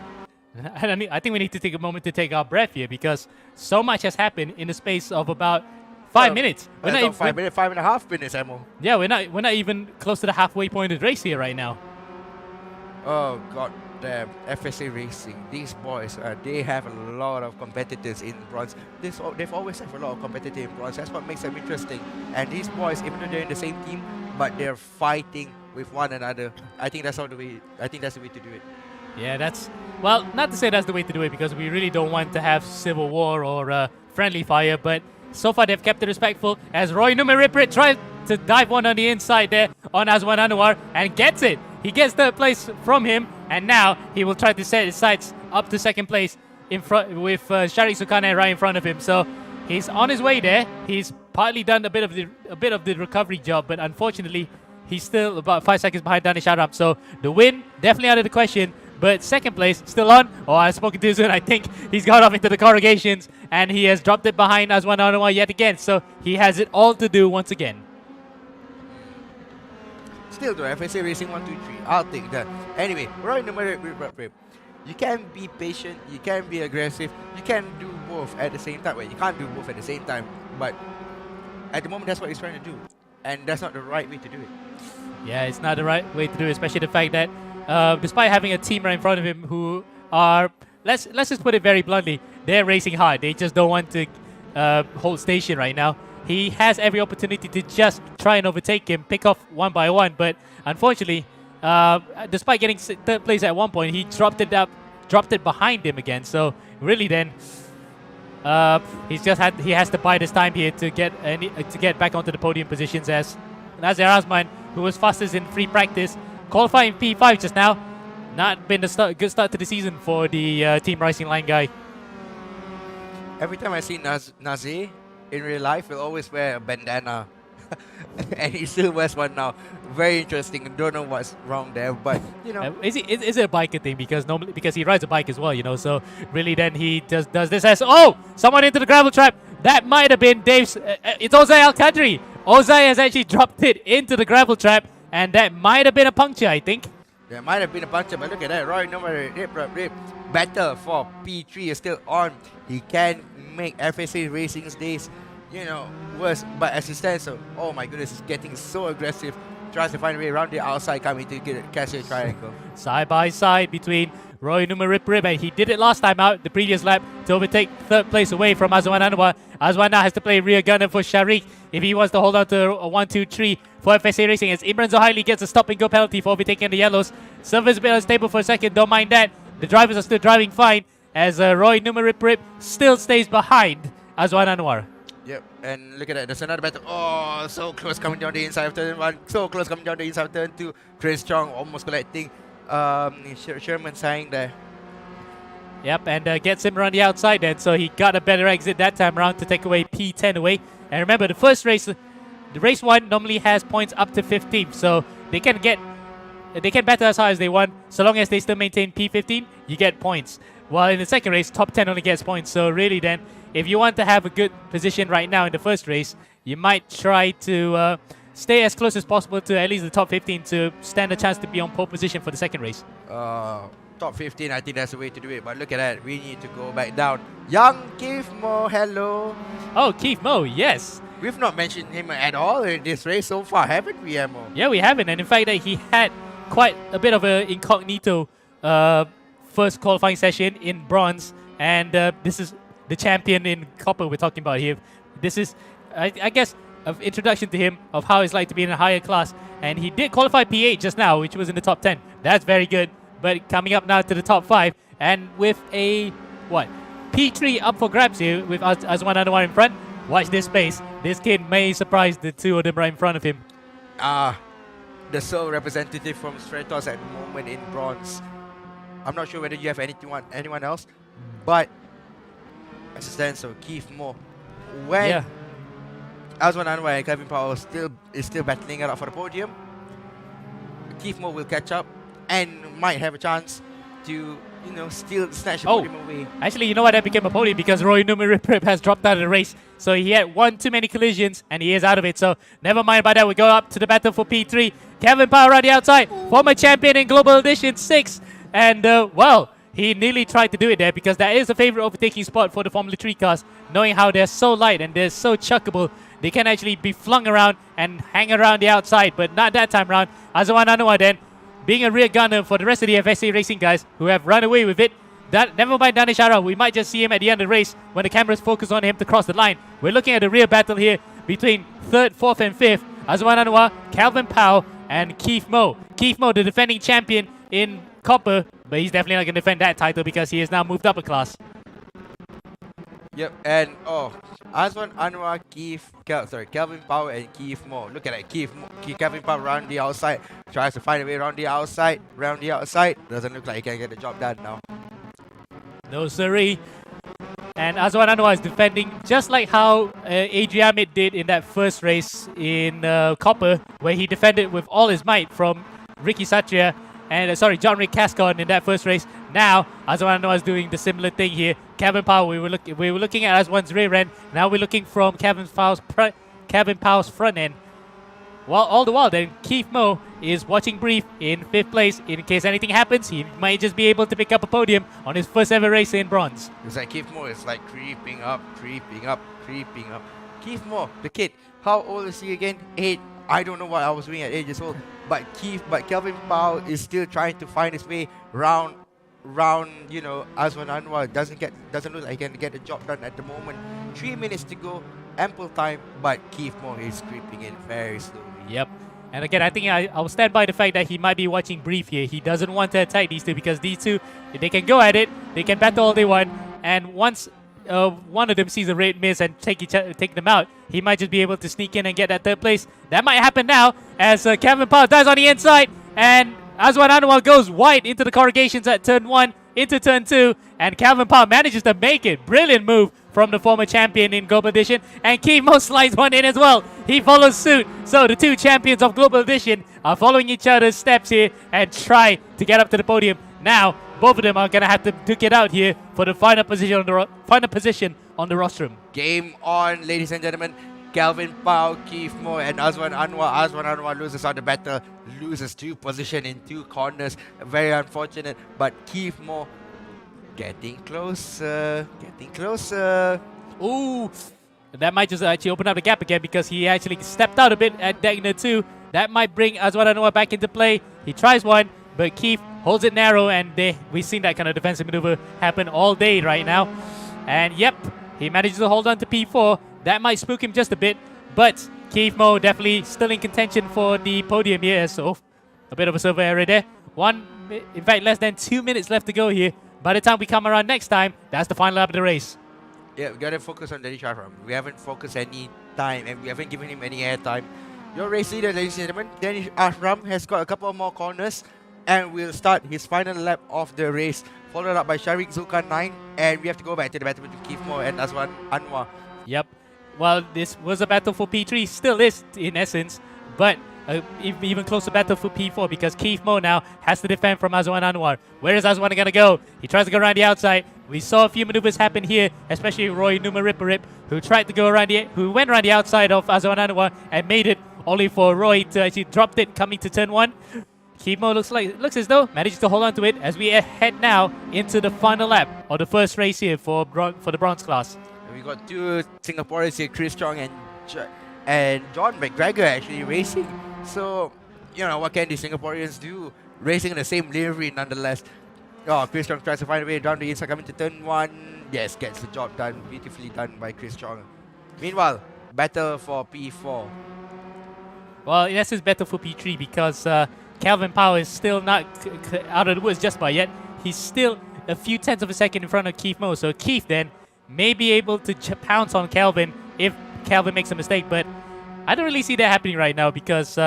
I think we need to take a moment to take our breath here, because so much has happened in the space of about 5 minutes. We're not 5 minutes, 5.5 minutes, Emo. Yeah, we're not even close to the halfway point of the race here right now. Oh god damn, FSA Racing. These boys, they have a lot of competitors in bronze. They've always have a lot of competitors in bronze. That's what makes them interesting. And these boys, even though they're in the same team, but they're fighting with one another. I think that's the way to do it. Yeah, well, not to say that's the way to do it, because we really don't want to have civil war or friendly fire, but so far they've kept it respectful as Roy Numa Rip tries to dive one on the inside there on Azwan Anwar and gets it. He gets third place from him, and now he will try to set his sights up to second place in front with Sharik Zulkarnain right in front of him. So he's on his way there. He's partly done a bit of the recovery job, but unfortunately he's still about 5 seconds behind Danish Shahram. So the win definitely out of the question. But second place, still on. Oh, I've spoken too soon. I think he's got off into the corrugations, and he has dropped it behind Azwan Anwar yet again. So he has it all to do once again. Still though, FSA Racing 1, 2, 3. I'll take that. Anyway, right number rip. You can be patient, you can be aggressive, you can do both at the same time. Well, you can't do both at the same time, but at the moment that's what he's trying to do. And that's not the right way to do it. Yeah, it's not the right way to do it, especially the fact that despite having a team right in front of him who are, let's just put it very bluntly, they're racing hard. They just don't want to hold station right now. He has every opportunity to just try and overtake him, pick off one by one, but unfortunately, despite getting third place at one point, he dropped it behind him again. So really, then he has to bide his time here to get back onto the podium positions as Nazir Azman, who was fastest in free practice, qualifying P5 just now. Not been a good start to the season for the Team Rising Line guy. Every time I see Nazir in real life, he'll always wear a bandana. And he still wears one now. Very interesting. Don't know what's wrong there, but you know. Is it a biker thing? Because he rides a bike as well, you know. So really, then he just does this as someone into the gravel trap. That might have been Dave's. It's Ozai Al Qadri. Ozai has actually dropped it into the gravel trap, and that might have been a puncture, I think. There might have been a puncture, but look at that. Roy number rip. Battle for P3 is still on. He can make FSA Racing's days, worse. But as it stands, oh my goodness, he's getting so aggressive. tries to find a way around the outside, coming to catch a triangle. Side by side between Roy Numa Rip Rip, and he did it last time out, the previous lap, to overtake third place away from Azwan Anwar. Azwan now has to play rear gunner for Sharik if he wants to hold on to a 1-2-3 for FSA Racing, as Imran Zohaili gets a stop and go penalty for overtaking the yellows. Server's a bit unstable for a second, don't mind that. The drivers are still driving fine, as Roy Numa Rip Rip still stays behind Azwan Anwar. Yep, and look at that. There's another battle. Oh, so close coming down the inside of turn 1. So close coming down the inside of turn 2. Chris Chong almost collecting Sherman saying there. Yep, and gets him around the outside then, so he got a better exit that time around to take away P10 away. And remember, the first race, the race 1 normally has points up to 15, so they can battle as high as they want, so long as they still maintain P15, you get points. While in the second race, top 10 only gets points, so really then, if you want to have a good position right now in the first race, you might try to stay as close as possible to at least the top 15 to stand a chance to be on pole position for the second race. Top 15, I think that's the way to do it. But look at that, we need to go back down. Young Keith Mo, hello. Oh, Keith Mo, yes. We've not mentioned him at all in this race so far, haven't we, Mo? Yeah, we haven't. And in fact, that he had quite a bit of an incognito first qualifying session in bronze. And this is the champion in copper we're talking about here. This is, I guess, an introduction to him of how it's like to be in a higher class. And he did qualify P8 just now, which was in the top 10. That's very good. But coming up now to the top 5, and with a, P3 up for grabs here with Azwan Anwar in front. Watch this space. This kid may surprise the two of them right in front of him. The sole representative from Stratos at the moment in bronze. I'm not sure whether you have anyone else, but as it stands, so Keith Mo. When Azwan Anwar and Kevin Powell is still battling it out for the podium, Keith Mo will catch up and might have a chance to, still snatch the podium away. Actually, you know what? That became a podium because Roy Numa Rip Rip has dropped out of the race. So he had one too many collisions and he is out of it. So never mind about that. We go up to the battle for P3. Kevin Powell on the outside. Former champion in Global Edition 6. And, he nearly tried to do it there because that is a favorite overtaking spot for the Formula 3 cars. Knowing how they're so light and they're so chuckable, they can actually be flung around and hang around the outside. But not that time around. Azwan Anwar then, being a rear gunner for the rest of the FSA Racing guys who have run away with it. Never mind Danish Ara, we might just see him at the end of the race when the cameras focus on him to cross the line. We're looking at a rear battle here between 3rd, 4th and 5th. Azwan Anwar, Calvin Powell and Keith Mo. Keith Mo, the defending champion in copper, but he's definitely not going to defend that title because he has now moved up a class. Yep, and Azwan Anwar, Calvin Powell and Keith Mo. Look at that, Calvin Powell around the outside, tries to find a way around the outside, doesn't look like he can get the job done now. No siree. And Azwan Anwar is defending just like how Adrian Amit did in that first race in copper, where he defended with all his might from Ricky Satria and John Rick Cascon in that first race. Now Azwan Anwar is doing the similar thing here. Kevin Powell, we were looking at Azwan's rear end. Now we're looking from Kevin Powell's front end. All the while, then Keith Mo is watching brief in 5th place. In case anything happens, he might just be able to pick up a podium on his first ever race in bronze. It's like Keith Mo is like creeping up. Keith Mo, the kid, how old is he again? 8. I don't know what I was doing at 8 years old. But Kelvin Powell is still trying to find his way round, Azwan Anwar doesn't look like he can get the job done at the moment. 3 minutes to go, ample time, but Keith Mo is creeping in very slowly. Yep. And again, I think I'll stand by the fact that he might be watching brief here. He doesn't want to attack these two because these two, they can go at it, they can battle all they want, and once one of them sees a red miss and take them out, he might just be able to sneak in and get that 3rd place. That might happen now as Kevin Powell dies on the inside, and Azwan Anwar goes wide into the corrugations at turn 1, into turn 2, and Calvin Powell manages to make it. Brilliant move from the former champion in Global Edition, and Keith Mo slides one in as well. He follows suit. So the two champions of Global Edition are following each other's steps here and try to get up to the podium. Now, both of them are going to have to duke it out here for the final position on the rostrum. Game on, ladies and gentlemen. Calvin Powell, Keith Mo, and Azwan Anwar. Azwan Anwar loses on the battle, loses 2 position in 2 corners. Very unfortunate, but Keith Mo getting closer. Ooh, that might just actually open up the gap again because he actually stepped out a bit at Degner 2 That might bring Azwan Anwar back into play. He tries one, but Keith holds it narrow, and we've seen that kind of defensive maneuver happen all day right now. And yep, he manages to hold on to P4. That might spook him just a bit, but Keith Mo definitely still in contention for the podium here. So a bit of a server error there. In fact, less than 2 minutes left to go here. By the time we come around next time, that's the final lap of the race. Yeah, we gotta focus on Danish Ashram. We haven't focused any time and we haven't given him any air time. Your race leader, ladies and gentlemen, Danish Ashram has got a couple more corners and will start his final lap of the race, followed up by Sharik Zulkan 9, and we have to go back to the battle between Keith Mo and Azwan Anwar. Yep. Well, this was a battle for P3, still is in essence, but even closer battle for P4 because Keith Mo now has to defend from Azwan Anwar. Where is Azwan gonna go? He tries to go around the outside. We saw a few maneuvers happen here, especially Roy Numa Ripperip, who tried to go around who went around the outside of Azwan Anwar and made it, only for Roy to actually drop it coming to turn 1. Keith Mo looks as though manages to hold on to it as we head now into the final lap of the first race here for the bronze class. We got two Singaporeans here, Chris Chong and John McGregor actually racing. So, you know, what can the Singaporeans do? Racing in the same livery nonetheless. Oh, Chris Chong tries to find a way down the inside, coming to turn 1. Yes, gets the job done. Beautifully done by Chris Chong. Meanwhile, battle for P4. Well, in essence, battle for P3 because Calvin Powell is still not out of the woods just by yet. He's still a few tenths of a second in front of Keith Mo. So Keith then may be able to pounce on Calvin if Calvin makes a mistake. But I don't really see that happening right now because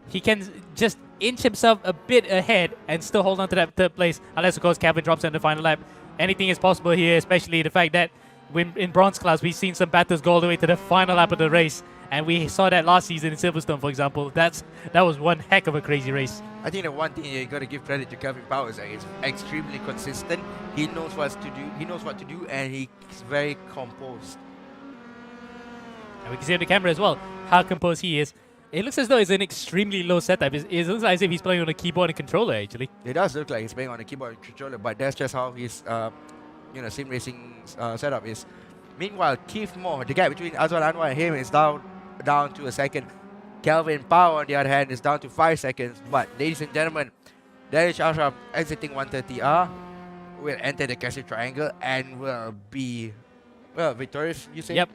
he can just inch himself a bit ahead and still hold on to that third place. Unless, of course, Calvin drops in the final lap. Anything is possible here, especially the fact that in bronze class, we've seen some battles go all the way to the final lap of the race. And we saw that last season in Silverstone, for example. That was one heck of a crazy race. I think the one thing you got to give credit to Calvin Powell is that he's extremely consistent. He knows what to do. He knows what to do, and he's very composed. And we can see on the camera as well how composed he is. It looks as though it's an extremely low setup. It looks as if he's playing on a keyboard and controller, actually. It does look like he's playing on a keyboard and controller, but that's just how his sim racing setup is. Meanwhile, Keith Mo, the gap between Azwan Anwar and him is down to a second. Calvin Powell, on the other hand, is down to 5 seconds. But, ladies and gentlemen, Danish Ashraf exiting 130R will enter the Castle Triangle and will be, well, victorious, you say? Yep.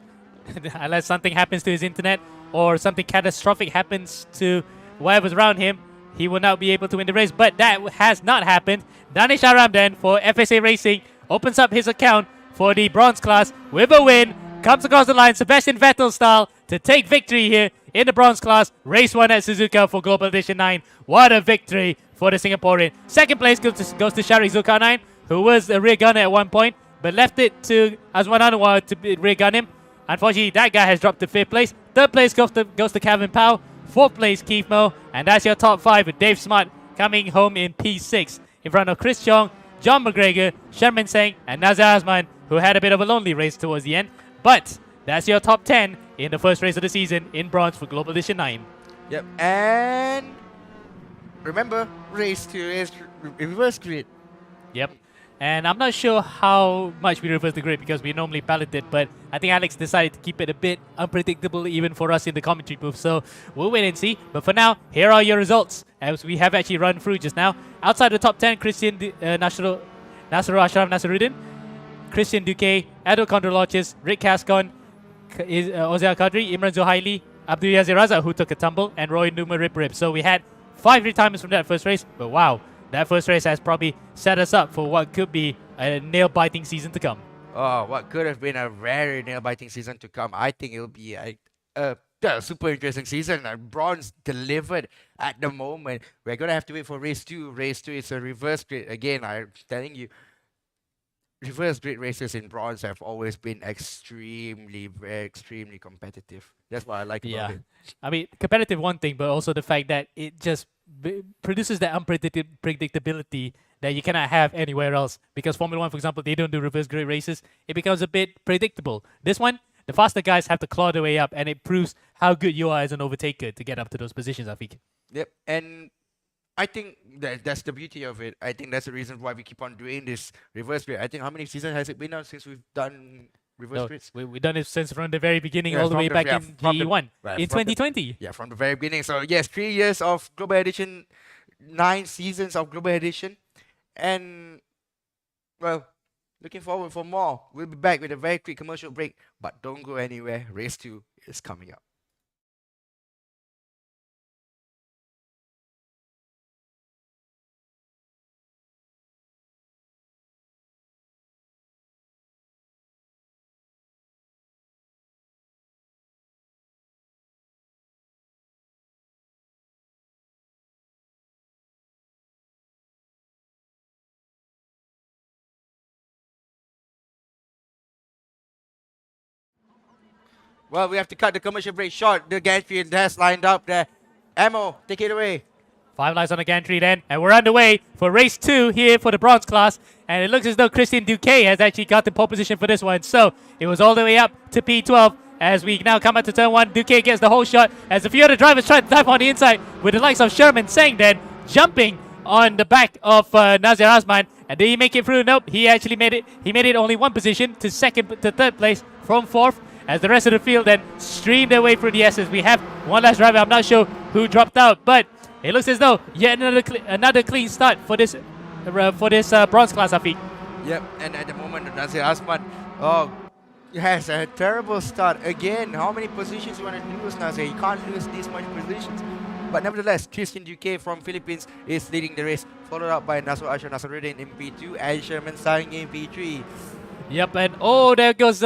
Unless something happens to his internet or something catastrophic happens to whatever's around him, he will not be able to win the race. But that has not happened. Danish Aram then for FSA Racing opens up his account for the bronze class with a win. Comes across the line, Sebastian Vettel style, to take victory here in the bronze class. Race 1 at Suzuka for Global Edition 9. What a victory for the Singaporean. Second place goes to Shari Zulkarnain, who was a rear gunner at one point, but left it to Azwan Anwar to rear gun him. Unfortunately, that guy has dropped to 5th place. 3rd place goes to Calvin Powell. 4th place, Keith Mo. And that's your top 5 with Dave Smart coming home in P6 in front of Chris Chong, John McGregor, Sherman Singh, and Nazar Azman, who had a bit of a lonely race towards the end. But that's your top 10 in the first race of the season in bronze for Global Edition 9. Yep, and remember, race 2 is reverse grid. Yep. And I'm not sure how much we reverse the grid because we normally ballot it, but I think Alex decided to keep it a bit unpredictable even for us in the commentary booth. So we'll wait and see. But for now, here are your results as we have actually run through just now. Outside the top 10, Nasiru Ashraf Nasruddin, Christian Duque, Adol Kondrolochis, Rick Cascon, Ozia Kadri, Imran Zohaili, Abdul Yazir Raza, who took a tumble, and Roy Numa Rip. So we had 5 retirements from that first race, but wow, that first race has probably set us up for what could be a nail-biting season to come. Oh, what could have been a very nail-biting season to come. I think it'll be a super interesting season. Bronze delivered at the moment. We're going to have to wait for race 2. Race 2 is a reverse grid. Again, I'm telling you, reverse grid races in bronze have always been extremely competitive. That's what I like about it. I mean, competitive one thing, but also the fact that it just produces that unpredictability that you cannot have anywhere else. Because Formula 1, for example, they don't do reverse grid races. It becomes a bit predictable. This one, the faster guys have to claw their way up, and it proves how good you are as an overtaker to get up to those positions, I think. Yep, and I think that's the beauty of it. I think that's the reason why we keep on doing this reverse grid. I think how many seasons has it been now since we've done reverse No, grids. we've done it since from the very beginning, Yeah, all the from way the- back yeah, in from the- GE1 right, in from the- 2020. Yeah, from the very beginning. So yes, 3 years of Global Edition, 9 seasons of Global Edition, and well, looking forward for more. We'll be back with a very quick commercial break, but don't go anywhere. Race 2 is coming up. Well, we have to cut the commercial break short. The gantry has lined up there. Ammo, take it away. 5 lights on the gantry then, and we're underway for race 2 here for the bronze class. And it looks as though Christian Duque has actually got the pole position for this one. So it was all the way up to P12 as we now come out to turn 1. Duque gets the whole shot as a few other drivers try to dive on the inside with the likes of Sherman Seng then jumping on the back of Nazir Asman. And did he make it through? Nope, he actually made it. He made it only one position to third place from 4th. As the rest of the field then streamed their way through the S's. We have one last driver. I'm not sure who dropped out, but it looks as though yet another clean start for this bronze class, Afiq. Yep, and at the moment, Nazir Asman, has a terrible start again. How many positions you want to lose, Nazir? You can't lose this much positions. But nevertheless, Christian Duque from Philippines is leading the race, followed up by Nasr Ashar Nasruddin in P2 and Sherman Sang in P3. Yep, and there goes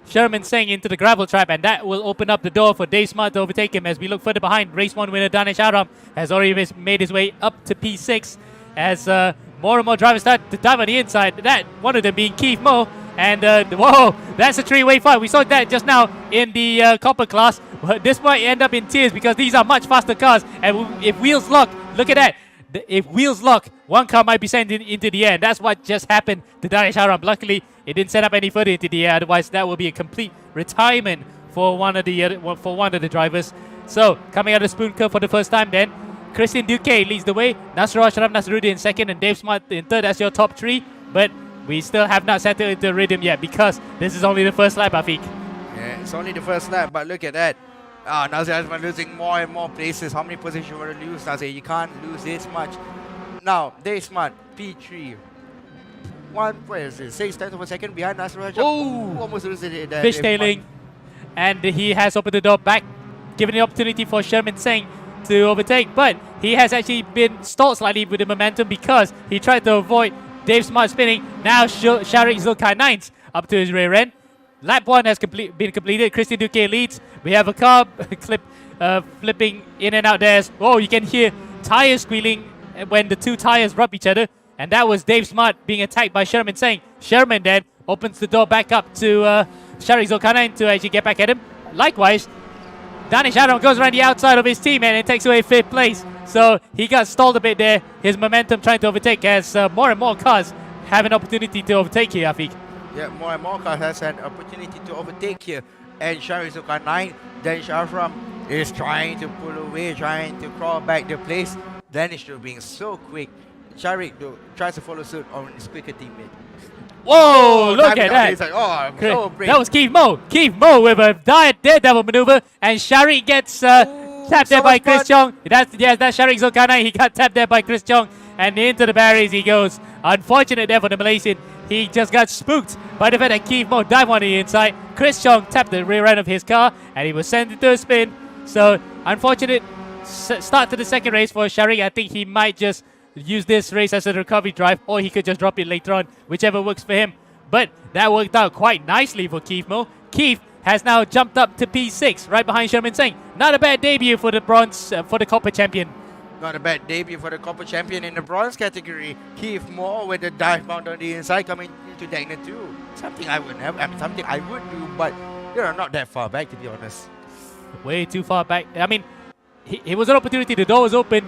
Sherman Seng into the gravel trap, and that will open up the door for Dave Smart to overtake him. As we look further behind, race 1 winner Danish Aram has already made his way up to P6 as more and more drivers start to dive on the inside. That one of them being Keith Mo, and whoa, that's a three-way fight. We saw that just now in the copper class. But this might end up in tears because these are much faster cars, and if wheels lock, look at that. If wheels lock, one car might be sent into the air, and that's what just happened to Danish Aram. Luckily, it didn't set up any further into the air. Otherwise, that will be a complete retirement for one of the drivers. So, coming out of the spoon curve for the first time then, Christian Duque leads the way. Nasr Ashraf Nasruddin in second and Dave Smart in third. That's your top 3. But we still have not settled into rhythm yet because this is only the first lap, Afiq. Yeah, it's only the first lap, but look at that. Nazir Asman losing more and more places. How many positions you want to lose, Nazir? You can't lose this much. Now, Dave Smart, P3. What is it? 6 tenths of a second behind Nasr Ashraf. Oh! Almost losing it there. Fishtailing. And he has opened the door back, giving the opportunity for Sherman Seng to overtake. But he has actually been stalled slightly with the momentum because he tried to avoid Dave Smart spinning. Now Sharik Zulkarnain's up to his rear end. Lap 1 has been completed. Christian Duque leads. We have a car flipping in and out there. Oh, you can hear tires squealing when the two tires rub each other. And that was Dave Smart being attacked by Sherman Seng. Sherman then opens the door back up to Sharik Zulkarnain to actually get back at him. Likewise, Danish Aram goes around the outside of his team and it takes away 5th place. So he got stalled a bit there. His momentum trying to overtake as more and more cars have an opportunity to overtake here, Afiq. Yeah, more and more cars has an opportunity to overtake here. And Sharik Zulkarnain, Danish Aram is trying to pull away, trying to crawl back the place. Danish though being so quick. Sharik though tries to follow suit on his quicker teammate. Whoa, look at that. Like, oh, so brave. That was Keith Mo. Keith Mo with a daredevil maneuver, and Sharik gets tapped there by Chris Chong. That's Sharik Zulkarnain. He got tapped there by Chris Chong, and into the barriers he goes. Unfortunate there for the Malaysian. He just got spooked by the fact that Keith Mo dived on the inside. Chris Chong tapped the rear end of his car, and he was sent into a spin. So, unfortunate start to the second race for Sharik. I think he might just use this race as a recovery drive, or he could just drop it later on, whichever works for him. But that worked out quite nicely for Keith Mo. Keith has now jumped up to P6, right behind Sherman Seng. Not a bad debut for the bronze, for the copper champion. Not a bad debut for the copper champion in the bronze category. Keith Moore with the dive bound on the inside coming into Dagna 2. Something I would something I would do, but not that far back to be honest. Way too far back. I mean, it was an opportunity. The door was open.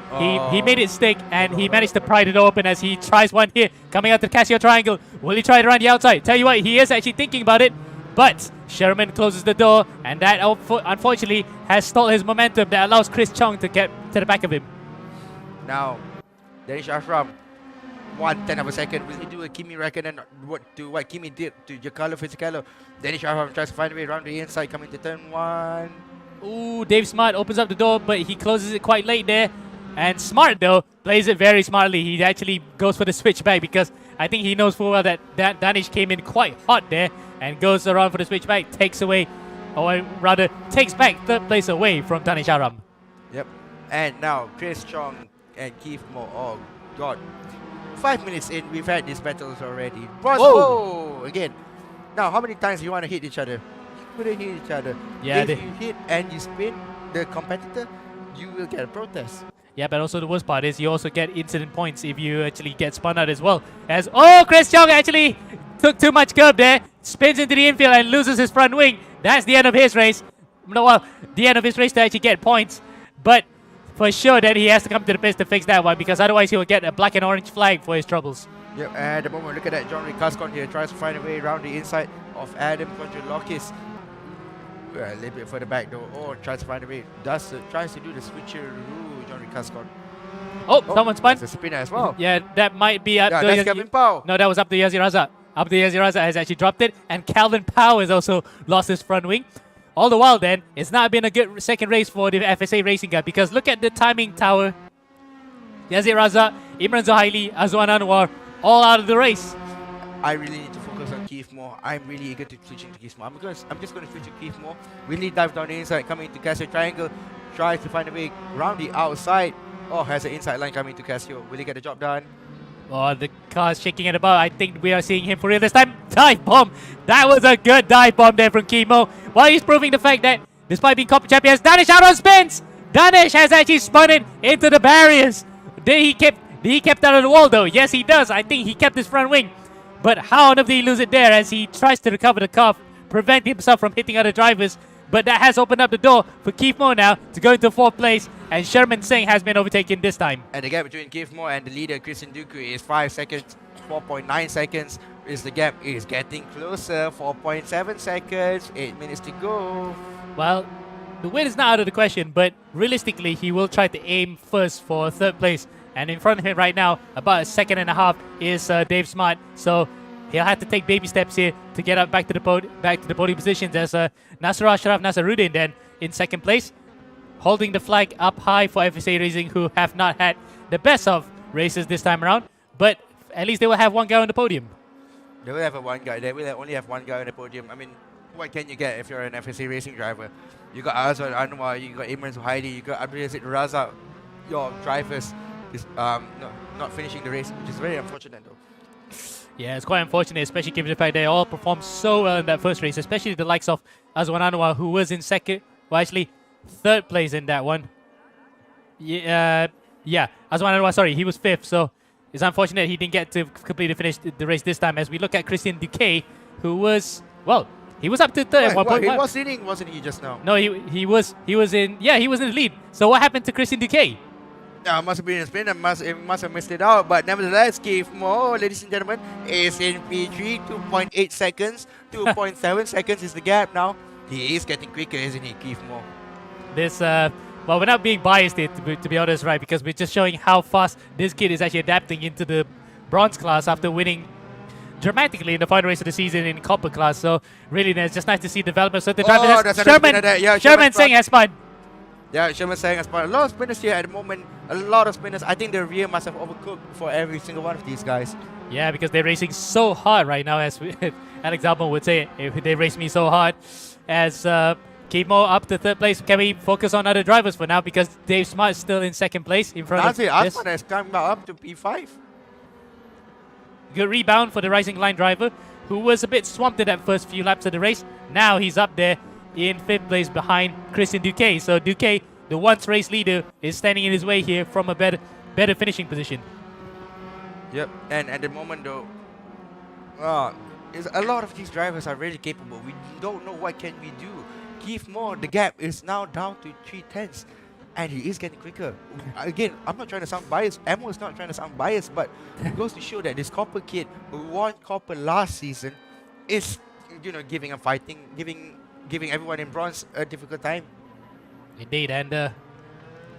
He made it stick, and he managed to pry the door open as he tries one here, coming out to the Casio triangle. Will he try it around the outside? Tell you what, he is actually thinking about it, but Sherman closes the door, and that unfortunately has stalled his momentum that allows Chris Chong to get to the back of him. Now, Danish Ashram 1/10 of a second. Will he do a Kimi Räikkönen what Kimi did to Giancarlo Fisichella? Danish Aram tries to find a way around the inside, coming to turn 1. Ooh, Dave Smart opens up the door, but he closes it quite late there. And Smart, though, plays it very smartly. He actually goes for the switchback because I think he knows full well that Danish came in quite hot there and goes around for the switchback, takes away, or rather, takes back third place away from Danish Aram. Yep. And now Chris Chong and Keith Moore. Oh, God. 5 minutes in, we've had these battles already. Whoa! Again. Now, how many times do you want to hit each other? You couldn't hit each other. Yeah, if you hit and you spin the competitor, you will get a protest. Yeah, but also the worst part is you also get incident points if you actually get spun out as well. As, oh, Chris Chong actually took too much curb there, spins into the infield and loses his front wing. That's the end of his race. No, well, the end of his race to actually get points. But for sure that he has to come to the pits to fix that one because otherwise he will get a black and orange flag for his troubles. Yep, and at the moment, look at that. John Ricascon here tries to find a way around the inside of Adam Kontralokis. A little bit further back though. Oh, tries to find a way. Tries to do the switcheroo, John Ricascon. Oh, someone spun. That's a spinner as well. Yeah, that might be up. Yeah, that's Calvin Pao. No, that was up to Yazi Raza. Up to Yazi Raza has actually dropped it, and Calvin Pao has also lost his front wing. All the while, then, it's not been a good second race for the FSA Racing Guy because look at the timing tower. Yazi Raza, Imran Zohaili, Azwan Anwar, all out of the race. I really need to focus on Keith Moore. I'm really eager to switch into Keith Moore. I'm just going to switch to Keith Moore. Really dive down the inside, coming into Casio Triangle. Tries to find a way around the outside. Oh, has an inside line coming to Casio. Will he get the job done? Oh, the car's shaking it about. I think we are seeing him for real this time. Dive bomb. That was a good dive bomb there from Kimo. While he's proving the fact that despite being Copper champions, Danish out on spins. Danish has actually spun it into the barriers. Did he kept out of the wall though? Yes, he does. I think he kept his front wing. But how on earth did he lose it there as he tries to recover the car, prevent himself from hitting other drivers? But that has opened up the door for Keith Moore now to go into 4th place, and Sherman Singh has been overtaken this time. And the gap between Keith Moore and the leader, Christian Duku, is 5 seconds. 4.9 seconds is the gap. Is getting closer. 4.7 seconds. 8 minutes to go. Well, the win is not out of the question, but realistically, he will try to aim first for 3rd place. And in front of him right now, about a second and a half, is Dave Smart. So he'll have to take baby steps here to get up back to the podium positions as Nasser Ashraf Nasaruddin then in 2nd place, holding the flag up high for FSA Racing, who have not had the best of races this time around. But at least they will have one guy on the podium. They will have one guy. They will only have one guy on the podium. I mean, what can you get if you're an FSA Racing driver? You got Azwan Anwar, you got Imran Zuhaili, you got Abdulaziz Raza. Your drivers is not finishing the race, which is very unfortunate though. Yeah, it's quite unfortunate, especially given the fact they all performed so well in that first race, especially the likes of Azwan Anwar, who was in 2nd, well actually 3rd place in that one. Yeah, Azwan Anwar, sorry, he was 5th, so it's unfortunate he didn't get to completely finish the race this time, as we look at Christian Duque, who was, well, he was up to 3rd at one point. He was leading, wasn't he, just now? No, he was in the lead. So what happened to Christian Duque? Must have been a spin and must have missed it out. But nevertheless, Keith Moore, ladies and gentlemen, is in P3, 2.8 seconds. 2.7 seconds is the gap now. He is getting quicker, isn't he, Keith Moore? This, well, we're not being biased here, to be honest, right? Because we're just showing how fast this kid is actually adapting into the bronze class after winning dramatically in the final race of the season in copper class. So really, it's just nice to see development. So the driver, Sherman Singh has spun. Yeah, Sherman Singh has spun. A lot of spinners here at the moment. A lot of spinners. I think the rear must have overcooked for every single one of these guys. Yeah, because they're racing so hard right now, as Alex Albon would say, if they race me so hard. As Kimo up to 3rd place. Can we focus on other drivers for now? Because Dave Smart is still in 2nd place in front of this. Asman has come up to P5. Good rebound for the Rising Line driver, who was a bit swamped in that first few laps of the race. Now he's up there in 5th place behind Christian Duque. So Duque, the once race leader, is standing in his way here from a better finishing position. Yep, and at the moment though, a lot of these drivers are really capable. We don't know what can we do. Keith Moore, the gap is now down to 3/10, and he is getting quicker. Again, I'm not trying to sound biased. Emo is not trying to sound biased, but it goes to show that this Copper kid who won Copper last season is, giving everyone in bronze a difficult time. Indeed, and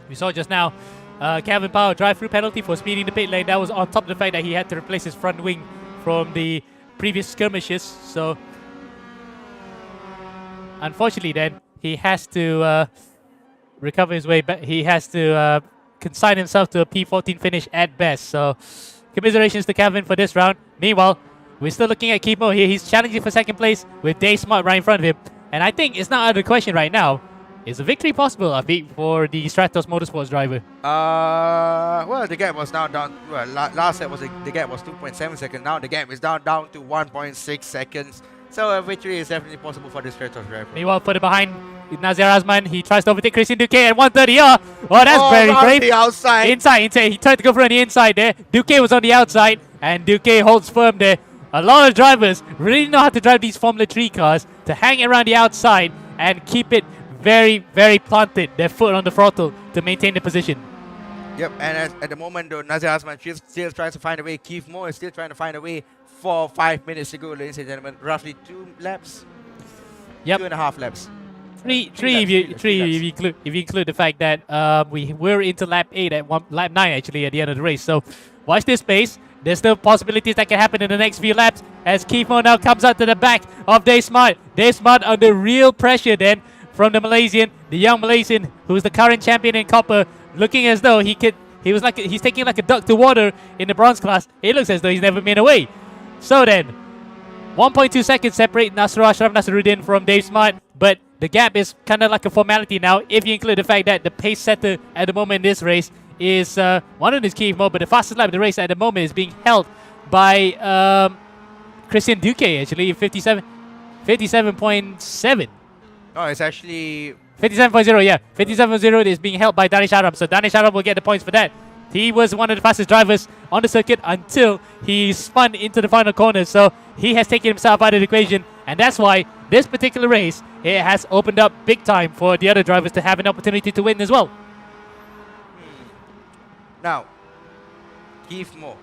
we saw just now Kevin Powell drive-through penalty for speeding the pit lane. That was on top of the fact that he had to replace his front wing from the previous skirmishes. So, unfortunately, then he has to recover his way back. He has to consign himself to a P14 finish at best. So, commiserations to Kevin for this round. Meanwhile, we're still looking at Keemo here. He's challenging for second place with Dave Smart right in front of him. And I think it's not out of the question right now. Is a victory possible, I think, for the Stratos Motorsports driver? Well, the gap was now down. Well, last set was the gap was 2.7 seconds. Now the gap is down to 1.6 seconds. So a victory is definitely possible for the Stratos driver. Meanwhile, further behind, Nazir Azman, he tries to overtake Christian Duque at 130. Oh, that's very brave. The outside. Inside. He tried to go for on the inside there. Duque was on the outside, and Duque holds firm there. A lot of drivers really know how to drive these Formula 3 cars to hang around the outside and keep it very, very planted, their foot on the throttle to maintain the position. Yep, and at the moment, though, Nazir Asman still tries to find a way. Keith Moore is still trying to find a way for 5 minutes to go, ladies and gentlemen. Roughly 2 laps. Yep. 2.5 laps. Three if you include the fact that we were into lap 8 at lap 9 actually at the end of the race. So watch this space. There's still possibilities that can happen in the next few laps as Keith Moore now comes out to the back of Dave Smart. Dave Smart under real pressure then from the Malaysian, the young Malaysian who's the current champion in copper, looking as though he's taking like a duck to water in the bronze class. It looks as though he's never been away. So then, 1.2 seconds separate Nasrul Ashraf Nasruddin from Dave Smart, but the gap is kind of like a formality now if you include the fact that the pace setter at the moment in this race is one of his Keith Moore, but the fastest lap of the race at the moment is being held by Christian Duque actually, 57.7. No, it's actually 57.0, yeah. 57.0 is being held by Danish Arab. So Danish Arab will get the points for that. He was one of the fastest drivers on the circuit until he spun into the final corner. So he has taken himself out of the equation. And that's why this particular race, it has opened up big time for the other drivers to have an opportunity to win as well. Now, Keith Moore.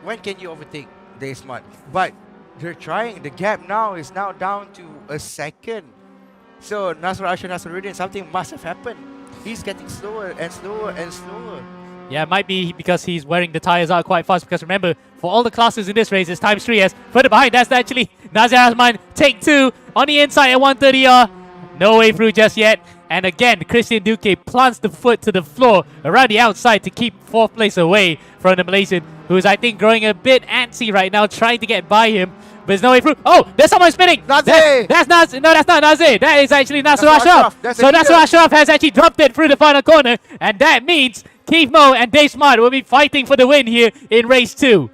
When can you overtake Dave Smart? But they're trying. The gap now is now down to a second. So Nasrul Ashraf Nasruddin, something must have happened. He's getting slower and slower and slower. Yeah, it might be because he's wearing the tires out quite fast. Because remember, for all the classes in this race, it's times 3 as further behind. That's actually Nazir Azman. Take 2 on the inside at 130R. No way through just yet. And again, Christian Duque plants the foot to the floor around the outside to keep 4th place away from the Malaysian, who's I think growing a bit antsy right now, trying to get by him. But there's no way through. Oh, there's someone spinning. Nazir! That's Nazir. No, that's not Nazir. That is actually Nasrul Ashraf. So Nasrul Ashraf has actually dropped it through the final corner. And that means Keith Moore and Dave Smart will be fighting for the win here in race 2.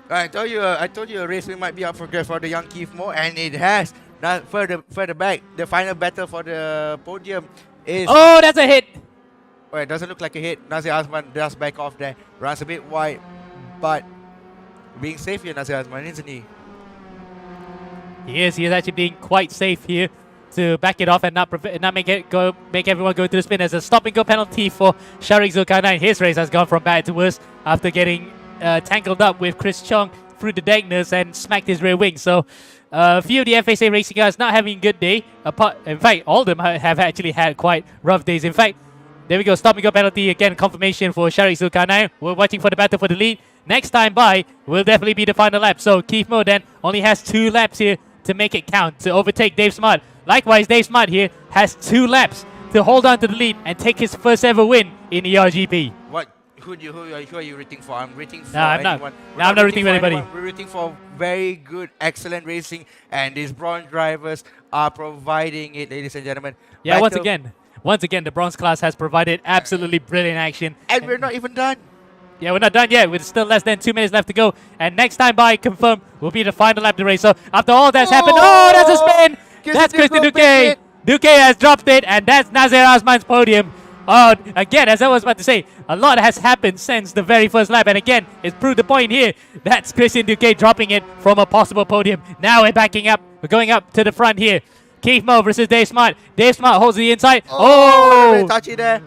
I told you a race win might be up for grabs for the young Keith Moore, and it has. Now further back, the final battle for the podium is. Oh, that's a hit. Oh, it doesn't look like a hit. Nazir Azman does back off there, runs a bit wide, but being safe here, Nazir Azman, isn't he? He is actually being quite safe here to back it off and not make everyone go to the spin as a stop and go penalty for Sharik Zulkarnain. His race has gone from bad to worse after getting tangled up with Chris Chong through the dankness and smacked his rear wing. So a few of the FSA racing cars not having a good day. In fact, all of them have actually had quite rough days. In fact, there we go, stop and go penalty again, confirmation for Sharik Zulkarnain. We're watching for the battle for the lead. Next time by will definitely be the final lap. So Keith Moore then only has 2 laps here to make it count, to overtake Dave Smart. Likewise, Dave Smart here has 2 laps to hold on to the lead and take his first ever win in the RGP. Who are you rooting for? I'm rooting for I'm anyone. not rooting for anybody. We're rooting for very good, excellent racing, and these bronze drivers are providing it, ladies and gentlemen. Yeah, once again, the bronze class has provided absolutely brilliant action. And we're not even done. Yeah, we're not done yet. With still less than 2 minutes left to go. And next time by, confirm, will be the final lap of the race. So after all that's happened, that's a spin. That's Christian Duque. Duque has dropped it, and that's Nazir Azman's podium. Again, as I was about to say, a lot has happened since the very first lap. And again, it's proved the point here. That's Christian Duque dropping it from a possible podium. Now we're backing up. We're going up to the front here. Keith Moore versus Dave Smart. Dave Smart holds the inside. Very touchy there.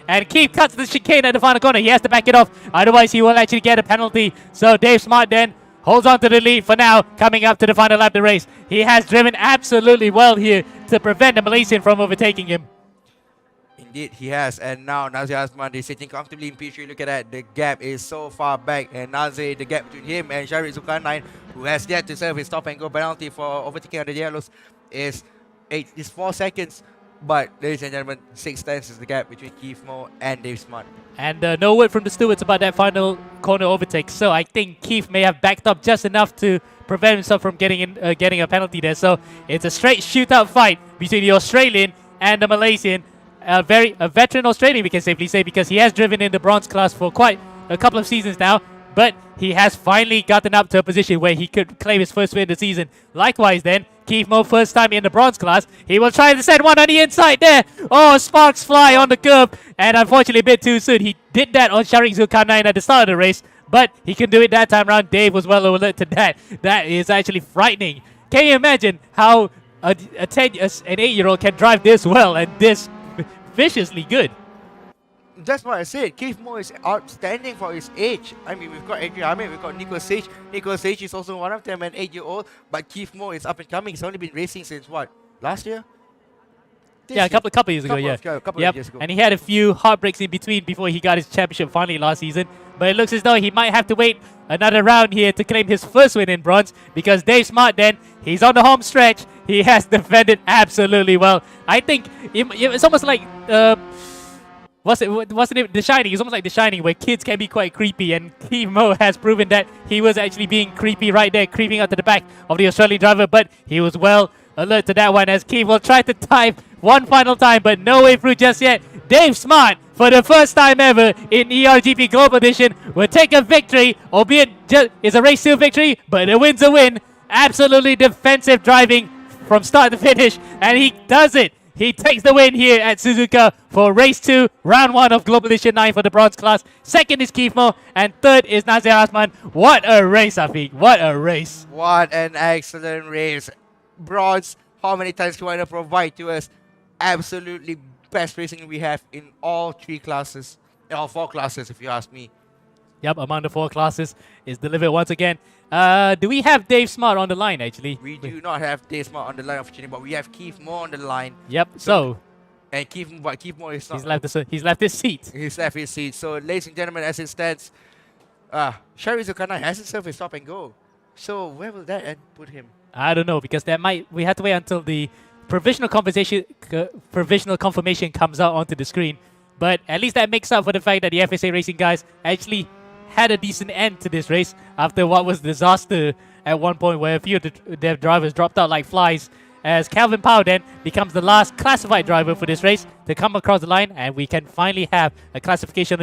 And Keith cuts the chicane at the final corner. He has to back it off. Otherwise, he will actually get a penalty. So Dave Smart then holds on to the lead for now, coming up to the final lap of the race. He has driven absolutely well here to prevent the Malaysian from overtaking him. Indeed, he has. And now Nazir Asman is sitting comfortably in P3. Look at that. The gap is so far back. And Nazir, the gap between him and Shari Zulkarnain, who has yet to serve his stop and go penalty for overtaking on the yellows, is 4 seconds. But, ladies and gentlemen, 6 tenths is the gap between Keith Moore and Dave Smart. And no word from the stewards about that final corner overtake. So I think Keith may have backed up just enough to prevent himself from getting a penalty there. So it's a straight shootout fight between the Australian and the Malaysian. A veteran Australian, we can safely say, because he has driven in the bronze class for quite a couple of seasons now. But he has finally gotten up to a position where he could claim his first win of the season. Likewise then, Keith Moore, first time in the bronze class. He will try to send one on the inside there. Oh, sparks fly on the curb. And unfortunately a bit too soon. He did that on Sharik Zulkarnain at the start of the race. But he can do it that time around. Dave was well alert to that. That is actually frightening. Can you imagine how an 8-year-old can drive this well and this viciously good? That's what I said. Keith Moore is outstanding for his age. I mean, we've got Adrian Ahmed, we've got Nicholas Sage. Nicholas Sage is also one of them, an 8-year-old. But Keith Moore is up and coming. He's only been racing since what? Last year? Yeah, a couple of years ago, yeah. A couple of years ago. And he had a few heartbreaks in between before he got his championship finally last season. But it looks as though he might have to wait another round here to claim his first win in bronze, because Dave Smart then, he's on the home stretch. He has defended absolutely well. I think it's almost like wasn't it The Shining? It's almost like The Shining, where kids can be quite creepy, and Keith Moore has proven that he was actually being creepy right there, creeping up to the back of the Australian driver, but he was well alert to that one as Keith will try to time one final time, but no way through just yet. Dave Smart, for the first time ever in ERGP Global Edition, will take a victory, albeit it's a race 2 victory, but a win's a win. Absolutely defensive driving from start to finish, and he does it. He takes the win here at Suzuka for race 2, round 1 of Global Edition 9 for the bronze class. Second is Keith Moore, and third is Nazir Asman. What a race, Afiq. What a race. What an excellent race. Bronze, how many times can I provide to us? Absolutely best racing we have in all 3 classes. All 4 classes, if you ask me. Yep, among the 4 classes is delivered once again. Do we have Dave Smart on the line, actually? We do not have Dave Smart on the line, unfortunately, but we have Keith Moore on the line. Yep, so and Keith Moore is not. he's left his seat. He's left his seat. So, ladies and gentlemen, as it stands, Shari Zulkarnain hasn't served his stop and go. So, where will that end put him? I don't know, because we have to wait until the provisional confirmation comes out onto the screen. But at least that makes up for the fact that the FSA Racing guys actually had a decent end to this race after what was disaster at one point, where a few of their drivers dropped out like flies, as Calvin Powell then becomes the last classified driver for this race to come across the line, and we can finally have a classification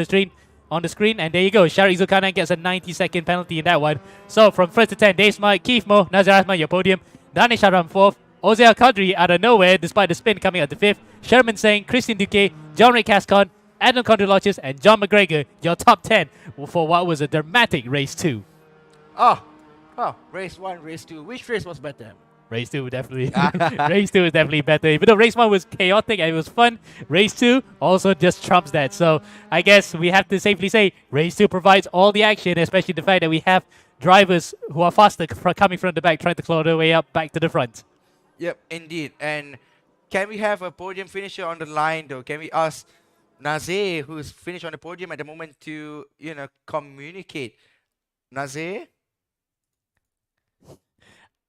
on the screen. And there you go, Sharik Zulkarnain gets a 90-second penalty in that one. So from 1st to 10, Dave Smart, Keith Moore, Nazir Asman, your podium, Danish Aram 4th, Ozay Al-Qadri out of nowhere despite the spin coming out to 5th, Sherman Singh, Christian Duque, John Ray Cascon, Adam Condrolochis, and John McGregor, your top 10 for what was a dramatic race 2. Oh, race 1, race 2. Which race was better? Race 2 definitely. Race 2 is definitely better. Even though race 1 was chaotic and it was fun, race 2 also just trumps that. So I guess we have to safely say race 2 provides all the action, especially the fact that we have drivers who are faster coming from the back, trying to claw their way up back to the front. Yep, indeed. And can we have a podium finisher on the line, though? Can we ask Nazir, who's finished on the podium at the moment, to, communicate? Nazir?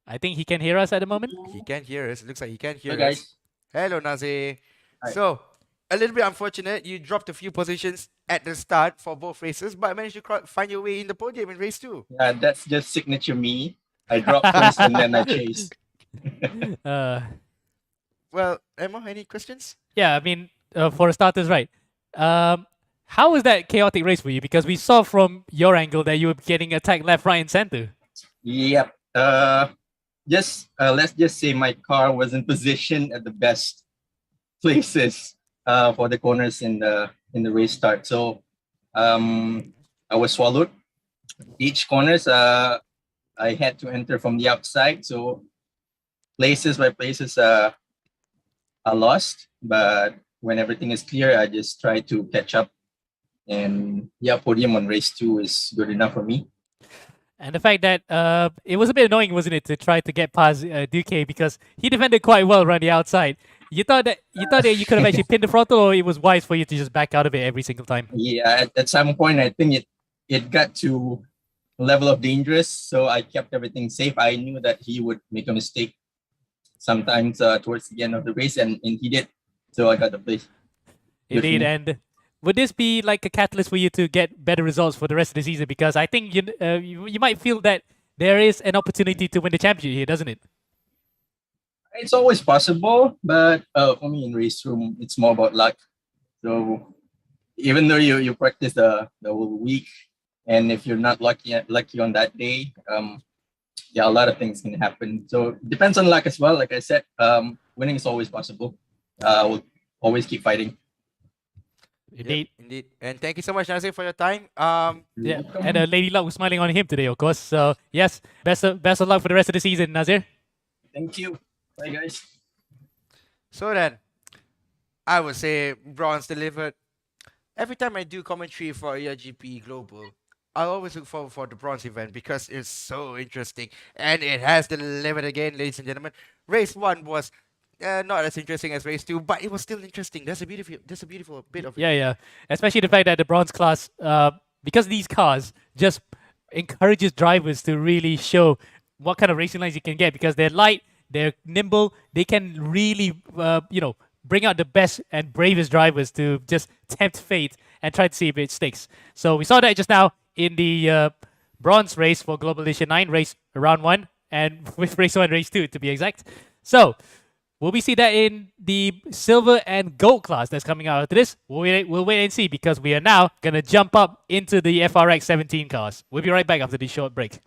I think he can hear us at the moment. He can hear us. It looks like he can hear Hello, us. guys. Hello, Nazir. Hi. So, a little bit unfortunate. You dropped a few positions at the start for both races, but managed to find your way in the podium in race 2. Yeah, that's just signature me. I drop first and then I chase. Well, Emma, any questions? Yeah, I mean, for starters, right. How was that chaotic race for you? Because we saw from your angle that you were getting attacked left, right, and center. Yep. Let's just say my car wasn't positioned at the best places for the corners in the race start. So I was swallowed. Each corners I had to enter from the outside. So places by places are lost. But when everything is clear, I just try to catch up. And yeah, podium on race 2 is good enough for me. And the fact that it was a bit annoying, wasn't it, to try to get past Duque, because he defended quite well around the outside. you could have actually pinned the throttle, or it was wise for you to just back out of it every single time. Yeah, at some point, I think it got to a level of dangerous, so I kept everything safe. I knew that he would make a mistake sometimes towards the end of the race, and he did. So I got the place. Good for Indeed, me. and would this be like a catalyst for you to get better results for the rest of the season? Because I think you might feel that there is an opportunity to win the championship here, doesn't it? It's always possible, but for me in race room, it's more about luck. So even though you practice the whole week, and if you're not lucky on that day, yeah, a lot of things can happen. So it depends on luck as well. Like I said, winning is always possible. We'll always keep fighting. Indeed. Yep, indeed. And thank you so much, Nazir, for your time. Yeah, and Lady Luck was smiling on him today, of course. So yes, best of luck for the rest of the season, Nazir. Thank you. Bye, guys. So then, I would say bronze delivered. Every time I do commentary for ERGP Global, I always look forward for the bronze event because it's so interesting, and it has delivered again, ladies and gentlemen. Race one was not as interesting as race two, but it was still interesting. That's a beautiful bit of it. Yeah. Especially the fact that the bronze class, because these cars just encourages drivers to really show what kind of racing lines you can get, because they're light, they're nimble, they can really, bring out the best and bravest drivers to just tempt fate and try to see if it sticks. So we saw that just now in the bronze race for Global Edition 9, race round 1, and with race 1, race 2 to be exact. So will we see that in the silver and gold class that's coming out after this? We'll wait and see, because we are now going to jump up into the FRX 17 cars. We'll be right back after this short break.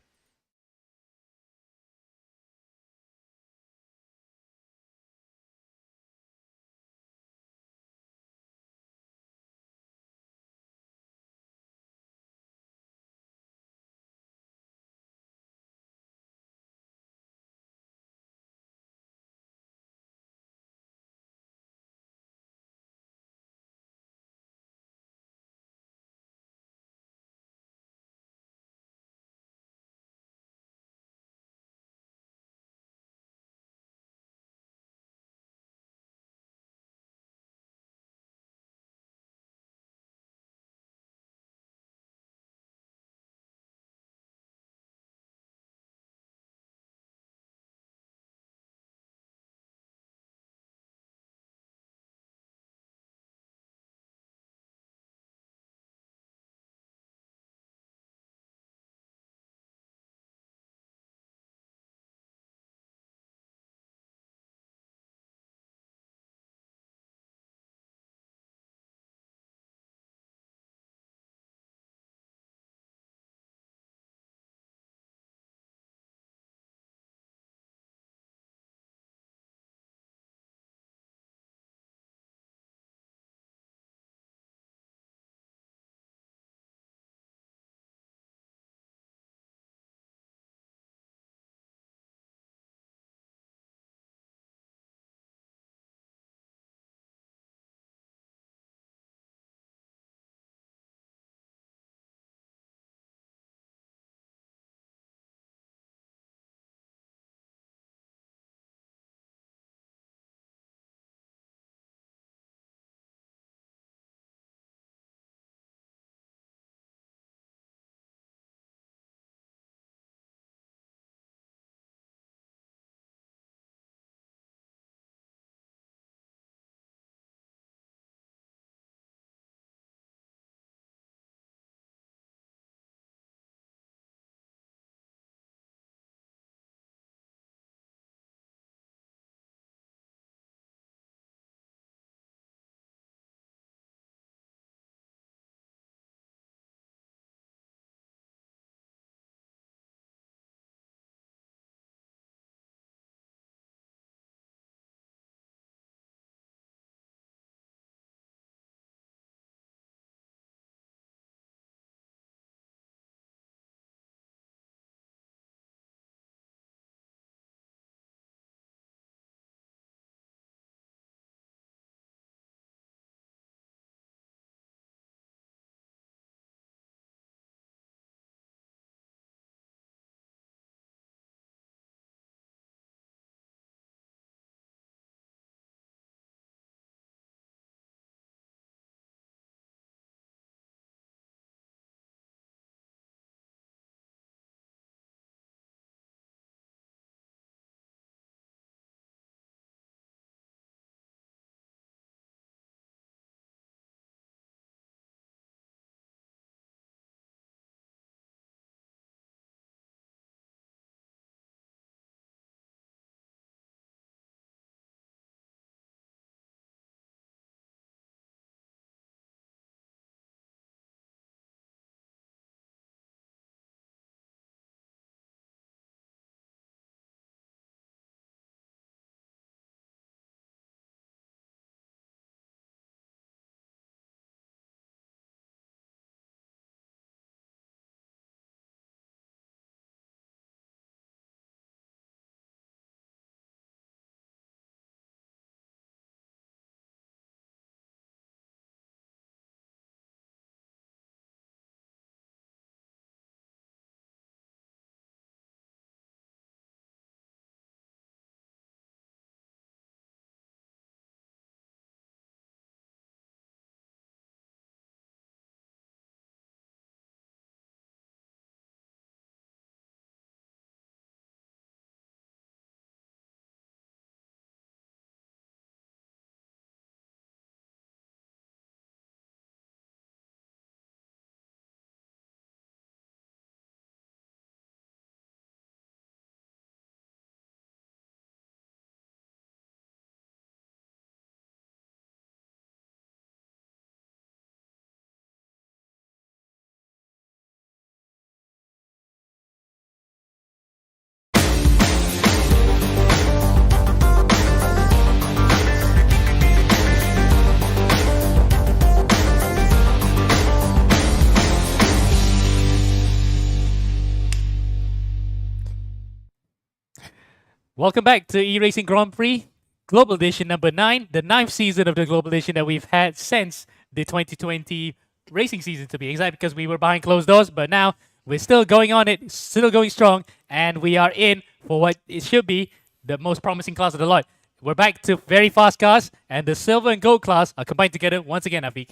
Welcome back to E-Racing Grand Prix Global Edition number 9, the 9th season of the Global Edition that we've had since the 2020 racing season, to be exact, because we were behind closed doors, but now we're still going on it, still going strong, and we are in for what it should be the most promising class of the lot. We're back to very fast cars, and the silver and gold class are combined together once again, Afiq.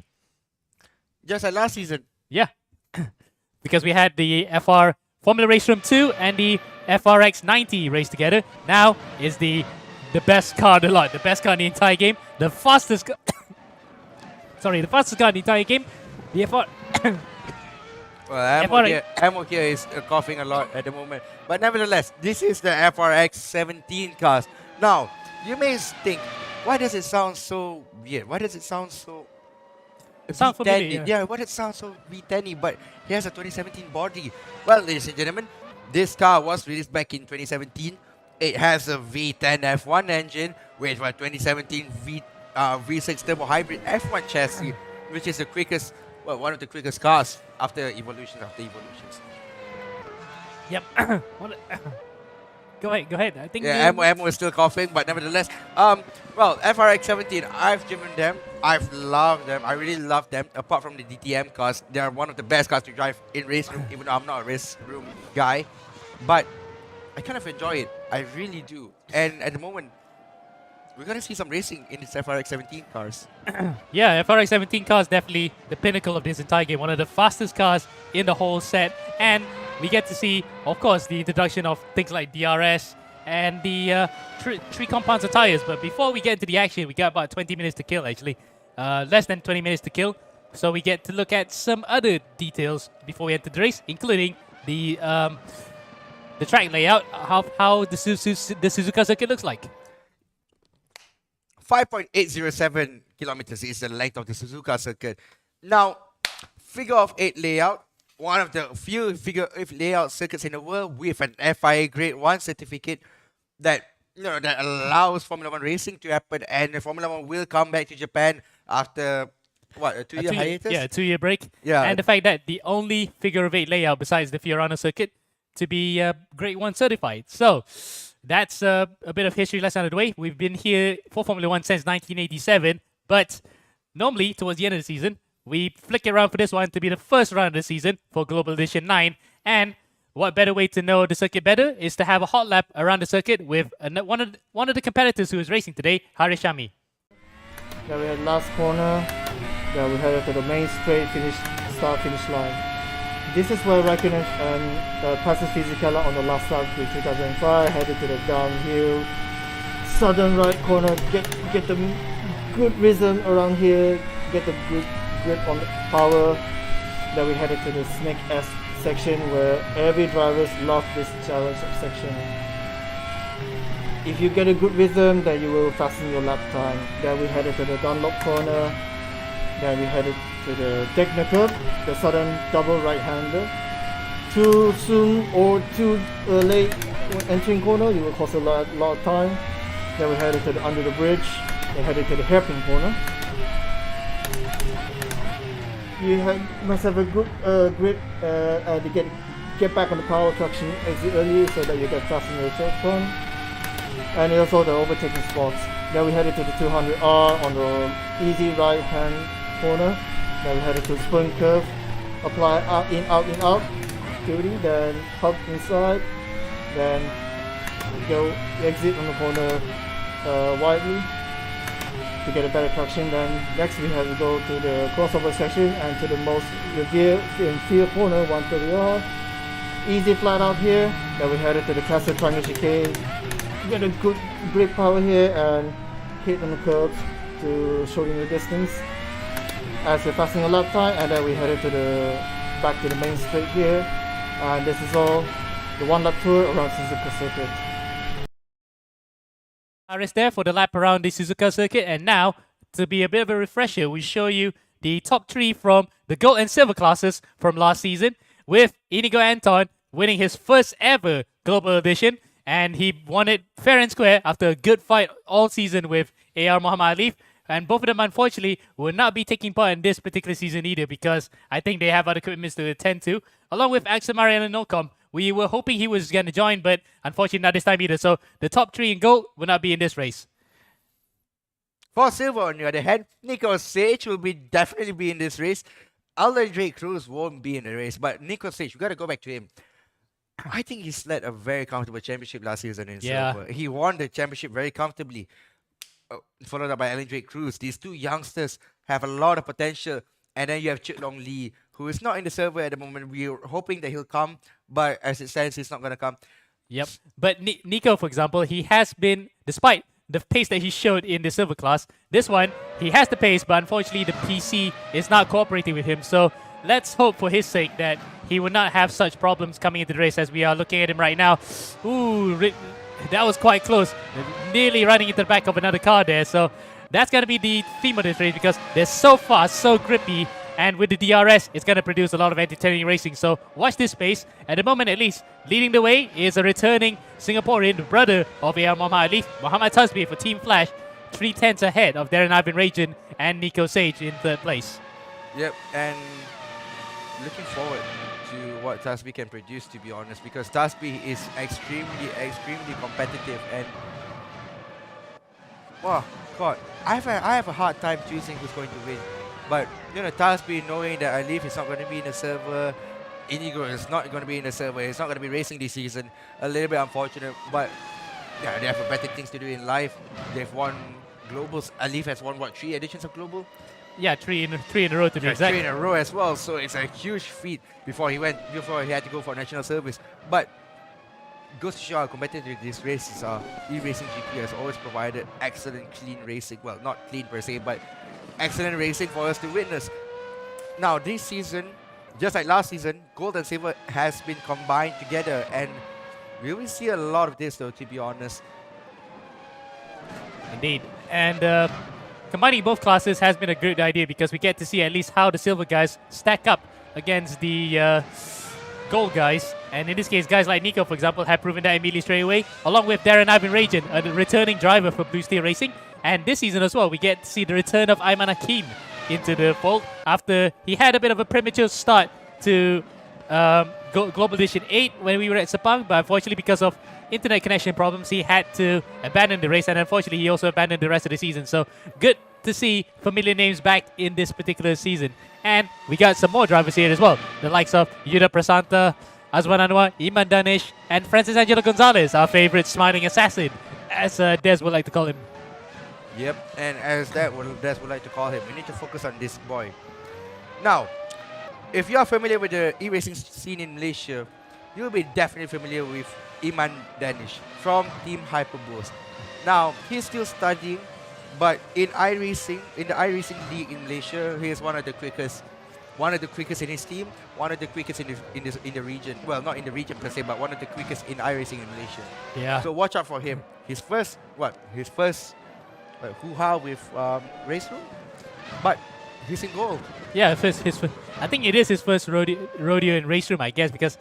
Just like last season. Yeah, because we had the FR Formula Race Room 2 and the FRX 90 race together. Now is the best car of the lot, the best car in the entire game, the fastest the fastest car in the entire game, the FR... Well, Ammo here is coughing a lot at the moment. But nevertheless, this is the FRX 17 cars. Now, you may think, why does it sound so weird? Why does it sound so... Sound familiar, yeah, why does it sound so V10-y? But he has a 2017 body. Well, ladies and gentlemen, this car was released back in 2017. It has a V10 F1 engine with a 2017 V6 turbo hybrid F1 chassis, which is the quickest, well, one of the quickest cars after evolutions. Yep. Go ahead. I think Ammo is still coughing, but nevertheless, well, FRX 17, I've driven them. I've loved them. I really love them. Apart from the DTM cars, they are one of the best cars to drive in race room, even though I'm not a race room guy. But I kind of enjoy it. I really do. And at the moment, we're going to see some racing in these FRX 17 cars. Yeah, FRX 17 car is definitely the pinnacle of this entire game. One of the fastest cars in the whole set. And we get to see, of course, the introduction of things like DRS and the three compounds of tires. But before we get into the action, we got about 20 minutes to kill, actually. Less than 20 minutes to kill. So we get to look at some other details before we enter the race, including the track layout, how the Suzuka circuit looks like. 5.807 kilometers is the length of the Suzuka circuit. Now, figure of 8 layout, one of the few figure of 8 layout circuits in the world with an FIA Grade 1 certificate that that allows Formula 1 racing to happen, and Formula 1 will come back to Japan after what, a 2-year hiatus? Yeah, a 2-year break. Yeah. And the fact that the only figure of 8 layout besides the Fiorano circuit to be Grade 1 certified. So that's a bit of history lesson out of the way. We've been here for Formula 1 since 1987, but normally towards the end of the season, we flick it around for this one to be the first round of the season for Global Edition 9. And what better way to know the circuit better is to have a hot lap around the circuit with one of the competitors who is racing today, Haris Shami. Then we had last corner. Then we headed to the main straight start-finish line. This is where Raikkonen and passes Fisichella on the last lap with 2005, headed to the downhill. Southern right corner, get the good rhythm around here, get the good grip on the power. Then we headed to the Snake S section where every drivers love this challenge section. If you get a good rhythm, then you will fasten your lap time. Then we headed to the Dunlop corner. Then we headed to the Technical, the southern double right-hander. Too soon or too late entering corner, you will cost a lot of time. Then we headed to the under the bridge. Then headed to the hairpin corner. You must have a good grip to get back on the power traction exit early so that you can fasten your checkpoint. And also the overtaking spots. Then we headed to the 200R on the easy right hand corner. Then we headed to sprint curve, apply out in out, 30, then hop inside, then go exit on the corner widely to get a better traction. Then next we have to go to the crossover section and to the most revered in field corner 130R. Easy flat out here. Then we headed to the classic triangle chicane. Get a good brake power here and hit on the curves to shorten the distance as we're passing a lap time. And then we headed to the back to the main straight here, and this is all the one lap tour around Suzuka circuit. Haris there for the lap around the Suzuka circuit, and now to be a bit of a refresher, we show you the top 3 from the gold and silver classes from last season, with Inigo Anton winning his first ever Global Edition. And he won it fair and square after a good fight all season with AR Muhammad Alif. And both of them, unfortunately, will not be taking part in this particular season either, because I think they have other commitments to attend to. Along with Axel Mariano Nolcom We were hoping he was going to join, but unfortunately not this time either. So the top 3 in gold will not be in this race. For silver, on the other hand, Nico Sage will definitely be in this race. Andre Cruz won't be in the race, but Nico Sage, we got to go back to him. I think he's led a very comfortable championship last season in silver. He won the championship very comfortably, followed up by Andre Cruz. These two youngsters have a lot of potential. And then you have Chit Long Lee, who is not in the silver at the moment. We're hoping that he'll come, but as it stands, he's not going to come. Yep. But Nico, for example, he has been, despite the pace that he showed in the silver class, this one, he has the pace, but unfortunately the PC is not cooperating with him. So let's hope for his sake that he will not have such problems coming into the race as we are looking at him right now. Ooh, that was quite close. Nearly running into the back of another car there. So that's going to be the theme of this race because they're so fast, so grippy, and with the DRS, it's going to produce a lot of entertaining racing. So watch this space. At the moment, at least, leading the way is a returning Singaporean, the brother of AR Muhammad Ali, Muhammad Tasbih for Team Flash, 3/10 ahead of Darren Ivan Rajan and Nico Sage in third place. Yep, and looking forward to what Tasbih can produce, to be honest, because Tasbih is extremely competitive, and wow, God, I have a hard time choosing who's going to win. But you know, Tasbih knowing that Alif is not going to be in the server, Inigo is not going to be in the server, he's not going to be racing this season. A little bit unfortunate, but yeah, they have better things to do in life. They've won globals. Alif has won what, 3 editions of global? Yeah, three in a row to be exact. 3 in a row as well. So it's a huge feat before he had to go for national service. But goes to show how competitive this races are. eracinggp has always provided excellent, clean racing. Well, not clean per se, but excellent racing for us to witness. Now, this season, just like last season, gold and silver has been combined together, and we will see a lot of this, though, to be honest. Indeed. And combining both classes has been a good idea because we get to see at least how the silver guys stack up against the gold guys. And in this case, guys like Nico, for example, have proven that immediately straight away, along with Darren Ivan Rajan, a returning driver for Blue Steel Racing. And this season as well, we get to see the return of Ayman Hakim into the fold after he had a bit of a premature start to Global Edition 8 when we were at Sepang, but unfortunately because of internet connection problems, he had to abandon the race, and unfortunately he also abandoned the rest of the season. So good to see familiar names back in this particular season. And we got some more drivers here as well, the likes of Yuda Prasanta, Azwan Anwar, Iman Danish, and Francis Angelo Gonzalez, our favorite smiling assassin, as Des would like to call him. Yep, and as Des would like to call him, we need to focus on this boy. Now, if you are familiar with the e-racing scene in Malaysia, you'll be definitely familiar with Iman Danish from Team Hyperboost. Now, he's still studying, but in the iRacing League in Malaysia, he is one of the quickest in his team, one of the quickest in the region. Well, not in the region per se, but one of the quickest in iRacing in Malaysia. Yeah. So watch out for him. His first hoo-ha with race room, but he's in gold. Yeah, I think it is his first rodeo in race room, I guess, because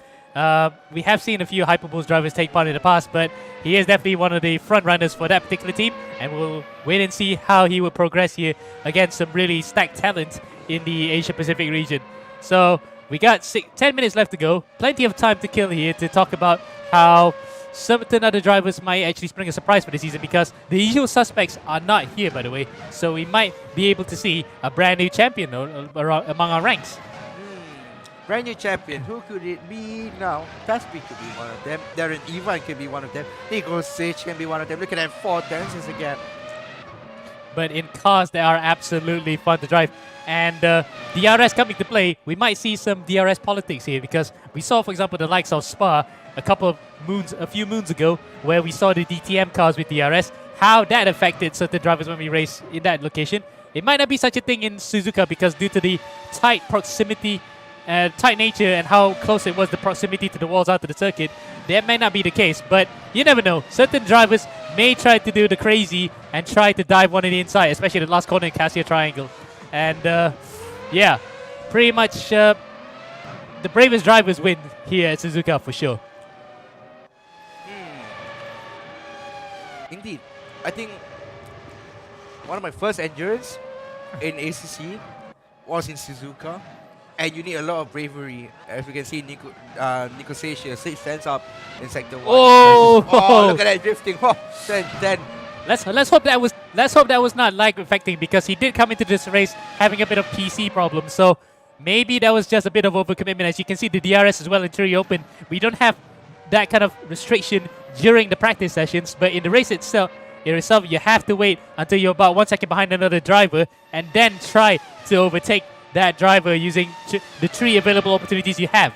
we have seen a few Hyperboost drivers take part in the past, but he is definitely one of the front runners for that particular team, and we'll wait and see how he will progress here against some really stacked talent in the Asia Pacific region. So we got 10 minutes left to go, plenty of time to kill here to talk about how certain other drivers might actually spring a surprise for the season, because the usual suspects are not here, by the way. So we might be able to see a brand new champion among our ranks. Brand new champion. Who could it be now? Tasbih could be one of them. Darren Ivan could be one of them. Nico Sage can be one of them. Look at that, 4 dances again. But in cars, they are absolutely fun to drive. And DRS coming to play, we might see some DRS politics here, because we saw, for example, the likes of Spa a few moons ago, where we saw the DTM cars with DRS, how that affected certain drivers when we race in that location. It might not be such a thing in Suzuka, because due to the tight proximity, tight nature, and how close it was, the proximity to the walls out to the circuit, that may not be the case. But you never know. Certain drivers may try to do the crazy and try to dive one in the inside, especially the last corner in Cassia Triangle. And yeah, pretty much the bravest drivers win here at Suzuka for sure. Indeed. I think one of my first endurance in ACC was in Suzuka, And you need a lot of bravery. As we can see, Nico Sage here. Sage stands up in sector 1. Oh! Oh, look at that drifting. Oh, then Let's hope that was not lag affecting, because he did come into this race having a bit of PC problems. So maybe that was just a bit of overcommitment. As you can see, the DRS as well in Theory Open, we don't have that kind of restriction during the practice sessions, but in the race itself, you have to wait until you're about 1 second behind another driver and then try to overtake that driver using the 3 available opportunities you have.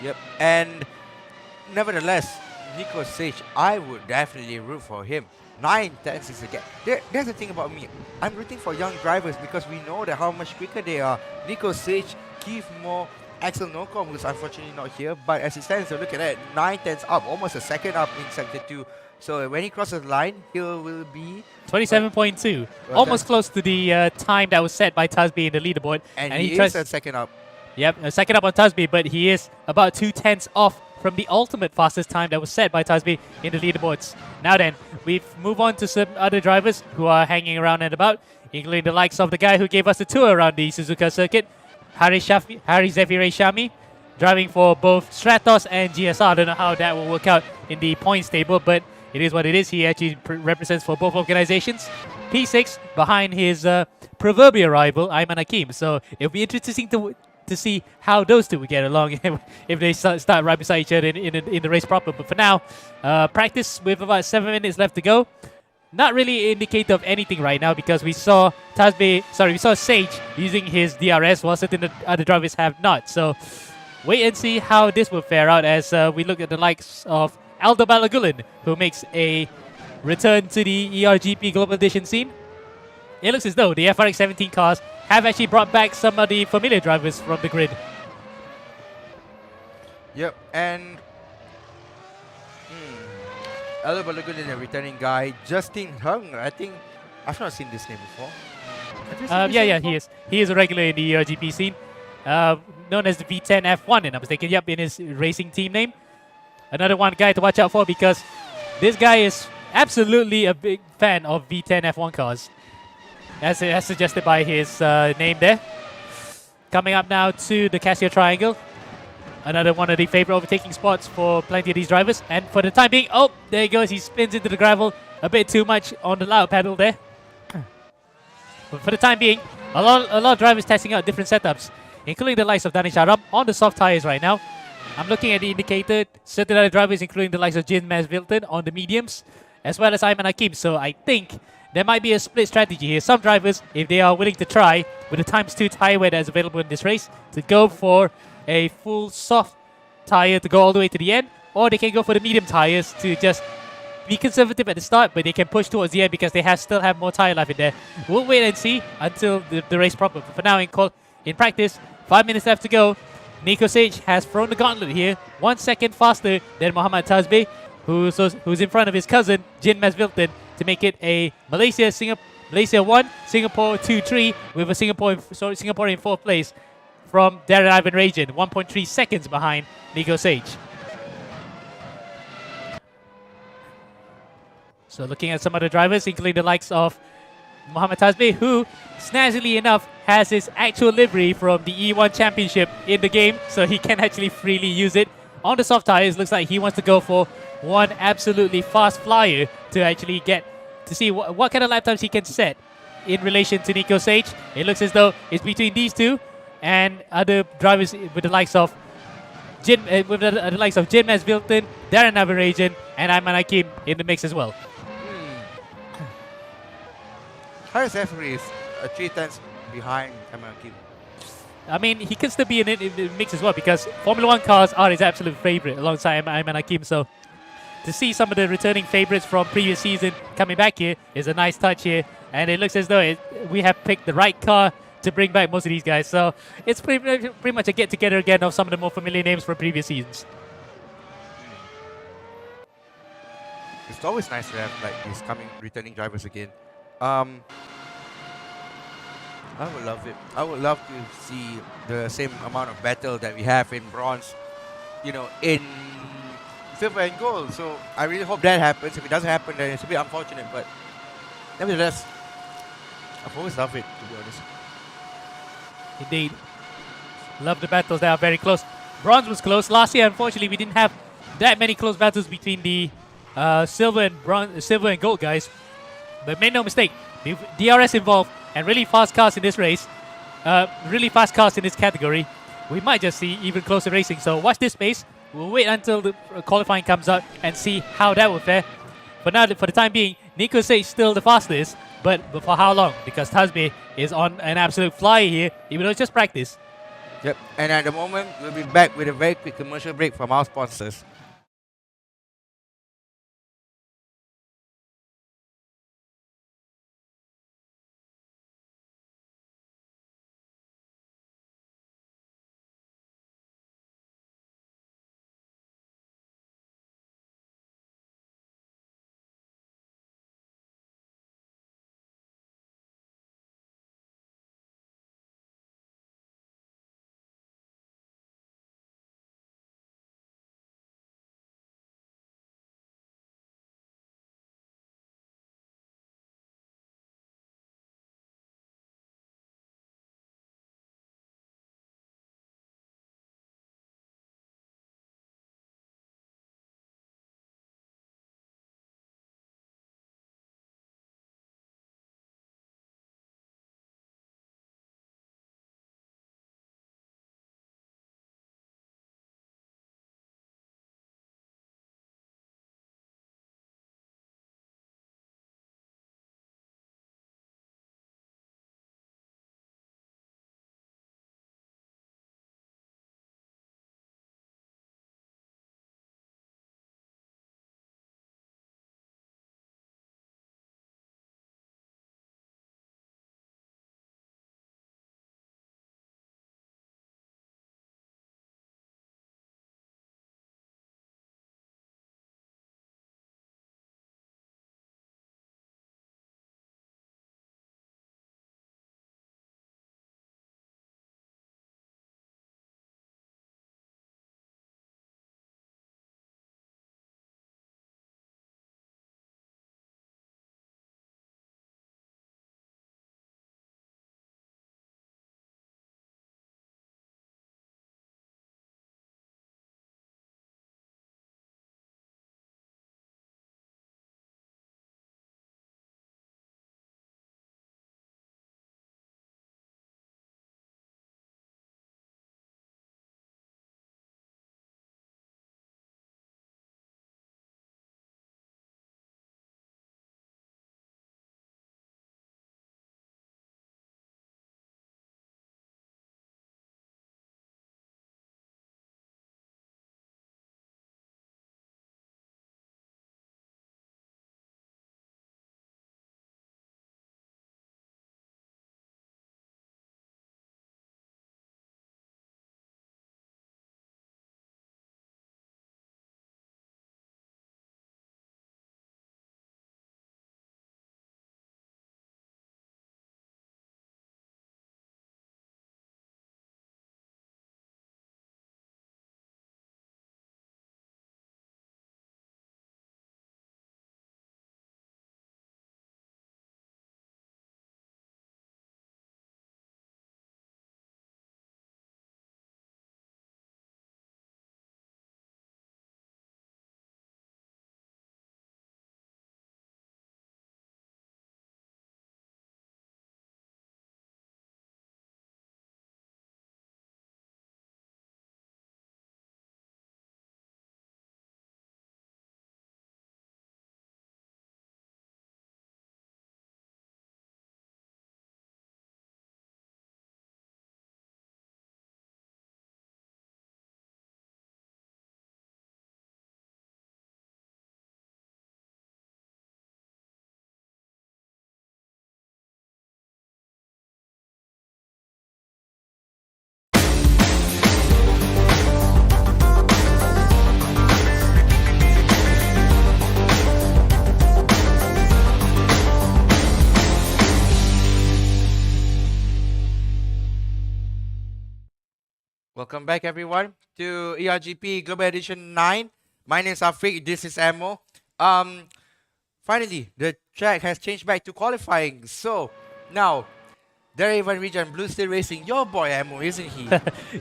Yep. And nevertheless, Nico Sage, I would definitely root for him. 9/10 is a gap. There's the thing about me. I'm rooting for young drivers because we know that how much quicker they are. Nico Sage, Keith Moore, Axel Nocom, who's unfortunately not here. But as it stands, so look at that. 9/10 up, almost a second up in sector 2. So when he crosses the line, he will be 27.2. Almost close to the time that was set by Tasby in the leaderboard. And he is tries a second up. Yep, a second up on Tasby, but he is about 2/10 off from the ultimate fastest time that was set by Tasby in the leaderboards. Now then, we move on to some other drivers who are hanging around and about, including the likes of the guy who gave us a tour around the Suzuka circuit, Hari Zefire Shami, driving for both Stratos and GSR. I don't know how that will work out in the points table, but it is what it is. He actually represents for both organizations. P6 behind his proverbial rival, Ayman Hakim. So it'll be interesting to see how those two will get along if they start right beside each other in the race proper. But for now, practice with about 7 minutes left to go. Not really an indicator of anything right now, because we saw Sage using his DRS while certain other drivers have not. So wait and see how this will fare out as we look at the likes of Aldo Balagulan, who makes a return to the ERGP Global Edition scene. It looks as though the FRX 17 cars have actually brought back some of the familiar drivers from the grid. Yep, and Aldo Balagulan, a returning guy. Justin Hung, I think I've not seen this name before. He is a regular in the ERGP scene, known as the V10 F1, and I'm mistaken. Yep, in his racing team name. Another one guy to watch out for, because this guy is absolutely a big fan of V10 F1 cars, as suggested by his name there. Coming up now to the Casio Triangle. Another one of the favorite overtaking spots for plenty of these drivers. And for the time being, oh, there he goes. He spins into the gravel a bit too much on the loud pedal there. But for the time being, a lot of drivers testing out different setups, including the likes of Danish Aram on the soft tires right now. I'm looking at the indicator. Certain other drivers, including the likes of Jin Masvilton on the mediums, as well as Ayman Hakim. So I think there might be a split strategy here. Some drivers, if they are willing to try with the ×2 tire wear that is available in this race, to go for a full soft tire to go all the way to the end, or they can go for the medium tires to just be conservative at the start, but they can push towards the end because they still have more tire life in there. We'll wait and see until the race proper. But for now, in practice, 5 minutes left to go. Nico Sage has thrown the gauntlet here, 1 second faster than Muhammad Tasbih, who's in front of his cousin Jin Masvilton, to make it a Malaysia 1, Singapore 2-3, with a Singapore in 4th place from Darren Ivan Rajan, 1.3 seconds behind Nico Sage. So looking at some other drivers, including the likes of Muhammad Tasbih, who, snazzily enough, has his actual livery from the E1 Championship in the game, so he can actually freely use it. On the soft tires, looks like he wants to go for one absolutely fast flyer to actually get to see what kind of lap times he can set in relation to Nico Sage. It looks as though it's between these two and other drivers with the likes of Jin Masvilton, Darren Averajan, and Ayman Hakim in the mix as well. Harris Efri is 3/10 behind Ayman Hakim. I mean, he can still be in the mix as well, because Formula 1 cars are his absolute favorite alongside Ayman Hakim. So to see some of the returning favorites from previous season coming back here is a nice touch here. And it looks as though we have picked the right car to bring back most of these guys. So it's pretty much a get-together again of some of the more familiar names from previous seasons. It's always nice to have like these returning drivers again. I would love it. I would love to see the same amount of battle that we have in bronze, in silver and gold. So I really hope that happens. If it doesn't happen, then it's a bit unfortunate. But nevertheless, I've always loved it, to be honest. Indeed. Love the battles that are very close. Bronze was close. Last year, unfortunately, we didn't have that many close battles between the silver and gold guys. But make no mistake, DRS involved and really fast cars in this race, really fast cars in this category. We might just see even closer racing. So watch this space. We'll wait until the qualifying comes out and see how that will fare. But now, for the time being, Nico Sage still the fastest, but for how long? Because Tasbe is on an absolute fly here, even though it's just practice. Yep. And at the moment, we'll be back with a very quick commercial break from our sponsors. Welcome back, everyone, to ERGP Global Edition 9. My name is Afiq. This is Amo. Finally, the track has changed back to qualifying. So, now, There even region, Blue still racing. Your boy Ammo, isn't he?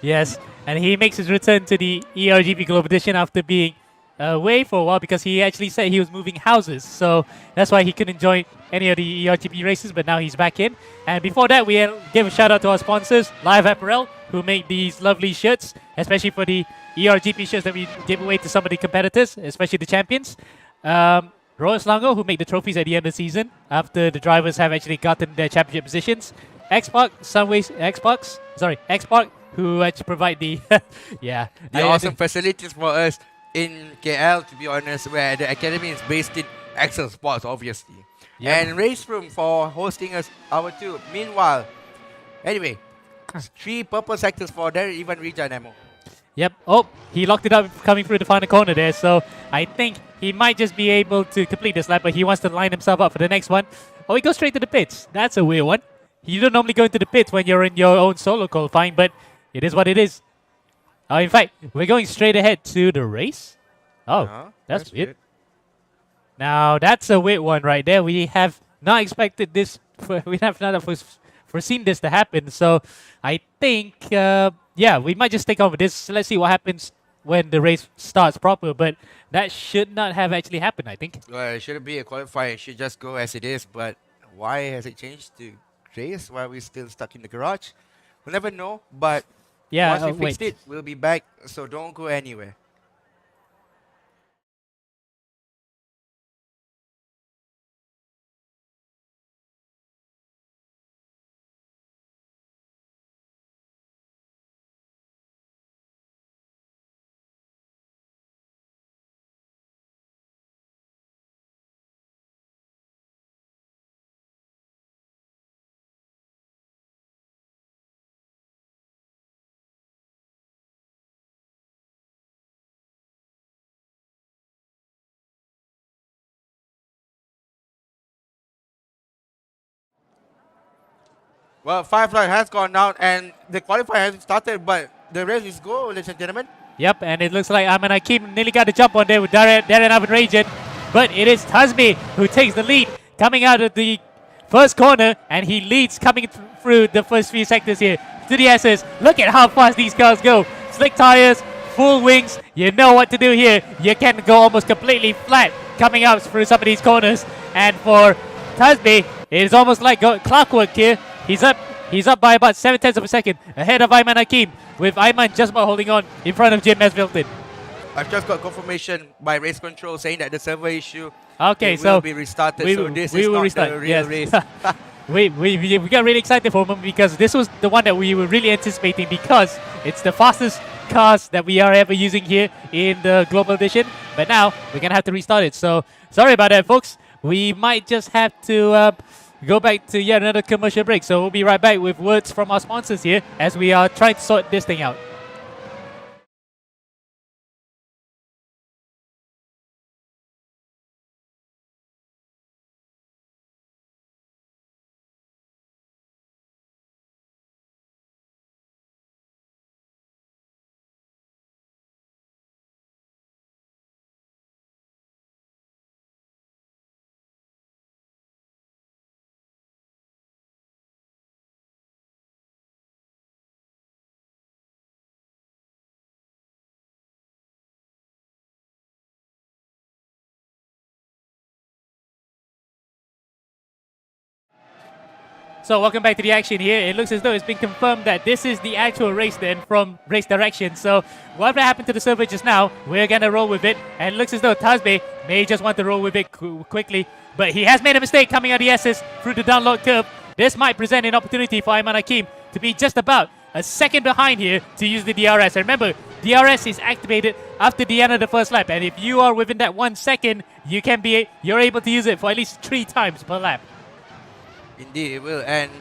Yes, and he makes his return to the ERGP Global Edition after being away for a while because he actually said he was moving houses. So that's why he couldn't join any of the ERGP races, but now he's back in. And before that, we give a shout out to our sponsors, Live Apparel, who make these lovely shirts, especially for the ERGP shirts that we give away to some of the competitors, especially the champions. Royal Slango, who make the trophies at the end of the season after the drivers have actually gotten their championship positions. Xbox, Xbox, who actually provide the The awesome facilities for us in KL, to be honest, where the academy is based in Excel Sports, obviously. Yep. And Race Room for hosting us, our two. Meanwhile, anyway, 3 purple sectors for their even region Ammo. Yep. Oh, he locked it up coming through the final corner there. So I think he might just be able to complete this lap, but he wants to line himself up for the next one. Oh, he goes straight to the pits. That's a weird one. You don't normally go into the pits when you're in your own solo qualifying, but it is what it is. Oh, in fact, we're going straight ahead to the race. Oh, that's weird. Now, that's a weird one right there. We have not expected this. We have not foreseen this to happen. So I think, we might just take on with this. Let's see what happens when the race starts proper. But that should not have actually happened, I think. Well, it shouldn't be a qualifier. It should just go as it is. But why has it changed to race? Why are we still stuck in the garage? We'll never know. But Yeah, once we fixed it, we'll be back. So don't go anywhere. Well, Firefly has gone down and the qualifier hasn't started, but the race is go, ladies and gentlemen. Yep, and it looks like Ayman Hakim nearly got the jump on there with Darren Avenrajan. But it is Tazmi who takes the lead coming out of the first corner, and he leads coming through the first few sectors here to the SS. Look at how fast these cars go. Slick tires, full wings. You know what to do here. You can go almost completely flat coming out through some of these corners. And for Tazmi, it is almost like clockwork here. He's up by about 7/10 of a second ahead of Ayman Hakim, with Ayman just about holding on in front of Jim Mesvilton. I've just got confirmation by race control saying that the server issue will be restarted. This is not the real race. we got really excited for him because this was the one that we were really anticipating, because it's the fastest cars that we are ever using here in the Global Edition. But now we're going to have to restart it. So sorry about that, folks. We might just have to go back to yet another commercial break. So we'll be right back with words from our sponsors here as we are trying to sort this thing out. So welcome back to the action here. It looks as though it's been confirmed that this is the actual race then from race direction. So whatever happened to the server just now, we're going to roll with it. And it looks as though Tazbe may just want to roll with it quickly. But he has made a mistake coming out the SS through the download curve. This might present an opportunity for Ayman Hakim to be just about a second behind here to use the DRS. And remember, DRS is activated after the end of the first lap. And if you are within that 1 second, you're able to use it for at least 3 times per lap. Indeed, it will. And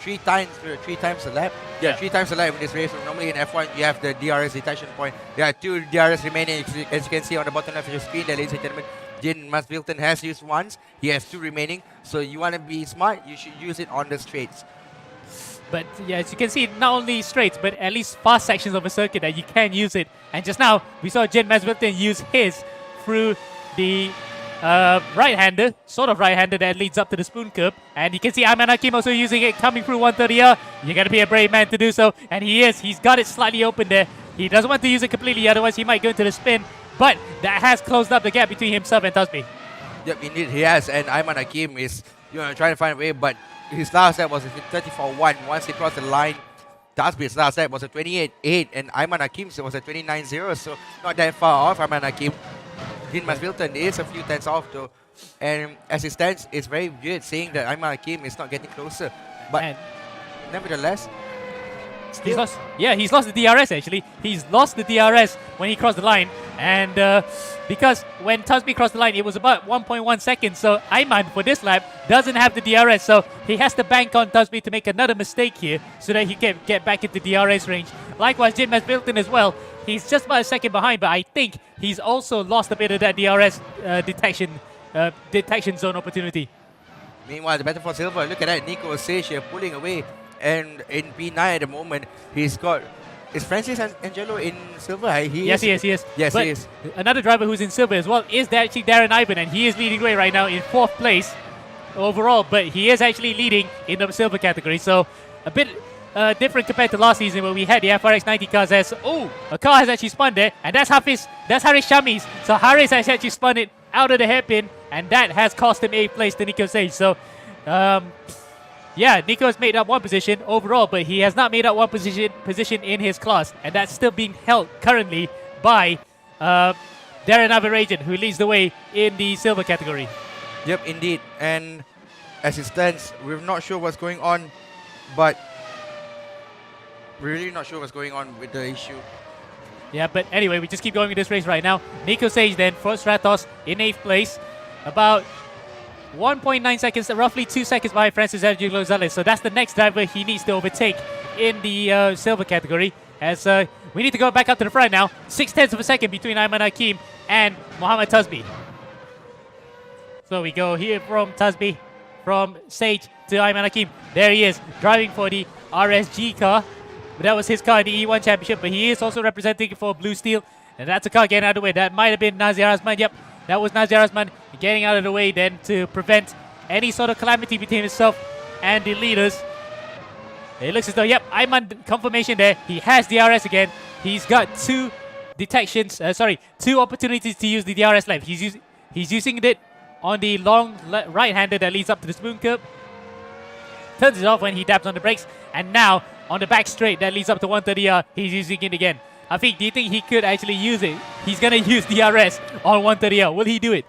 3 times a lap. Yeah. 3 times a lap in this race. So normally in F1, you have the DRS detection point. There are 2 DRS remaining, as you can see on the bottom left of your screen there, ladies and gentlemen. Jin Masvilton has used once. He has 2 remaining. So you want to be smart, you should use it on the straights. But yeah, as you can see, not only straights, but at least fast sections of a circuit that you can use it. And just now, we saw Jin Masvilton use his through the right-hander, sort of right-hander that leads up to the spoon curb. And you can see Ayman Hakim also using it, coming through 130R. You got to be a brave man to do so. And he is. He's got it slightly open there. He doesn't want to use it completely, otherwise he might go into the spin. But that has closed up the gap between himself and Tasbih. Yep, indeed he has. And Ayman Hakim is trying to find a way, but his last set was a 34-1. Once he crossed the line, Tasbih's last set was a 28-8, and Ayman Hakim's was a 29-0. So not that far off. Ayman Hakim, Jin Masvilton is a few tenths off though. And as it stands, it's very weird seeing that Ayman Hakim is not getting closer. But And nevertheless, he's lost. Yeah, he's lost the DRS actually. He's lost the DRS when he crossed the line, and because when Tasbih crossed the line, it was about 1.1 seconds. So Ayman for this lap doesn't have the DRS, so he has to bank on Tasbih to make another mistake here, so that he can get back into DRS range. Likewise, Jin Masvilton as well. He's just about a second behind, but I think he's also lost a bit of that DRS detection zone opportunity. meanwhile, the battle for silver, look at that. Nico Sage here pulling away. And in P9 at the moment, he's got... Is Francis Angelo in silver? Yes, he is. Yes, But he is. another driver who's in silver as well is actually Darren Ivan, and he is leading the way right now in 4th place overall. But he is actually leading in the silver category. So a bit different compared to last season where we had the FRX 90 cars as... Oh, a car has actually spun there. And that's Haris Shami's. So Haris has actually spun it out of the hairpin. And that has cost him 8th place to Nico Sage. So... yeah, Nico has made up one position overall, but he has not made up one position in his class, and that's still being held currently by Darren Averagen, who leads the way in the silver category. Yep, indeed. And as it stands, we're not sure what's going on, but we're really not sure what's going on with the issue. Yeah, but anyway, we just keep going with this race right now. Nico Sage then for Stratos in 8th place, about 1.9 seconds, roughly 2 seconds behind Francis Sergio Gonzalez. So that's the next driver he needs to overtake in the silver category. As we need to go back up to the front now. 0.6 of a second between Ayman Hakim and Mohammad Tasbih. So we go here from Tasbih, from Sage to Ayman Hakim. There he is, driving for the RSG car. That was his car in the E1 Championship, but he is also representing for Blue Steel. And that's a car getting out of the way. That might have been Nazir Azman. Yep, that was Nazir Azman getting out of the way then to prevent any sort of calamity between himself and the leaders. It looks as though, yep, Ayman confirmation there. He has DRS again. He's got two opportunities to use the DRS left. He's using it on the long right-hander that leads up to the spoon curb. Turns it off when he dabs on the brakes. And now on the back straight that leads up to 130R, he's using it again. Afiq, do you think he could actually use it? He's going to use DRS on 130R. Will he do it?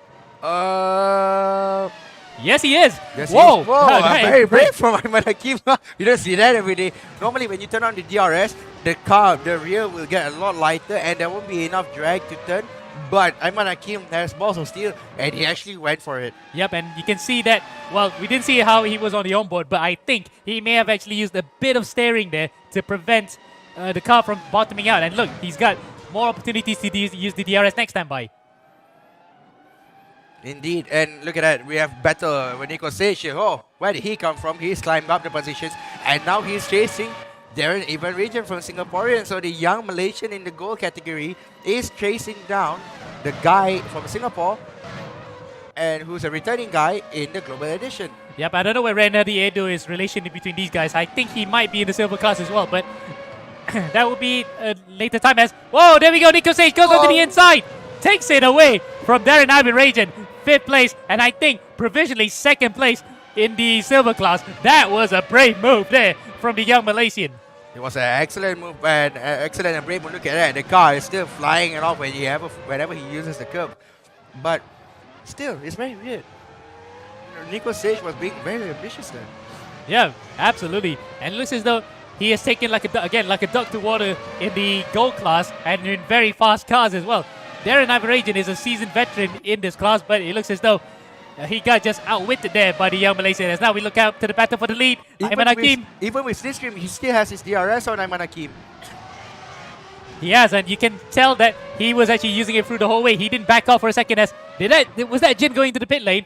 Yes, he is. Yes, Whoa. he is. Whoa, very brave from Ayman Hakim. You don't see that every day. Normally, when you turn on the DRS, the rear will get a lot lighter and there won't be enough drag to turn. But Ayman Hakim has balls of steel and he actually went for it. Yep, and you can see that, well, we didn't see how he was on the onboard, but I think he may have actually used a bit of steering there to prevent the car from bottoming out. And look, he's got more opportunities to use the DRS next time by. Indeed, and look at that. We have battle with Nico Sage here. Oh, where did he come from? He's climbed up the positions and now he's chasing Darren Ivan Region from Singaporean. So the young Malaysian in the gold category is chasing down the guy from Singapore and who's a returning guy in the global edition. Yep, I don't know where Renadi Edo is relation between these guys. I think he might be in the silver class as well, but that will be a later time as... Whoa, there we go. Nico Sage goes onto the inside. Takes it away from Darren Ivan Region. 5th place, and I think provisionally 2nd place in the silver class. That was a brave move there from the young Malaysian. It was an excellent move and excellent and brave move. Look at that. The car is still flying it off whenever he uses the curb. But still, it's very weird. Nico Sage was being very ambitious there. Yeah, absolutely. And it looks as though he has taken like a duck to water in the gold class and in very fast cars as well. Darren Iveragen is a seasoned veteran in this class, but it looks as though he got just outwitted there by the young Malaysian. As now we look out to the battle for the lead. Ayman Hakim. Even with Slipstream, he still has his DRS on Ayman Hakim. He has, and you can tell that he was actually using it through the whole way. He didn't back off for a second. Was that Jin going to the pit lane?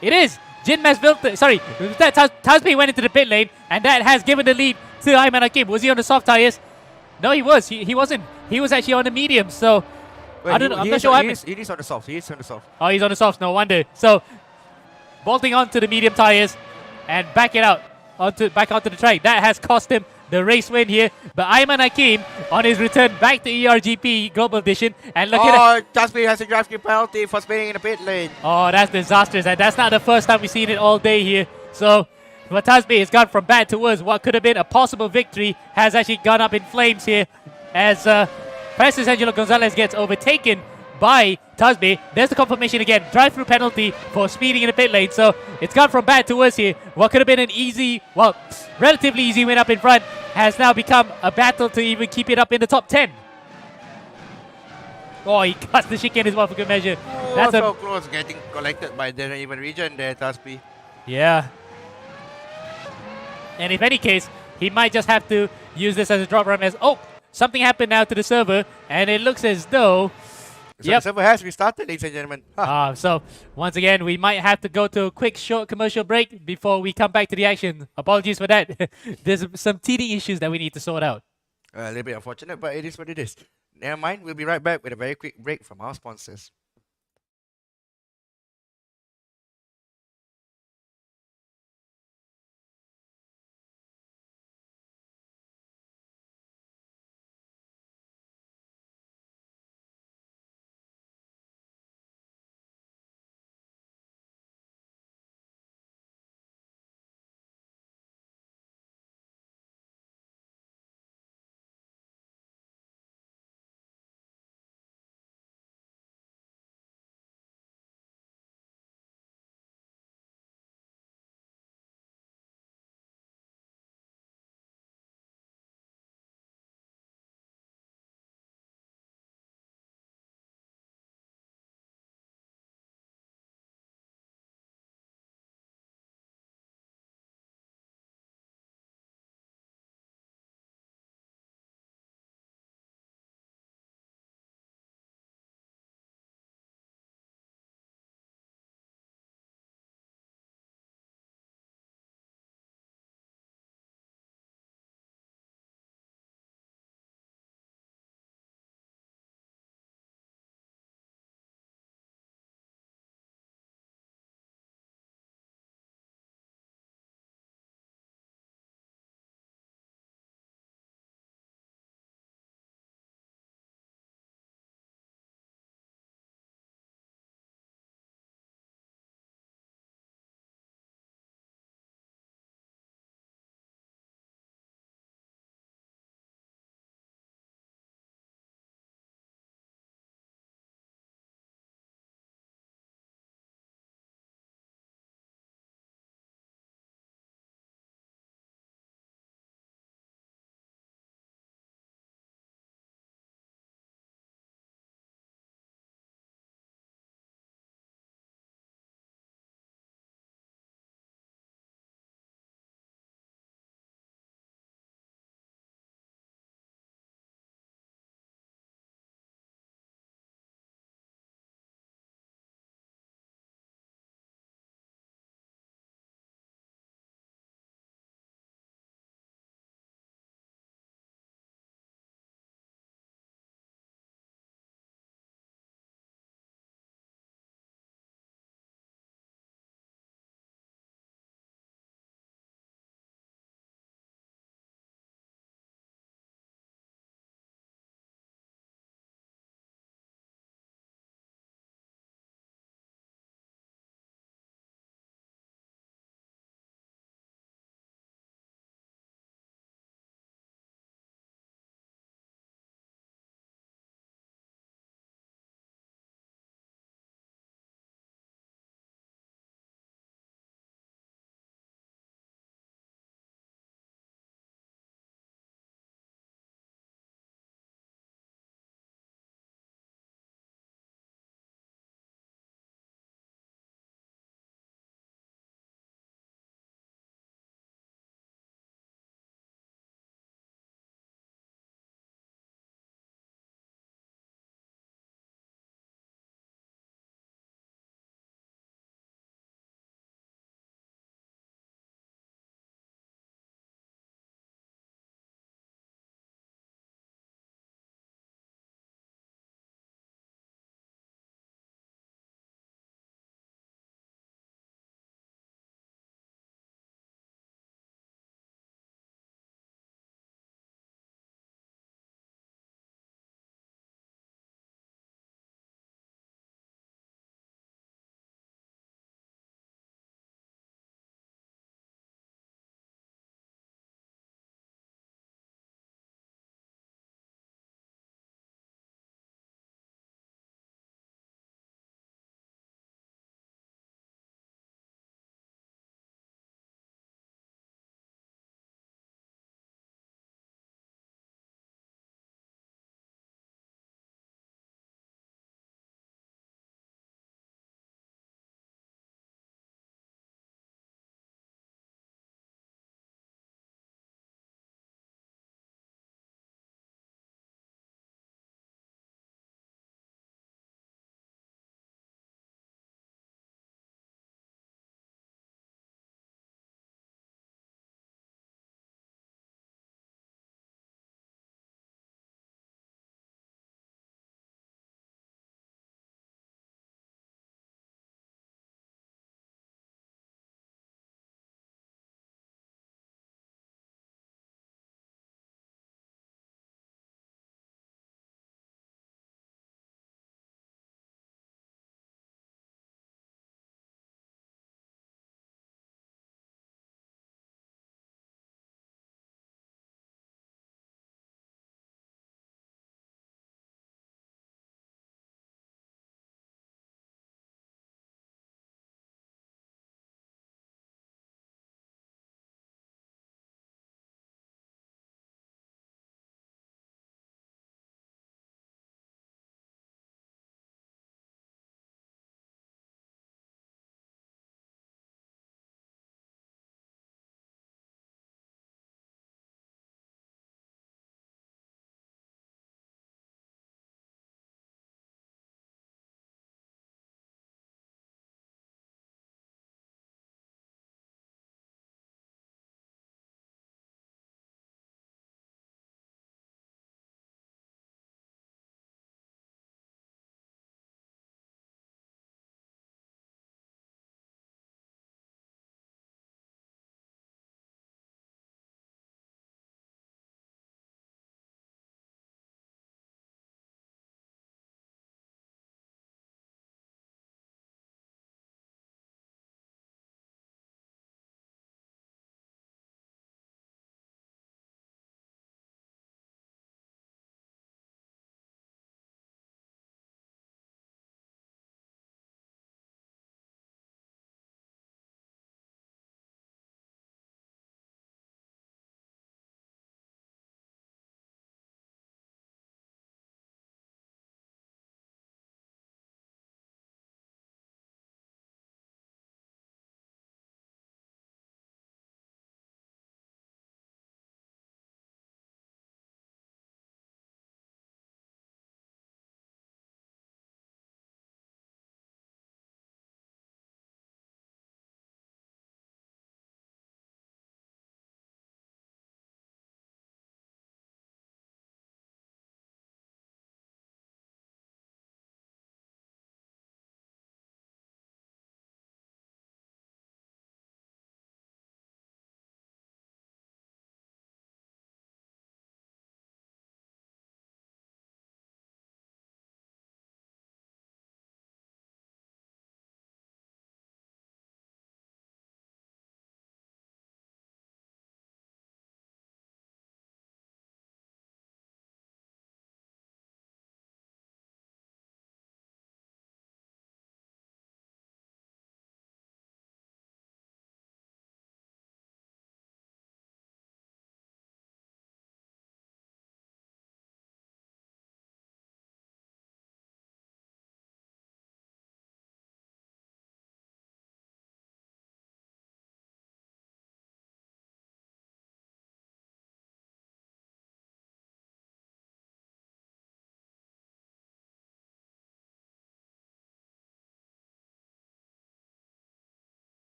It is. Jin Masvilton, sorry, Tasbih went into the pit lane, and that has given the lead to Ayman Hakim. Was he on the soft tires? No, he was. He wasn't. He was actually on the medium, so... I don't know. I'm not sure what happened. He is on the soft. He is on the soft. Oh, he's on the softs. No wonder. So, bolting onto the medium tires and back it out back onto the track. That has cost him the race win here. But Ayman Hakim on his return back to ERGP Global Edition, and look at it. Tasby has a drive penalty for spinning in the pit lane. Oh, that's disastrous, and that's not the first time we've seen it all day here. So, for Tasby, it's gone from bad to worse. What could have been a possible victory has actually gone up in flames here as Francis Angelo Gonzalez gets overtaken by Tasby. There's the confirmation again. Drive-through penalty for speeding in the pit lane. So it's gone from bad to worse here. What could have been an easy, well, relatively easy win up in front has now become a battle to even keep it up in the top 10. Oh, he cuts the chicane as well for good measure. Oh, That's so close, getting collected by the even region there, Tasby. Yeah. And if any case, he might just have to use this as a drop run as, oh, something happened now to the server, and it looks as though... So the server has restarted, ladies and gentlemen. So, once again, we might have to go to a quick, short commercial break before we come back to the action. Apologies for that. There's some teething issues that we need to sort out. A little bit unfortunate, but it is what it is. Never mind, we'll be right back with a very quick break from our sponsors.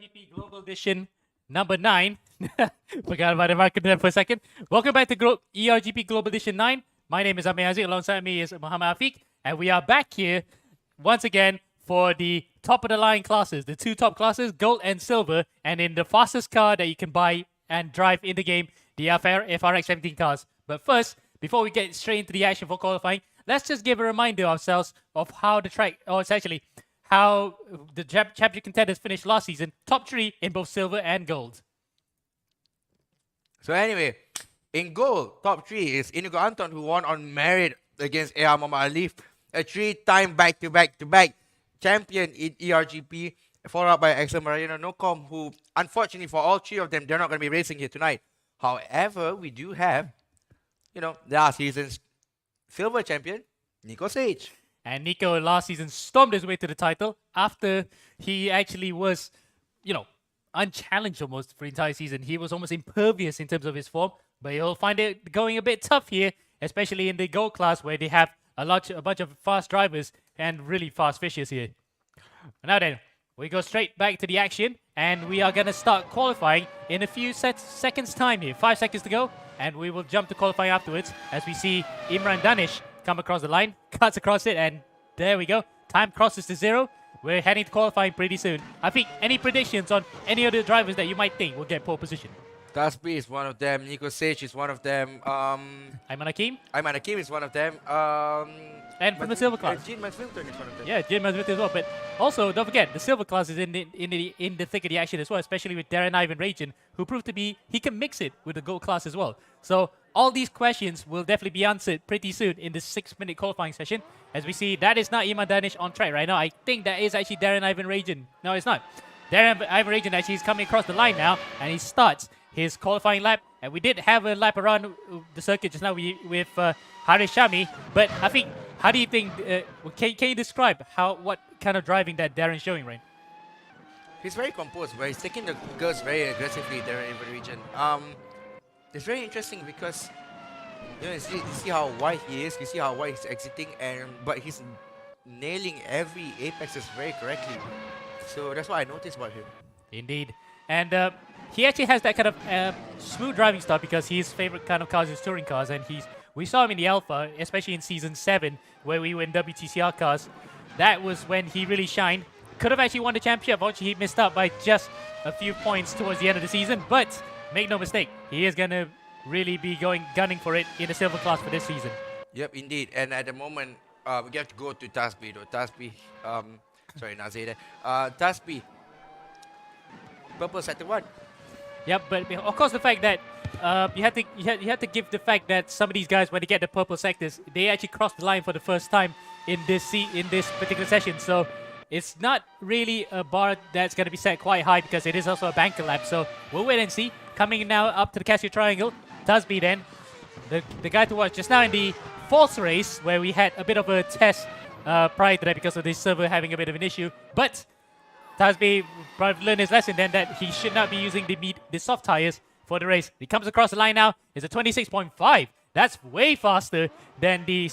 ERGP Global Edition number 9. Forgot about the market there for a second. Welcome back to ERGP Global Edition 9. My name is Amir Haziq. Alongside me is Muhammad Afiq. And we are back here once again for the top of the line classes. The two top classes, gold and silver. And in the fastest car that you can buy and drive in the game, the FRX 17 cars. But first, before we get straight into the action for qualifying, let's just give a reminder ourselves of how the track, or it's actually how the championship contenders finished last season. Top 3 in both silver and gold. So anyway, in gold, top 3 is Inigo Anton, who won on merit against A.R. Muhammad Alif, a 3-time back-to-back champion in ERGP, followed up by Axel Mariano Nocom, who, unfortunately for all 3 of them, they're not going to be racing here tonight. However, we do have, last season's silver champion, Nico Sage. And Nico last season stormed his way to the title after he actually was, unchallenged almost for the entire season. He was almost impervious in terms of his form, but you'll find it going a bit tough here, especially in the gold class where they have a bunch of fast drivers and really fast fishers here. Now then, we go straight back to the action, and we are going to start qualifying in a few seconds time here. 5 seconds to go, and we will jump to qualifying afterwards as we see Imran Danish come across the line, cuts across it, and there we go. Time crosses to 0. We're heading to qualifying pretty soon. I think any predictions on any other drivers that you might think will get pole position? Tasby is one of them. Nico Sage is one of them. Ayman Hakim is one of them. And from the silver class. Gene Masvilton is one of them. Yeah, Jim Masvilton as well. But also, don't forget, the silver class is in the thick of the action as well, especially with Darren Ivan Ragin, who proved to be, he can mix it with the gold class as well. So all these questions will definitely be answered pretty soon in the 6-minute qualifying session. As we see, that is not Iman Danish on track right now. I think that is actually Darren Ivan Ragin. No, it's not. Darren Ivan Ragin actually is coming across the line now, and he starts his qualifying lap. And we did have a lap around the circuit just now with Haris Shami. But I think, how do you think, can you describe what kind of driving that Darren's showing, right? He's very composed, but he's taking the girls very aggressively there in the region. It's very interesting because you see how wide he is, you see how wide he's exiting, but he's nailing every apexes very correctly. So that's what I noticed about him. Indeed. And he actually has that kind of smooth driving style because his favorite kind of cars is touring cars, and we saw him in the Alpha, especially in Season 7, where we were in WTCR cars. That was when he really shined. Could have actually won the championship. Unfortunately, he missed out by just a few points towards the end of the season. But make no mistake, he is going to really be gunning for it in the silver class for this season. Yep, indeed. And at the moment, we have to go to Tasby, though. Tasby, sorry, not say that. Tasby, purple sector 1. Yep, but of course the fact that you had to give the fact that some of these guys, when they get the purple sectors, they actually cross the line for the first time in this particular session. So it's not really a bar that's going to be set quite high because it is also a banker lap. So we'll wait and see. Coming now up to the Casio Triangle, Tasby then, the guy to watch just now in the false race where we had a bit of a test prior to that because of the server having a bit of an issue. But Tasby probably learned his lesson then that he should not be using the soft tires for the race. He comes across the line now. It's a 26.5. That's way faster than the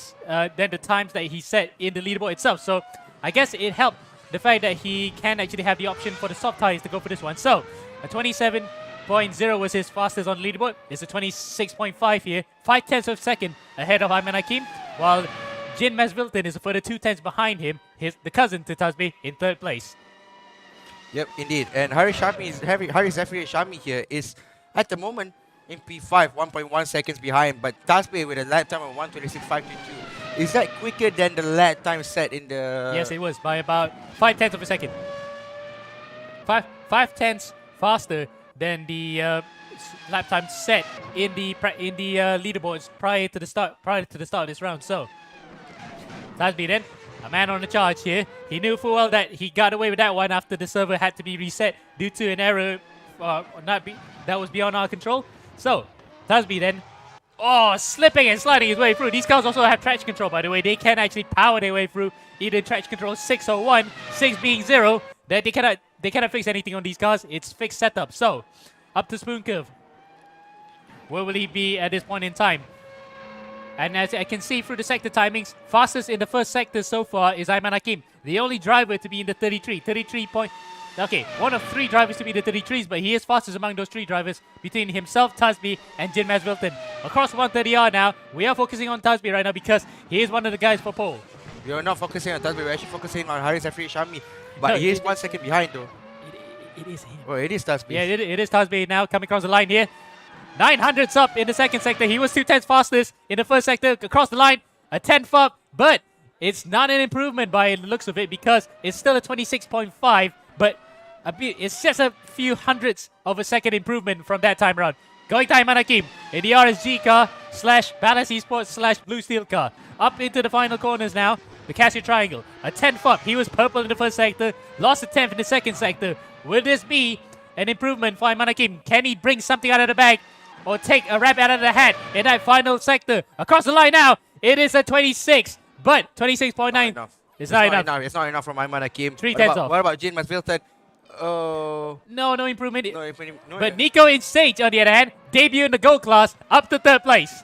times that he set in the leaderboard itself. So I guess it helped the fact that he can actually have the option for the soft tires to go for this one. So a 27.0 was his fastest on the leaderboard. It's a 26.5 here. 0.5 of a second ahead of Ayman Hakim, while Jin Masvilton is a further 0.2 behind him, the cousin to Tasby, in 3rd place. Yep, indeed. And Haris Zafri Shami here is, at the moment, in P5, 1.1 seconds behind, but Tasby with a lap time of 1:26.522. Is that quicker than the lap time set in the... Yes, it was, by about 0.5 of a second. 0.5 faster than the lap time set in the leaderboards prior to the start of this round. So Tasby then, a man on the charge here. He knew full well that he got away with that one after the server had to be reset due to an error that was beyond our control. So Tasby then, slipping and sliding his way through. These cars also have traction control, by the way. They can actually power their way through either traction control 6 or 1, 6 being 0. That they cannot fix anything on these cars. It's fixed setup. So up to Spoon Curve. Where will he be at this point in time? And as I can see through the sector timings, fastest in the first sector so far is Ayman Hakim, the only driver to be in the 33 okay, one of 3 drivers to be the 33s, but he is fastest among those 3 drivers between himself, Tasby, and Jin Masvilton. Across 130R now, we are focusing on Tasby right now because he is one of the guys for pole. We are not focusing on Tasby, we're actually focusing on Haris Afri Shami. But No, he is 1 second behind though. It is him. Oh, it is Tasby. Yeah, it is Tasby now coming across the line here. 900s up in the second sector. He was 2/10 fastest in the first sector. Across the line, a 10th up, but it's not an improvement by the looks of it because it's still a 26.5, but it's just a few hundredths of a second improvement from that time around. Going to Aiman Hakim in the RSG car / Balance Esports / Blue Steel car. Up into the final corners now. The Casio Triangle. A 10th up. He was purple in the first sector. Lost a 10th in the second sector. Will this be an improvement for Aiman Hakim? Can he bring something out of the bag or take a rabbit out of the hat in that final sector? Across the line now. It is a 26, but 26.9 is not enough. It's not enough from Aiman Hakim. 3/10 off. What about Jin Masvilton? Oh, No improvement. no. But Nico in Sage, on the other hand, debut in the gold class, up to 3rd place.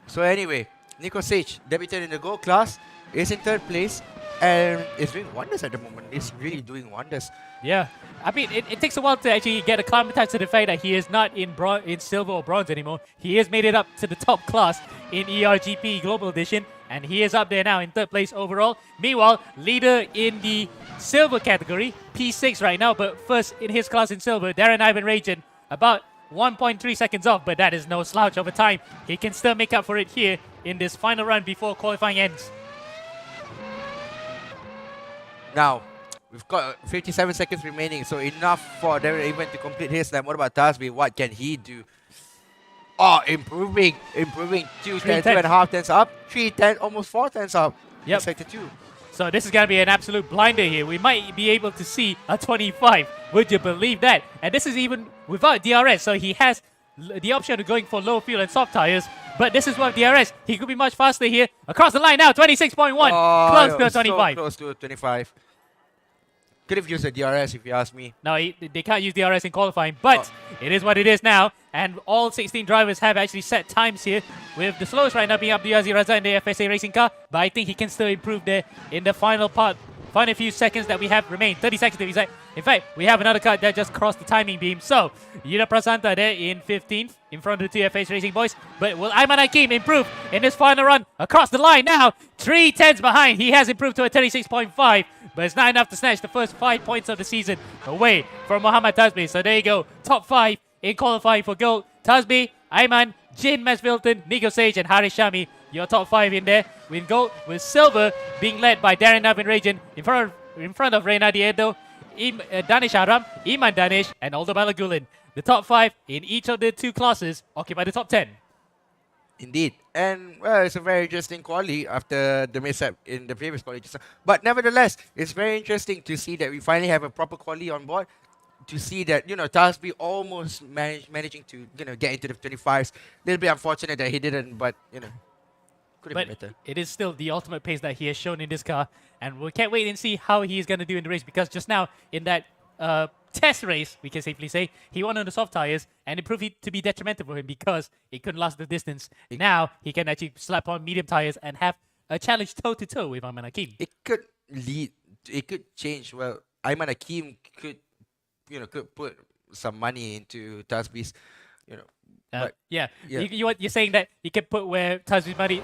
So anyway, Nico Sage debuted in the gold class, is in 3rd place, and is doing wonders at the moment. He's really doing wonders. Yeah. I mean, it takes a while to actually get acclimatized to the fact that he is not in silver or bronze anymore. He has made it up to the top class in ERGP Global Edition, and he is up there now in 3rd place overall. Meanwhile, leader in the silver category, P6 right now, but first in his class in silver, Darren Ivan Rajan, about 1.3 seconds off, but that is no slouch of a time. He can still make up for it here in this final run before qualifying ends. Now, we've got 57 seconds remaining, so enough for Darren Ivan to complete his lap. What about Tasby? What can he do? Oh, improving. 2.5 tenths up. 3/10, almost 4 tenths up. Yep. In sector 2. So this is going to be an absolute blinder here. We might be able to see a 25. Would you believe that? And this is even without DRS, so he has the option of going for low fuel and soft tires. But this is what DRS. He could be much faster here. Across the line now, 26.1. Close to a 25. So close to a 25. Could have used a DRS if you ask me. No, they can't use DRS in qualifying, but it is what it is now. And all 16 drivers have actually set times here, with the slowest right now being Abdulaziz Raza in the FSA racing car. But I think he can still improve there in the final few seconds that we have remained. 30 seconds to be exact. In fact, we have another car that just crossed the timing beam. So, Yuda Prasanta there in 15th, in front of the two FS Racing boys. But will Aiman Hakim improve in this final run? Across the line now, 3/10 behind. He has improved to a 36.5, but it's not enough to snatch the first 5 points of the season away from Muhammad Tasby. So there you go, top 5 in qualifying for gold. Tasby, Aiman, Jin Masvilton, Nico Sage, and Haris Shami. Your top 5 in there. With gold, with silver being led by Darren Navin Rajan in front of Reina Diedo, Danish Aram, Iman Danish, and Aldo Balagulen. The top 5 in each of the 2 classes occupy the top 10. Indeed. And, well, it's a very interesting quali after the mishap in the previous quali. But nevertheless, it's very interesting to see that we finally have a proper quali on board. To see that, Tasby almost managing to, get into the 25s. A little bit unfortunate that he didn't, but, could have been better. It is still the ultimate pace that he has shown in this car. And we can't wait and see how he is going to do in the race, because just now in that test race, we can safely say, he won on the soft tires, and it proved to be detrimental for him because it couldn't last the distance. Now he can actually slap on medium tires and have a challenge toe-to-toe with Aiman Hakim. It could change. Well, Aiman Hakim could put some money into Tasby's, but yeah. You're saying that you can put where Tasby's money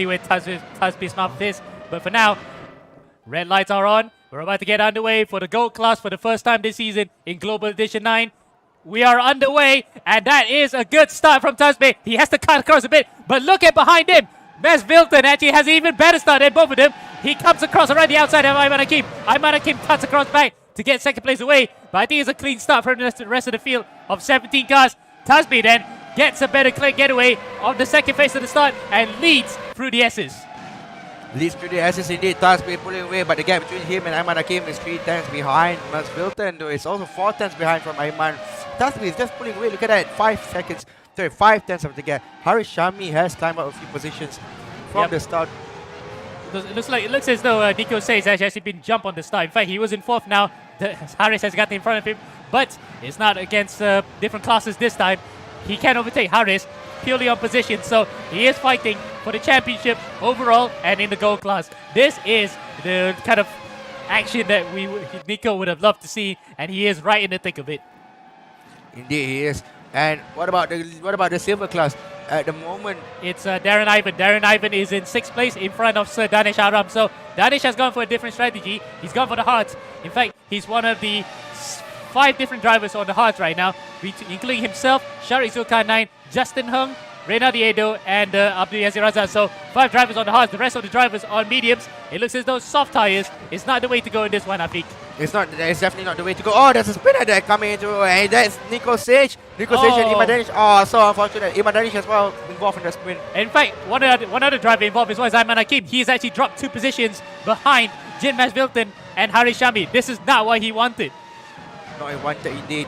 where Tasby's mouth is. But for now, red lights are on. We're about to get underway for the gold class for the first time this season in Global Edition 9. We are underway, and that is a good start from Tasby. He has to cut across a bit, but look at behind him. Masvilton actually has an even better start than both of them. He comes across around the outside of Aiman Hakim. Aiman Hakim cuts across back to get second place away, but I think it's a clean start from the rest of the field of 17 cars. Tasby then gets a better getaway on the second phase of the start and leads through the S's. Leads through the S's indeed. Tasby pulling away, but the gap between him and Aiman Hakim is 3 tenths behind Masvilton, though it's also 4 tenths behind from Aiman. Tasby is just pulling away. Look at that, 5 tenths of the gap. Haris Shami has climbed up a few positions from the start. It looks as though Nico Says has actually been jumped on the start. In fact, he was in 4th now. Haris has got in front of him, but it's not against different classes this time. He can overtake Haris. purely on position. So he is fighting for the championship overall and in the gold class. This is the kind of action that Nico would have loved to see, and he is right in the thick of it. Indeed, he is. And what about the silver class? At the moment, It's Darren Ivan. Darren Ivan is in 6th place in front of Sir Danish Aram. So Danish has gone for a different strategy. He's gone for the hearts. In fact, he's one of the 5 different drivers on the hearts right now, including himself, Sharik Zulkarnain, Justin Hung, Reina Diedo, and Abdul Yazir Raza. So 5 drivers on the hearts. The rest of the drivers on mediums. It looks as though soft tires is not the way to go in this one, Afiq. it's definitely not the way to go. Oh, there's a spinner there coming into, and that's Nico Sage. Nico Sage and Iman Danish. Oh, so unfortunate. Iman Danish as well involved in the spin. In fact, one other driver involved as well is Ayman Hakim. He's actually dropped 2 positions behind Jin Masvilton and Hari Shami. This is not what he wanted. Not in wanted indeed.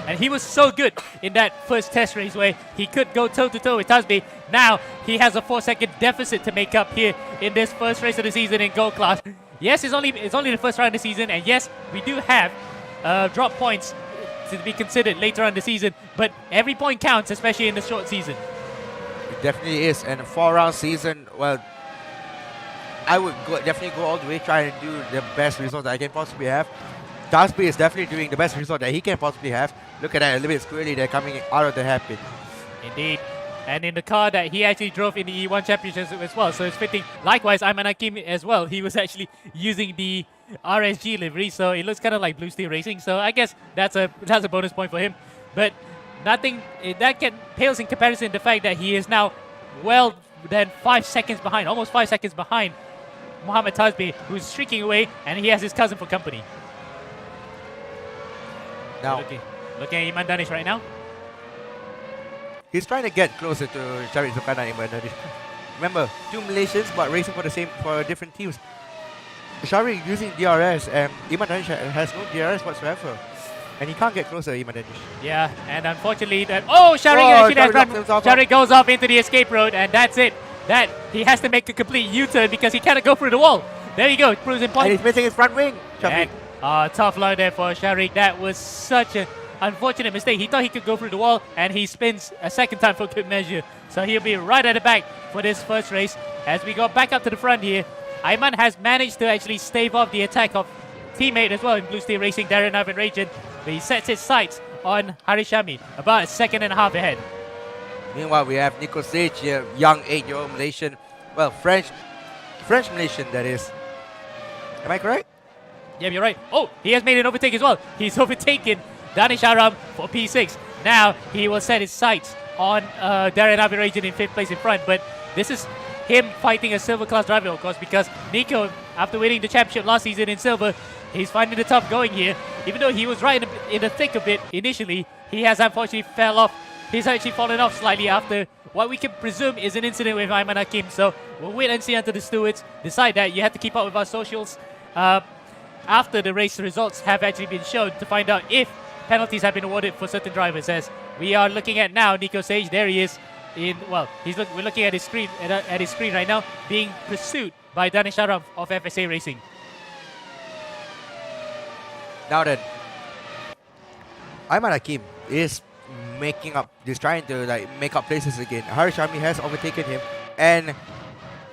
And he was so good in that first test race where he could go toe-to-toe with Tasby. Now he has a 4-second deficit to make up here in this first race of the season in Gold Class. Yes, it's only the first round of the season, and yes, we do have drop points to be considered later on in the season, but every point counts, especially in the short season. It definitely is. And a 4-round season, well, I would definitely go all the way, try and do the best result that I can possibly have. Tasby is definitely doing the best result that he can possibly have. Look at that, a little bit squirrely there coming out of the hairpin. Indeed. And in the car that he actually drove in the E1 Championship as well, so it's fitting. Likewise, Ayman Hakim as well. He was actually using the RSG livery, so it looks kind of like Blue Steel Racing. So I guess that's a bonus point for him. But nothing that pales in comparison to the fact that he is now well than 5 seconds behind, almost 5 seconds behind Mohamed Tasbi, who's streaking away, and he has his cousin for company. Now, Looking at Iman Danish right now. he's trying to get closer to Sharik Zulkarnain. Remember, 2 Malaysians but racing for different teams. Sharik using DRS and Iman Danish has no DRS whatsoever. And he can't get closer to Iman Danish. Yeah, and unfortunately Sharik goes off into the escape road, and that's it. That he has to make a complete U-turn because he cannot go through the wall. There you go, proves in point. And he's missing his front wing. And, tough line there for Sharik. That was such an unfortunate mistake. He thought he could go through the wall, and he spins a second time for good measure. So he'll be right at the back for this first race. As we go back up to the front here, Ayman has managed to actually stave off the attack of teammate as well in Blue Steel Racing, Darren Ivan Rajan. But he sets his sights on Harishami, about a second and a half ahead. Meanwhile, we have Nico Sage, a young 8-year-old Malaysian. Well, French Malaysian, that is. Am I correct? Yeah, you're right. Oh, he has made an overtake as well. He's overtaken Danish Aram for P6. Now he will set his sights on Darren Abirajan in 5th place in front. But this is him fighting a silver class driver, of course, because Nico, after winning the championship last season in silver, he's finding it tough going here. Even though he was right in the thick of it initially, he has unfortunately fell off. He's actually fallen off slightly after what we can presume is an incident with Ayman Hakim. So we'll wait and see until the stewards decide that. You have to keep up with our socials after the race results have actually been shown to find out if penalties have been awarded for certain drivers. As we are looking at now, Nico Sage, there he is. We're looking at his screen right now, being pursued by Danish Aram of FSA Racing. Now then, Ayman Hakim is trying to make up places again. Harish Shami has overtaken him, and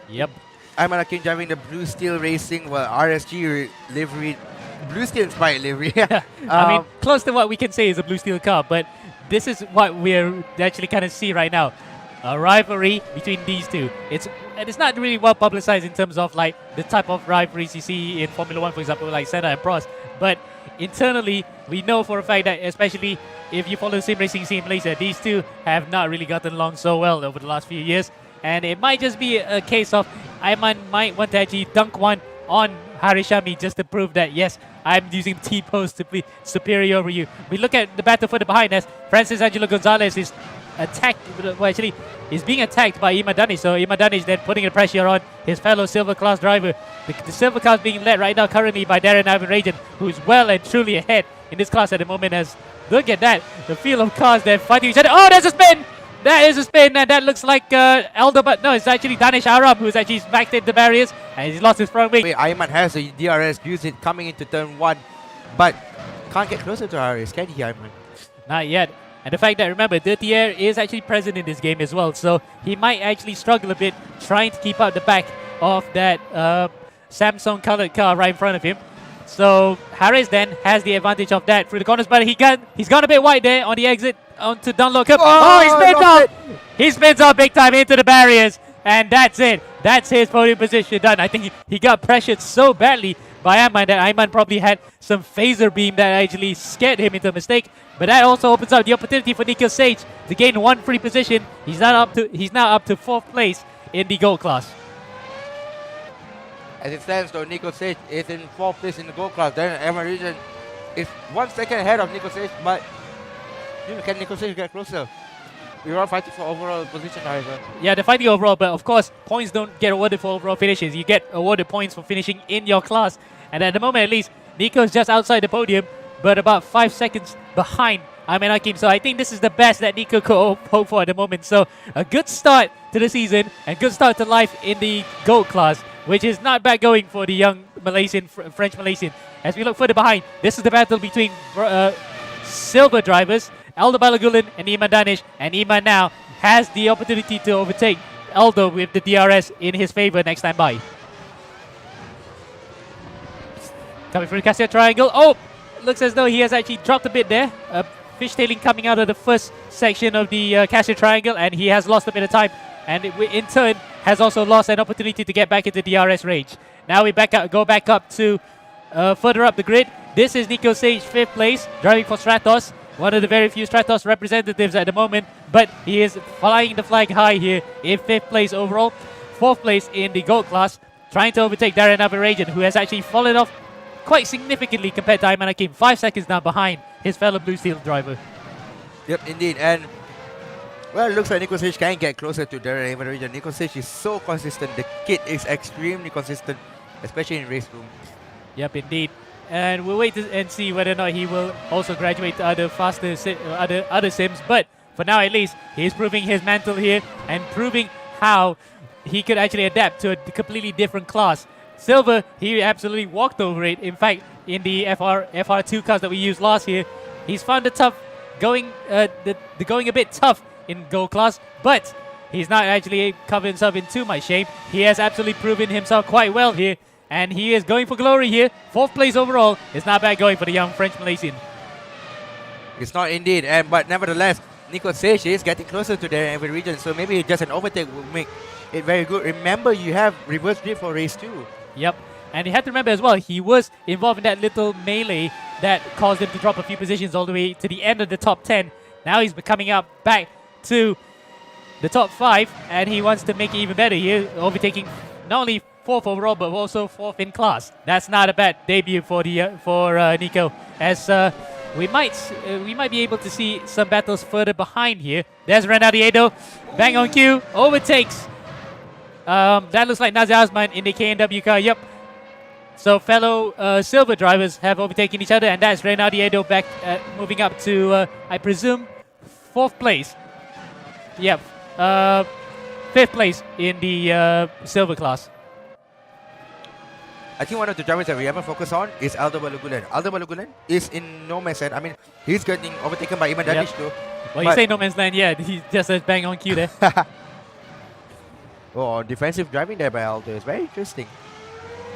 Yep. Ayman Hakim driving the Blue Steel Racing, RSG livery, Blue Steel inspired livery. I mean, close to what we can say is a Blue Steel car, but this is what we're actually kind of see right now. A rivalry between these two. It's not really well publicized in terms of like the type of rivalries you see in Formula 1, for example, like Senna and Prost. But internally, we know for a fact that, especially if you follow the sim racing scene in Malaysia, these two have not really gotten along so well over the last few years. And it might just be a case of Ayman might want to actually dunk one on Harishami just to prove that, yes, I'm using T-post to be superior over you. We look at the battle further behind us. Francis Angelo Gonzalez is is being attacked by Iman Danish. So Iman Danish then putting the pressure on his fellow silver class driver. The silver class being led right now currently by Darren Ivan Rajan, who is well and truly ahead in this class at the moment. As look at that, the field of cars they're fighting each other. Oh, there's a spin! That is a spin, and that looks like Elder, but no, it's actually Danish Aram who's actually smacked in the barriers, and he's lost his front wing. Ayman has a DRS, use it coming into turn 1, but can't get closer to RS, can he, Ayman? Not yet. And the fact that, remember, Dirty Air is actually present in this game as well, so he might actually struggle a bit trying to keep out the back of that Samsung colored car right in front of him. So Harris then has the advantage of that through the corners, but he's gone a bit wide there on the exit onto Dunlop Cup. Oh, he spins off! He spins off big time into the barriers, and that's it. That's his podium position done. I think he got pressured so badly by Ayman that Ayman probably had some phaser beam that actually scared him into a mistake. But that also opens up the opportunity for Nico Sage to gain one free position. He's now up to 4th place in the gold class. As it stands though, Nico Sage is in 4th place in the gold class. Then Evan Region is 1 second ahead of Nico Sage, but can Nico Sage get closer? We are fighting for overall position, however. Yeah, they're fighting overall, but of course, points don't get awarded for overall finishes. You get awarded points for finishing in your class. And at the moment, at least, Nico's just outside the podium, but about 5 seconds behind Ayman Hakim. So I think this is the best that Nico could hope for at the moment. So a good start to the season and good start to life in the gold class, which is not bad going for the young Malaysian, French Malaysian. As we look further behind, this is the battle between silver drivers, Aldo Balagulan and Iman Danish, and Iman now has the opportunity to overtake Aldo with the DRS in his favor next time by. Coming through the Cassia Triangle. Oh, looks as though he has actually dropped a bit there. Fishtailing coming out of the first section of the Cassia Triangle, and he has lost a bit of time, and in turn has also lost an opportunity to get back into DRS range. Now we go back up to further up the grid. This is Nico Sage, 5th place, driving for Stratos. One of the very few Stratos representatives at the moment, but he is flying the flag high here in 5th place overall. 4th place in the gold class, trying to overtake Darren Averajan, who has actually fallen off quite significantly compared to Ayman Hakim. 5 seconds now behind his fellow Blue Steel driver. Yep, indeed. And well, it looks like Nico Sage can get closer to Darren Averajan. Nico Sage is so consistent. The kid is extremely consistent, especially in race room. Yep, indeed. And we'll wait and see whether or not he will also graduate to other sims. But for now, at least, he's proving his mantle here and proving how he could actually adapt to a completely different class. Silver, he absolutely walked over it. In fact, in the FR2 cars that we used last year, he's found it tough going going a bit tough in gold class, but he's not actually covered himself in too much shame. He has absolutely proven himself quite well here. And he is going for glory here. 4th place overall. It's not bad going for the young French Malaysian. It's not indeed, but nevertheless, Nico Sage is getting closer to Darren Averajan, so maybe just an overtake will make it very good. Remember, you have reverse grip for race 2. Yep. And you have to remember as well, he was involved in that little melee that caused him to drop a few positions all the way to the end of the top 10. Now he's coming up back to the top 5, and he wants to make it even better here, overtaking not only 4th overall, but also 4th in class. That's not a bad debut for Nico, as we might be able to see some battles further behind here. There's Renardo, bang on cue, overtakes. That looks like Nazir Azman in the KNW car. Yep. So fellow silver drivers have overtaken each other, and that's Renardo back, moving up to I presume 4th place. Yep. 5th place in the silver class. I think one of the drivers that we haven't focused on is Aldo Balagulan. Aldo Balagulan is in no man's land. I mean, he's getting overtaken by Iman Danish too. Well, you say no man's land, yeah. He just says bang on cue there. Oh, defensive driving there by Aldo is very interesting.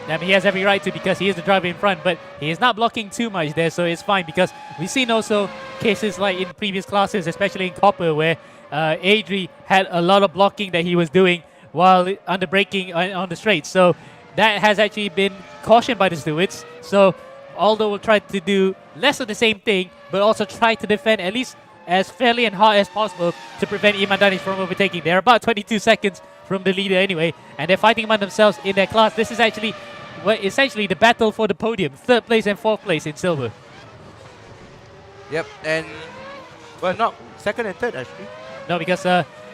I mean, he has every right to, because he is the driver in front, but he is not blocking too much there, so it's fine, because we've seen also cases like in previous classes, especially in Copper, where Adri had a lot of blocking that he was doing while under braking on the straight. So that has actually been cautioned by the stewards. So Aldo will try to do less of the same thing, but also try to defend at least as fairly and hard as possible to prevent Iman Danish from overtaking. They're about 22 seconds from the leader anyway, and they're fighting among themselves in their class. This is actually essentially the battle for the podium, 3rd place and 4th place in silver. Yep, and well, not 2nd and 3rd actually. No, because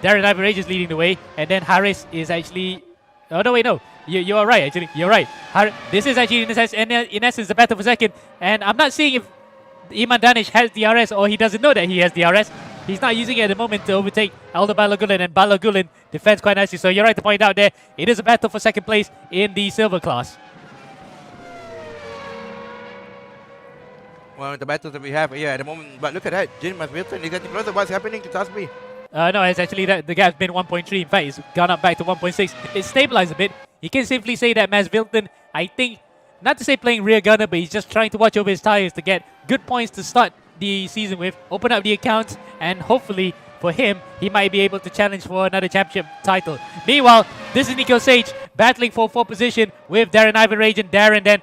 Darren Ivorage is leading the way, and then Harris is actually... Oh, no, wait, no. You are right, actually. You're right. This is actually, in essence, the battle for 2nd, and I'm not seeing if Iman Danish has DRS or he doesn't know that he has DRS. He's not using it at the moment to overtake Aldo Balagulan, and Balagulan defends quite nicely. So you're right to point out there, it is a battle for 2nd place in the silver class. one of the battles that we have at the moment. But look at that, Jin Wilton is getting closer. What's happening to Tasby? No, it's actually the gap's been 1.3. In fact, it's gone up back to 1.6. It's stabilized a bit. You can safely say that Mas Wilton, I think, not to say playing rear gunner, but he's just trying to watch over his tires to get good points to start the season with, open up the accounts, and hopefully for him, he might be able to challenge for another championship title. Meanwhile, this is Nico Sage battling for 4th position with Darren Ivan Rajan. Darren then,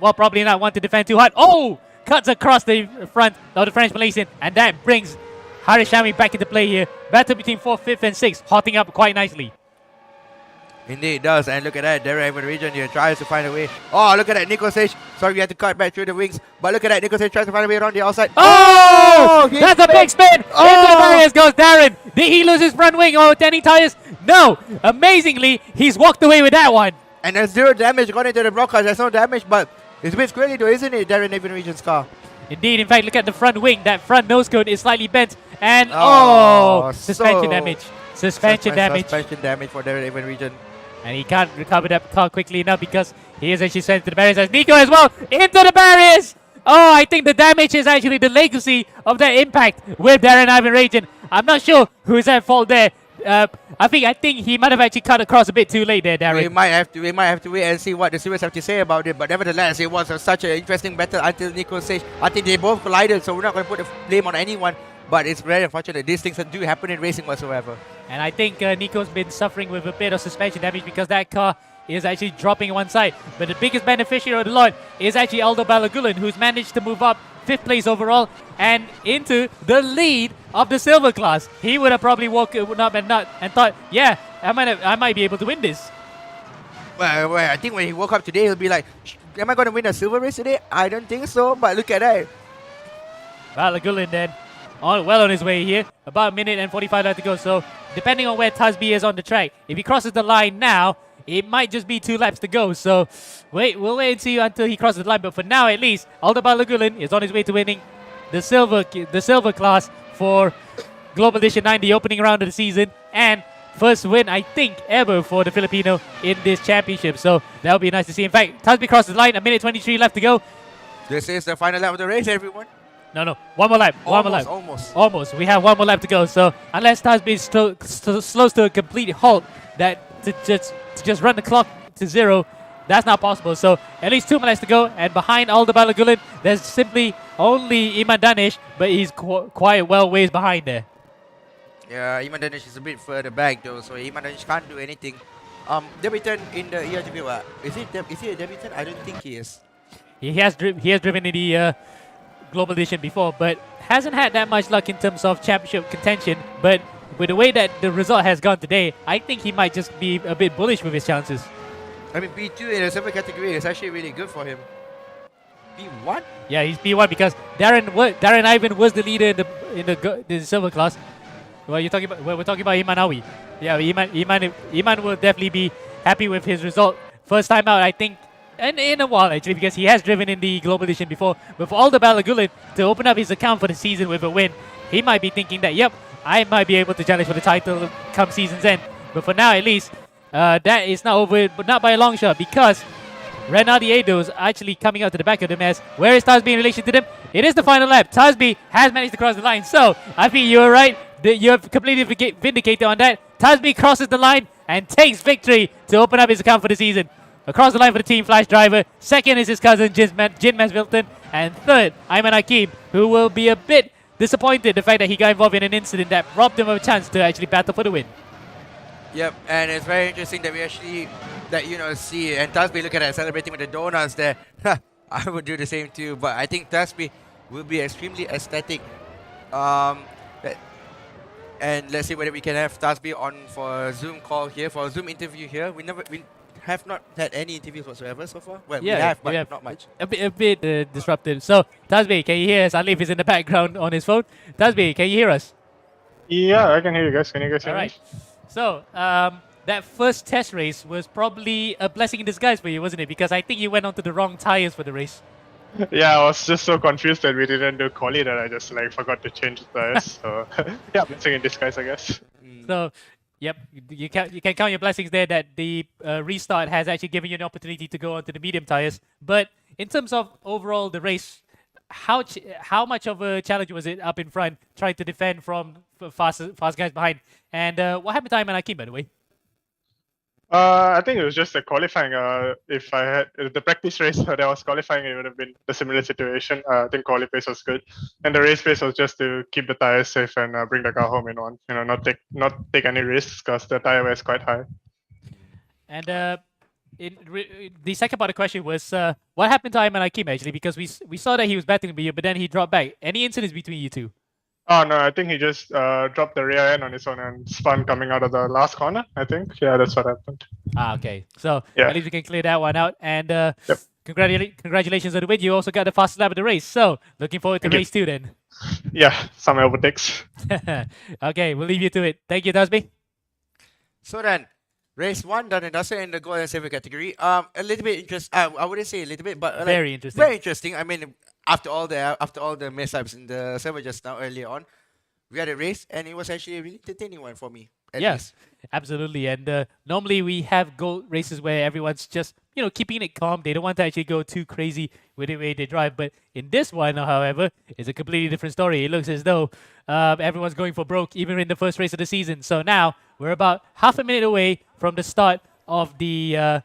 well, probably not want to defend too hard. Oh! Cuts across the front of the French Malaysian, and that brings Harish Shami back into play here. Battle between 4th, 5th, and 6th, hotting up quite nicely. Indeed, it does. And look at that. Darren Ivan Region here tries to find a way. Oh, look at that. Nico Sage. Sorry, we had to cut back through the wings. But look at that. Nico Sage tries to find a way around the outside. Oh! He That's a big spin! Into the Oh! barriers goes Darren. Did he lose his front wing or tending tires? No! Amazingly, he's walked away with that one. And there's 0 damage according to the broadcast. There's no damage, but it's a bit squirrely though, isn't it, Darren Ivan Region's car? Indeed, in fact, look at the front wing. That front nose cone is slightly bent. And, suspension so- damage. Suspension damage. Suspension damage for Darren Ivan Region. And he can't recover that car quickly enough because he is actually sent to the barriers as Nico as well into the barriers. Oh, I think the damage is actually the legacy of that impact with Darren Ivan Rajan. I'm not sure who's at fault there. I think he might have actually cut across a bit too late there, Darren. We might have to wait and see what the stewards have to say about it. But nevertheless, it was such an interesting battle until Nico Sage. I think they both collided, so we're not going to put the blame on anyone. But it's very unfortunate. These things do happen in racing whatsoever. And I think Nico's been suffering with a bit of suspension damage because that car is actually dropping one side. But the biggest beneficiary of the lot is actually Aldo Balagulan, who's managed to move up 5th place overall and into the lead of the silver class. He would have probably woken up and thought, yeah, I might be able to win this. Well, I think when he woke up today, he'll be like, am I going to win a silver race today? I don't think so, but look at that. Balagulan then well on his way here. About a minute and 45 left to go. So depending on where Tasby is on the track, if he crosses the line now, it might just be 2 laps to go. So we'll wait and see until he crosses the line. But for now, at least, Aldo Balagulan is on his way to winning the silver class for Global Edition 9, the opening round of the season, and first win, I think, ever for the Filipino in this championship. So that'll be nice to see. In fact, Tasby crosses the line. A minute 23 left to go. This is the final lap of the race, everyone. No. One more lap. Almost. We have one more lap to go. So unless Tasby slows to a complete halt, that to just run the clock to 0, that's not possible. So at least 2 more laps to go. And behind Aldo Balagulan, there's simply only Iman Danish, but he's quite well ways behind there. Yeah, Iman Danish is a bit further back though, so Iman Danish can't do anything. Debutant in the ERGP, is he a debutant? I don't think he is. He has driven in the Global Edition before, but hasn't had that much luck in terms of championship contention. But with the way that the result has gone today, I think he might just be a bit bullish with his chances. I mean, P2 in the silver category is actually really good for him. P1? Yeah, he's P1 because Darren Ivan was the leader in the silver class. Well, we're talking about Iman Awi. Yeah, Iman will definitely be happy with his result. First time out, I think, and in a while actually, because he has driven in the Global Edition before. But for Aldo Balagulan to open up his account for the season with a win, he might be thinking that, yep, I might be able to challenge for the title come season's end. But for now, at least, that is not over, but not by a long shot, because Renaldi Edo is actually coming out to the back of the mess. Where is Tasby in relation to them? It is the final lap. Tasby has managed to cross the line. So, I think you're right. You're completely vindicated on that. Tasby crosses the line and takes victory to open up his account for the season. Across the line for the Team Flash driver. Second is his cousin Jin Masvilton. And third, Ayman Hakim, who will be a bit disappointed the fact that he got involved in an incident that robbed him of a chance to actually battle for the win. Yep, and it's very interesting that we actually, see, and Tasby, look at that, celebrating with the donuts there. I would do the same too, but I think Tasby will be extremely aesthetic. And let's see whether we can have Tasby on for a Zoom call here, for a Zoom interview here. We have not had any interviews whatsoever so far. Well, yeah, we have, but not much. A bit disruptive. So, Tasby, can you hear us? Alif is in the background on his phone. Tasby, can you hear us? Yeah, I can hear you guys. Can you guys hear All me? right. So, that first test race was probably a blessing in disguise for you, wasn't it? Because I think you went onto the wrong tires for the race. Yeah, I was just so confused that we didn't do quali that I just forgot to change the tires. So yeah, blessing in disguise, I guess. So, yep, you can count your blessings there that the restart has actually given you an opportunity to go onto the medium tires. But in terms of overall the race, how much of a challenge was it up in front, trying to defend from fast guys behind? And what happened to Ayman Hakim, by the way? I think it was just the qualifying. If I had the practice race that I was qualifying, it would have been a similar situation. I think quali pace was good, and the race pace was just to keep the tires safe and bring the car home in one. Not take any risks because the tire wear is quite high. And the second part of the question was what happened to Ayman Hakim actually, because we saw that he was battling with you, but then he dropped back. Any incidents between you two? Oh no, I think he just dropped the rear end on his own and spun coming out of the last corner. I think, yeah, that's what happened. Okay. So Yeah. at least we can clear that one out. And congratulations on the win. You also got the fastest lap of the race. So looking forward to Thank you. race 2 then. Yeah, some overtakes. Okay, we'll leave you to it. Thank you, Tasby. So then, race 1 done and dusted in the gold and silver category. A little bit interesting. I wouldn't say a little bit, but Very interesting. Very interesting. I mean, after all the mishaps in the server just now earlier on, we had a race and it was actually a really entertaining one for me. At Yes, least. absolutely. And normally we have gold races where everyone's just, keeping it calm. They don't want to actually go too crazy with the way they drive. But in this one, however, it's a completely different story. It looks as though everyone's going for broke, even in the first race of the season. So now we're about half a minute away from the start of the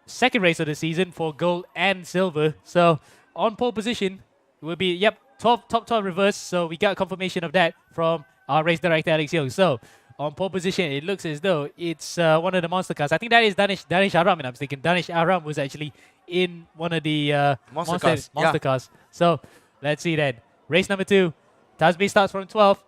second race of the season for gold and silver. So on pole position will be, top 12 reverse. So we got confirmation of that from our race director, Alex Young. So on pole position, it looks as though it's one of the monster cars. I think that is Danish Aram, and I'm thinking Danish Aram was actually in one of the monster cars. So let's see then. Race number 2, Tasby starts from 12th,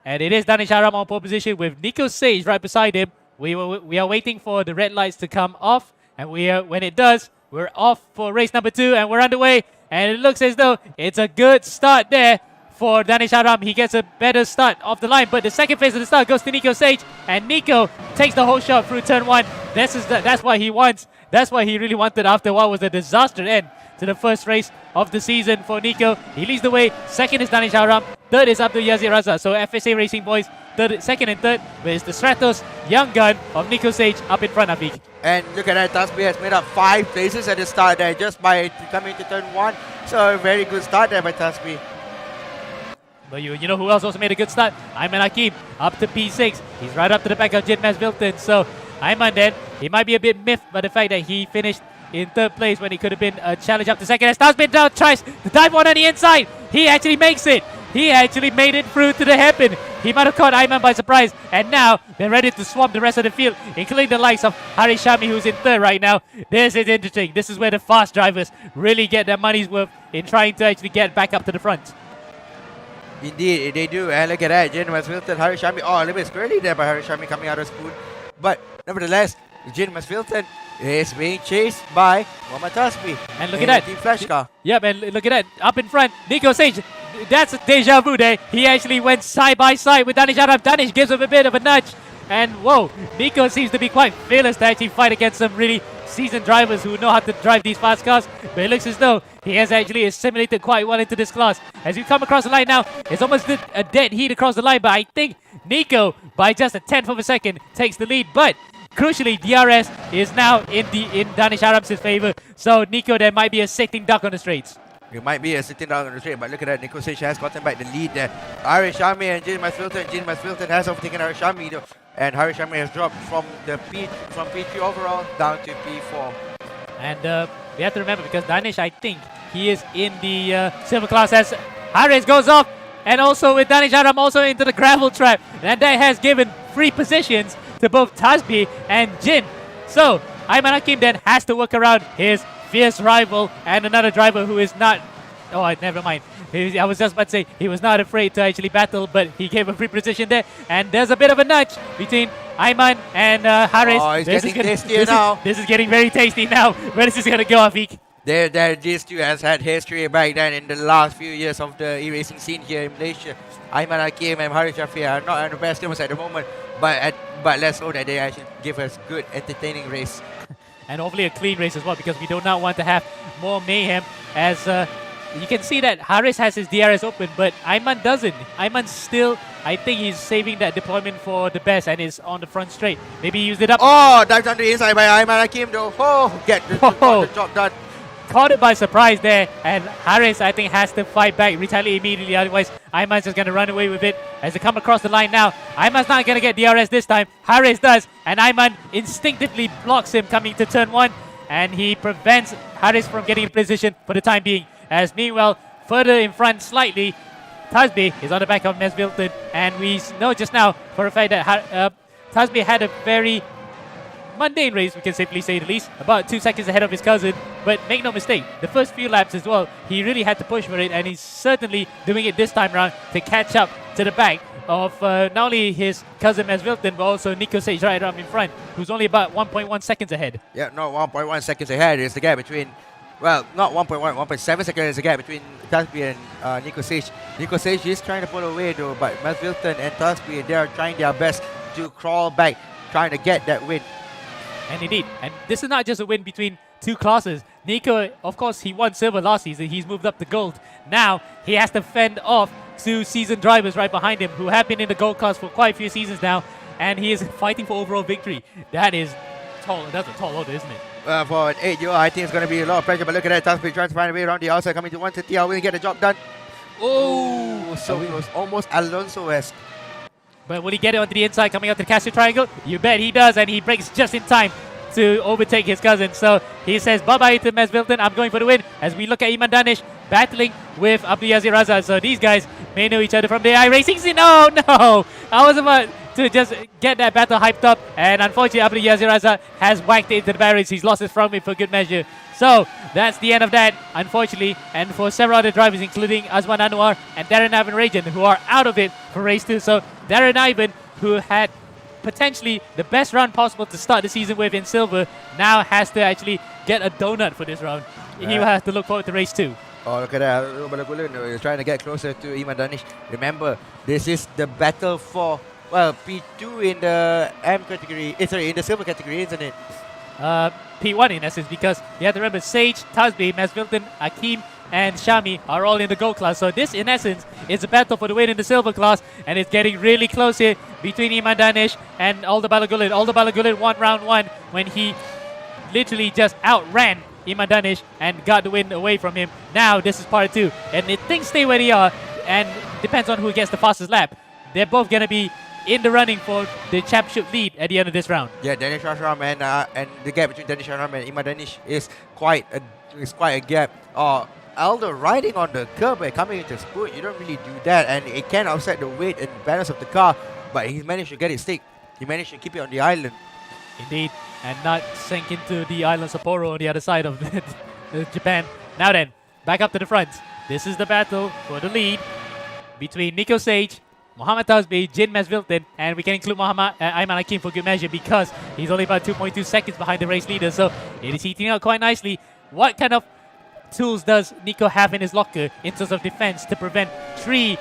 and it is Danish Aram on pole position with Nico Sage right beside him. We are waiting for the red lights to come off, and when it does, we're off for race number 2, and we're underway. And it looks as though it's a good start there for Danish Aram. He gets a better start off the line, but the second phase of the start goes to Nico Sage, and Nico takes the whole shot through turn 1. That's what he wants. That's what he really wanted after what was a disaster end to the first race of the season for Nico. He leads the way. Second is Danish Aram. Third is Abdul Yazid Raza. So FSA Racing Boys, second and third, with the Stratos young gun of Nico Sage up in front of Afiq. And look at that, Tasby has made up 5 places at the start there just by coming to turn 1. So a very good start there by Tasby. But you know who else also made a good start? Ayman Hakim up to P6. He's right up to the back of Jin Masvilton. So Ayman then, he might be a bit miffed by the fact that he finished in third place when he could have been a challenge up to second. As Tasby down tries to dive one on the inside. He actually makes it. He actually made it through to the hairpin. He might have caught Ayman by surprise. And now they're ready to swamp the rest of the field, including the likes of Hari Shami, who's in third right now. This is interesting. This is where the fast drivers really get their money's worth in trying to actually get back up to the front. Indeed, they do. And look at that, Jin Masvilton, Hari Shami. Oh, a little bit squirrely there by Hari Shami coming out of spoon. But nevertheless, Jin Masvilton is being chased by Muhammad Tasby. And look at that. Team Flash car. Yep, and look at that. Up in front, Nico Sage. That's a deja vu there. He actually went side by side with Danish Aram. Danish gives him a bit of a nudge. And whoa, Nico seems to be quite fearless to actually fight against some really seasoned drivers who know how to drive these fast cars. But it looks as though he has actually assimilated quite well into this class. As we come across the line now, it's almost a dead heat across the line. But I think Nico, by just a 10th of a second, takes the lead. But crucially, DRS is now in Danish Aram's favor. So Nico, there might be a sitting duck on the straights. It might be a sitting down on the straight, but look at that. Nico Sage has gotten back the lead there. Hari Shami and Jin Masvilton. Jin Masvilton has overtaken Hari Shami though. And Hari Shami has dropped from P3 overall down to P4. And we have to remember, because Danish, I think, he is in the silver class as Haris goes off. And also with Danish Aram also into the gravel trap. And that has given free positions to both Tasby and Jin. So Ayman Hakim then has to work around his fierce rival and another driver who is not... Oh, never mind. I was just about to say he was not afraid to actually battle, but he gave a free position there. And there's a bit of a nudge between Ayman and Haris. Oh, it's getting tastier now. This is getting very tasty now. Where is this going to go, Afiq? These two has had history back then in the last few years of the e-racing scene here in Malaysia. Ayman Hakim and Hari Shafi are not on the best terms at the moment, but let's hope that they actually give us good, entertaining race. And hopefully a clean race as well, because we do not want to have more mayhem. As you can see that Haris has his DRS open, but Ayman doesn't. Ayman still, I think he's saving that deployment for the best and is on the front straight. Maybe he used it up. Oh, dives on the inside by Ayman Hakim though. Oh, get the job done. caught it by surprise there, and Harris, I think, has to fight back, retaliate immediately, otherwise Ayman's just going to run away with it as they come across the line now. Ayman's not going to get DRS this time, Harris does, and Ayman instinctively blocks him coming to turn 1, and he prevents Harris from getting in position for the time being. As meanwhile, further in front slightly, Tasby is on the back of Mesvilton, and we know just now for a fact that Tasby had a very mundane race, we can safely say the least, about 2 seconds ahead of his cousin. But make no mistake, the first few laps as well, he really had to push for it, and he's certainly doing it this time around to catch up to the back of not only his cousin Mesvilton, but also Nico Sage right up in front, who's only about 1.1 seconds ahead. Yeah, no, 1.1 seconds ahead is the gap between, well, not 1.1, 1.7 seconds is the gap between Tasby and Nico Sage. Nico Sage is trying to pull away though, but Mesvilton and Tasby, they are trying their best to crawl back, trying to get that win. And indeed, and this is not just a win between two classes. Nico, of course, he won silver last season. He's moved up to gold. Now, he has to fend off two seasoned drivers right behind him who have been in the gold class for quite a few seasons now. And he is fighting for overall victory. That is tall. That's a tall order, isn't it? For an 8-year, I think it's going to be a lot of pressure, but look at that. Tasby trying to find a way around the outside, coming to 130. Will he get the job done? Oh, so it was almost Alonso-esque. But will he get it onto the inside, coming out to the Casio Triangle? You bet he does, and he breaks just in time to overtake his cousin. So he says bye-bye to Mesvilton. I'm going for the win. As we look at Iman Danish battling with Abdulaziz Raza. So these guys may know each other from the iRacing scene. No, no. I was about to just get that battle hyped up, and unfortunately Abdulaziz Raza has whacked it into the barriers. He's lost his front wheel for good measure. So that's the end of that, unfortunately. And for several other drivers, including Azman Anwar and Darren Ivan Rajan, who are out of it for race 2. So Darren Ivan, who had potentially the best round possible to start the season with in silver, now has to actually get a donut for this round. He will have to look forward to race 2. Oh, look at that. He's trying to get closer to Iman Danish. Remember, this is the battle for, well, P2 in the M category. Sorry, in the silver category, isn't it? P1 in essence, because you have to remember Sage, Tasby, Mesvilton, Akeem, and Shami are all in the gold class. So this, in essence, is a battle for the win in the silver class, and it's getting really close here between Iman Danish and Aldo Balagulit. Aldo Balagulit won round 1 when he literally just outran Iman Danish and got the win away from him. Now this is part 2, and if things stay where they are, and depends on who gets the fastest lap, they're both going to be in the running for the championship lead at the end of this round. Yeah, Danish Ashram and the gap between Danish Ashram and Iman Danish is quite a gap. Aldo riding on the curb and coming into spurt, you don't really do that, and it can offset the weight and balance of the car, but he managed to get it stick. He managed to keep it on the island. Indeed, and not sink into the island Sapporo on the other side of Japan. Now then, back up to the front. This is the battle for the lead between Nico Sage, Mohamed Tasby, Jin Mesvilton, and we can include Ayman Akeem for good measure because he's only about 2.2 seconds behind the race leader, so it is heating up quite nicely. What kind of tools does Nico have in his locker in terms of defense to prevent three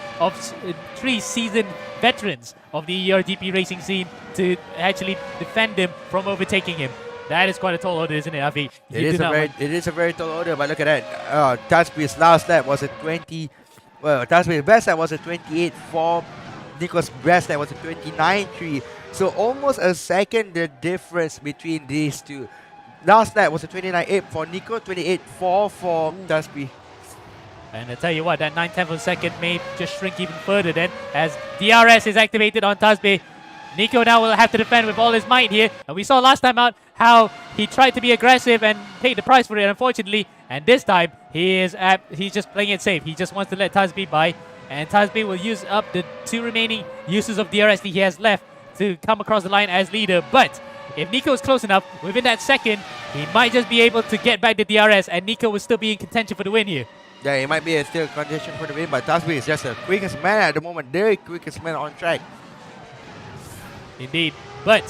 seasoned veterans of the ERGP racing scene to actually defend him from overtaking him? That is quite a tall order, isn't it, Afi? It is a very tall order, but look at that. Tasby's last lap was a 20. Well, Tasby's best lap was a 28.4. Nico's best lap was a 29.3. So almost a second the difference between these two. Last lap was a 29.8 for Nico, 28.4 for Tasby. And I tell you what, that 9/10 of a second may just shrink even further then as DRS is activated on Tasby. Nico now will have to defend with all his might here. And we saw last time out how he tried to be aggressive and paid the price for it, unfortunately. And this time, he's just playing it safe. He just wants to let Tasby by. And Tasby will use up the 2 remaining uses of DRS that he has left to come across the line as leader. But if Nico is close enough, within that second, he might just be able to get back the DRS, and Nico will still be in contention for the win here. Yeah, he might be still contention for the win, but Tasby is just the quickest man at the moment. Very quickest man on track. Indeed. But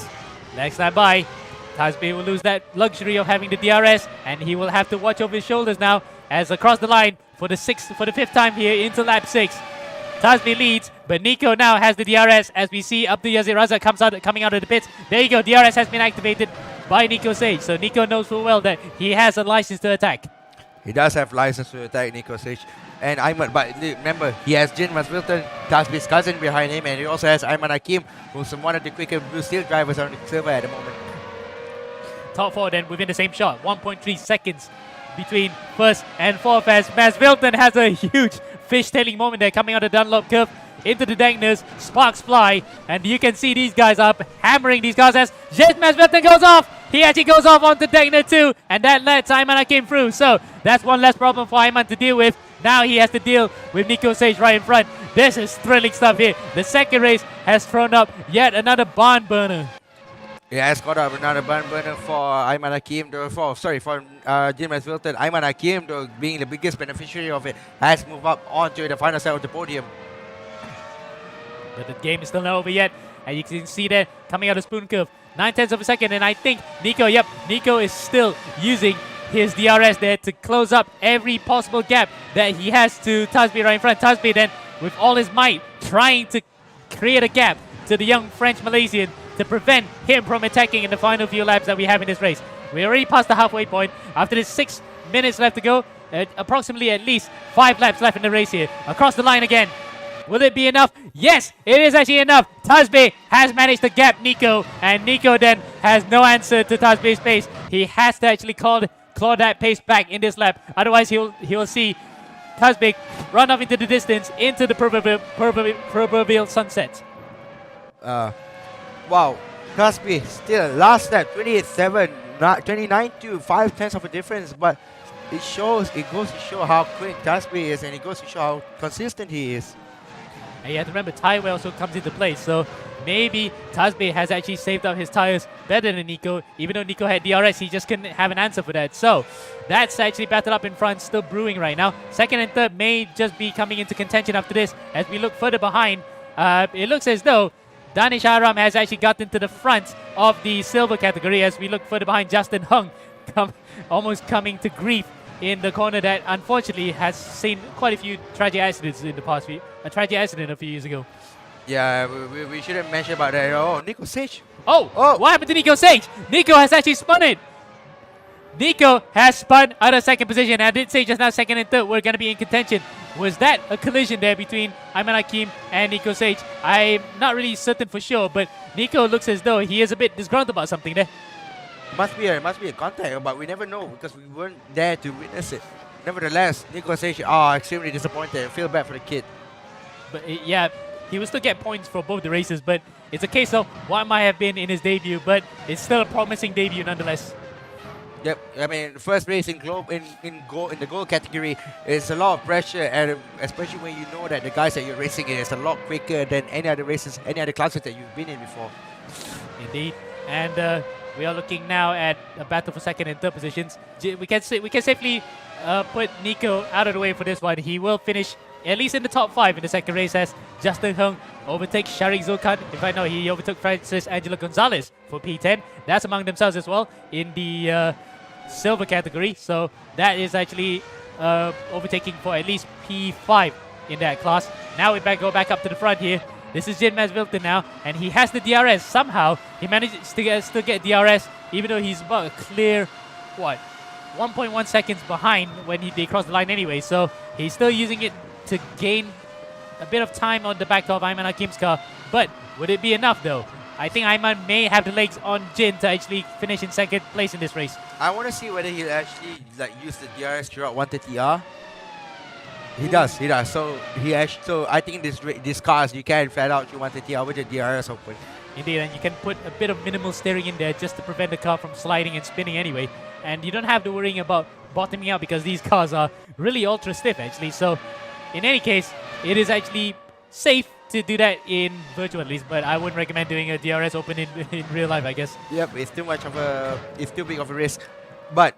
next time by, Tasby will lose that luxury of having the DRS, and he will have to watch over his shoulders now as across the line for the 5th time here into lap 6. Tasby leads, but Nico now has the DRS as we see Abdulaziz Raza coming out of the pits. There you go, DRS has been activated by Nico Sage. So Nico knows full well that he has a license to attack. He does have license to attack Nico Sage. And Ayman, but remember, he has Jin Mesvilton, Tasby's cousin behind him, and he also has Ayman Akeem, who's one of the quicker blue steel drivers on the silver at the moment. Top 4 then within the same shot, 1.3 seconds between first and fourth as Mas Wilton has a huge fish-tailing moment there coming out of Dunlop curve into the Dagners. Sparks fly, and you can see these guys up hammering these cars as Mas Wilton goes off. He actually goes off onto Dagner too, and that lets Ayman Hakim through. So that's one less problem for Ayman to deal with. Now he has to deal with Nico Sage right in front. This is thrilling stuff here. The second race has thrown up yet another barn burner. Yeah, it's got up another barn burner for Ayman Hakim. For Mas Wilton. Ayman Hakim, though, being the biggest beneficiary of it, has moved up onto the final side of the podium. But the game is still not over yet. And you can see there, coming out of Spoon Curve, 9/10 of a second. And I think Nico is still using his DRS there to close up every possible gap that he has to Tasby right in front. Tasby then, with all his might, trying to create a gap to the young French Malaysian to prevent him from attacking in the final few laps that we have in this race. We're already past the halfway point. After this 6 minutes left to go, approximately at least 5 laps left in the race here. Across the line again. Will it be enough? Yes, it is actually enough. Tasby has managed to gap Nico, and Nico then has no answer to Tasby's pace. He has to actually claw that pace back in this lap. Otherwise, he'll see Tasby run off into the distance, into the proverbial sunset. Wow, Tasby still last lap, 28.7, 29 to 5/10 of a difference, but it goes to show how quick Tasby is, and it goes to show how consistent he is. And you have to remember, tire wear also comes into play, so maybe Tasby has actually saved up his tires better than Nico. Even though Nico had DRS, he just couldn't have an answer for that. So that's actually battle up in front, still brewing right now. Second and third may just be coming into contention after this. As we look further behind, it looks as though Danish Aram has actually gotten to the front of the silver category. As we look further behind, Justin Hung almost coming to grief in the corner that unfortunately has seen quite a few tragic accidents in the past few. A tragic accident a few years ago. Yeah, we shouldn't mention about that. Oh, Nico Sage. Oh, what happened to Nico Sage? Nico has actually spun it. Nico has spun out of second position. I did say just now second and third were going to be in contention. Was that a collision there between Ayman Hakim and Nico Sage? I'm not really certain for sure, but Nico looks as though he is a bit disgruntled about something there. Must be a contact, but we never know because we weren't there to witness it. Nevertheless, Nico Sage extremely disappointed. Feel bad for the kid. But yeah, he will still get points for both the races, but it's a case of what might have been in his debut, but it's still a promising debut nonetheless. Yep, I mean, first race in the gold category is a lot of pressure, and especially when you know that the guys that you're racing in is a lot quicker than any other races, any other classes that you've been in before. Indeed, and we are looking now at a battle for second and third positions. We can safely put Nico out of the way for this one. He will finish at least in the top 5 in the second race as Justin Hung overtakes Sharik Zulkan. In fact, no, he overtook Francis Angelo Gonzalez for P10. That's among themselves as well in the silver category. So that is actually overtaking for at least P5 in that class. Now we go back up to the front here. This is Mas Wilton now, and he has the DRS. Somehow, he manages to still get DRS, even though he's about a clear, 1.1 seconds behind when they cross the line anyway. So he's still using it to gain a bit of time on the back of Ayman Hakim's car. But would it be enough though? I think Ayman may have the legs on Jin to actually finish in second place in this race. I want to see whether he'll actually use the DRS throughout 130R. He does. So I think this cars you can flat out through 130R with the DRS open. Indeed, and you can put a bit of minimal steering in there just to prevent the car from sliding and spinning anyway. And you don't have to worry about bottoming out because these cars are really ultra stiff actually. So in any case, it is actually safe to do that in virtual at least, but I wouldn't recommend doing a DRS open in real life, I guess. Yep, it's too big of a risk. But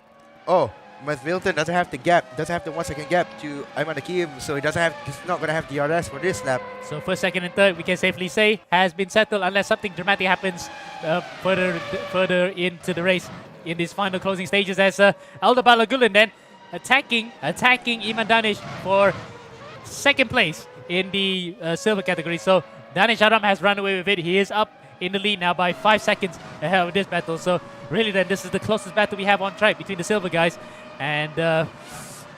Mas Wilton doesn't have the 1 second gap to Ayman Hakim, so he's not gonna have DRS for this lap. So first, second, and third, we can safely say has been settled unless something dramatic happens further into the race in these final closing stages. As Aldo Balagulan then attacking Iman Danish for second place in the silver category. So Danish Aram has run away with it. He is up in the lead now by 5 seconds ahead of this battle. So really then this is the closest battle we have on track between the silver guys. And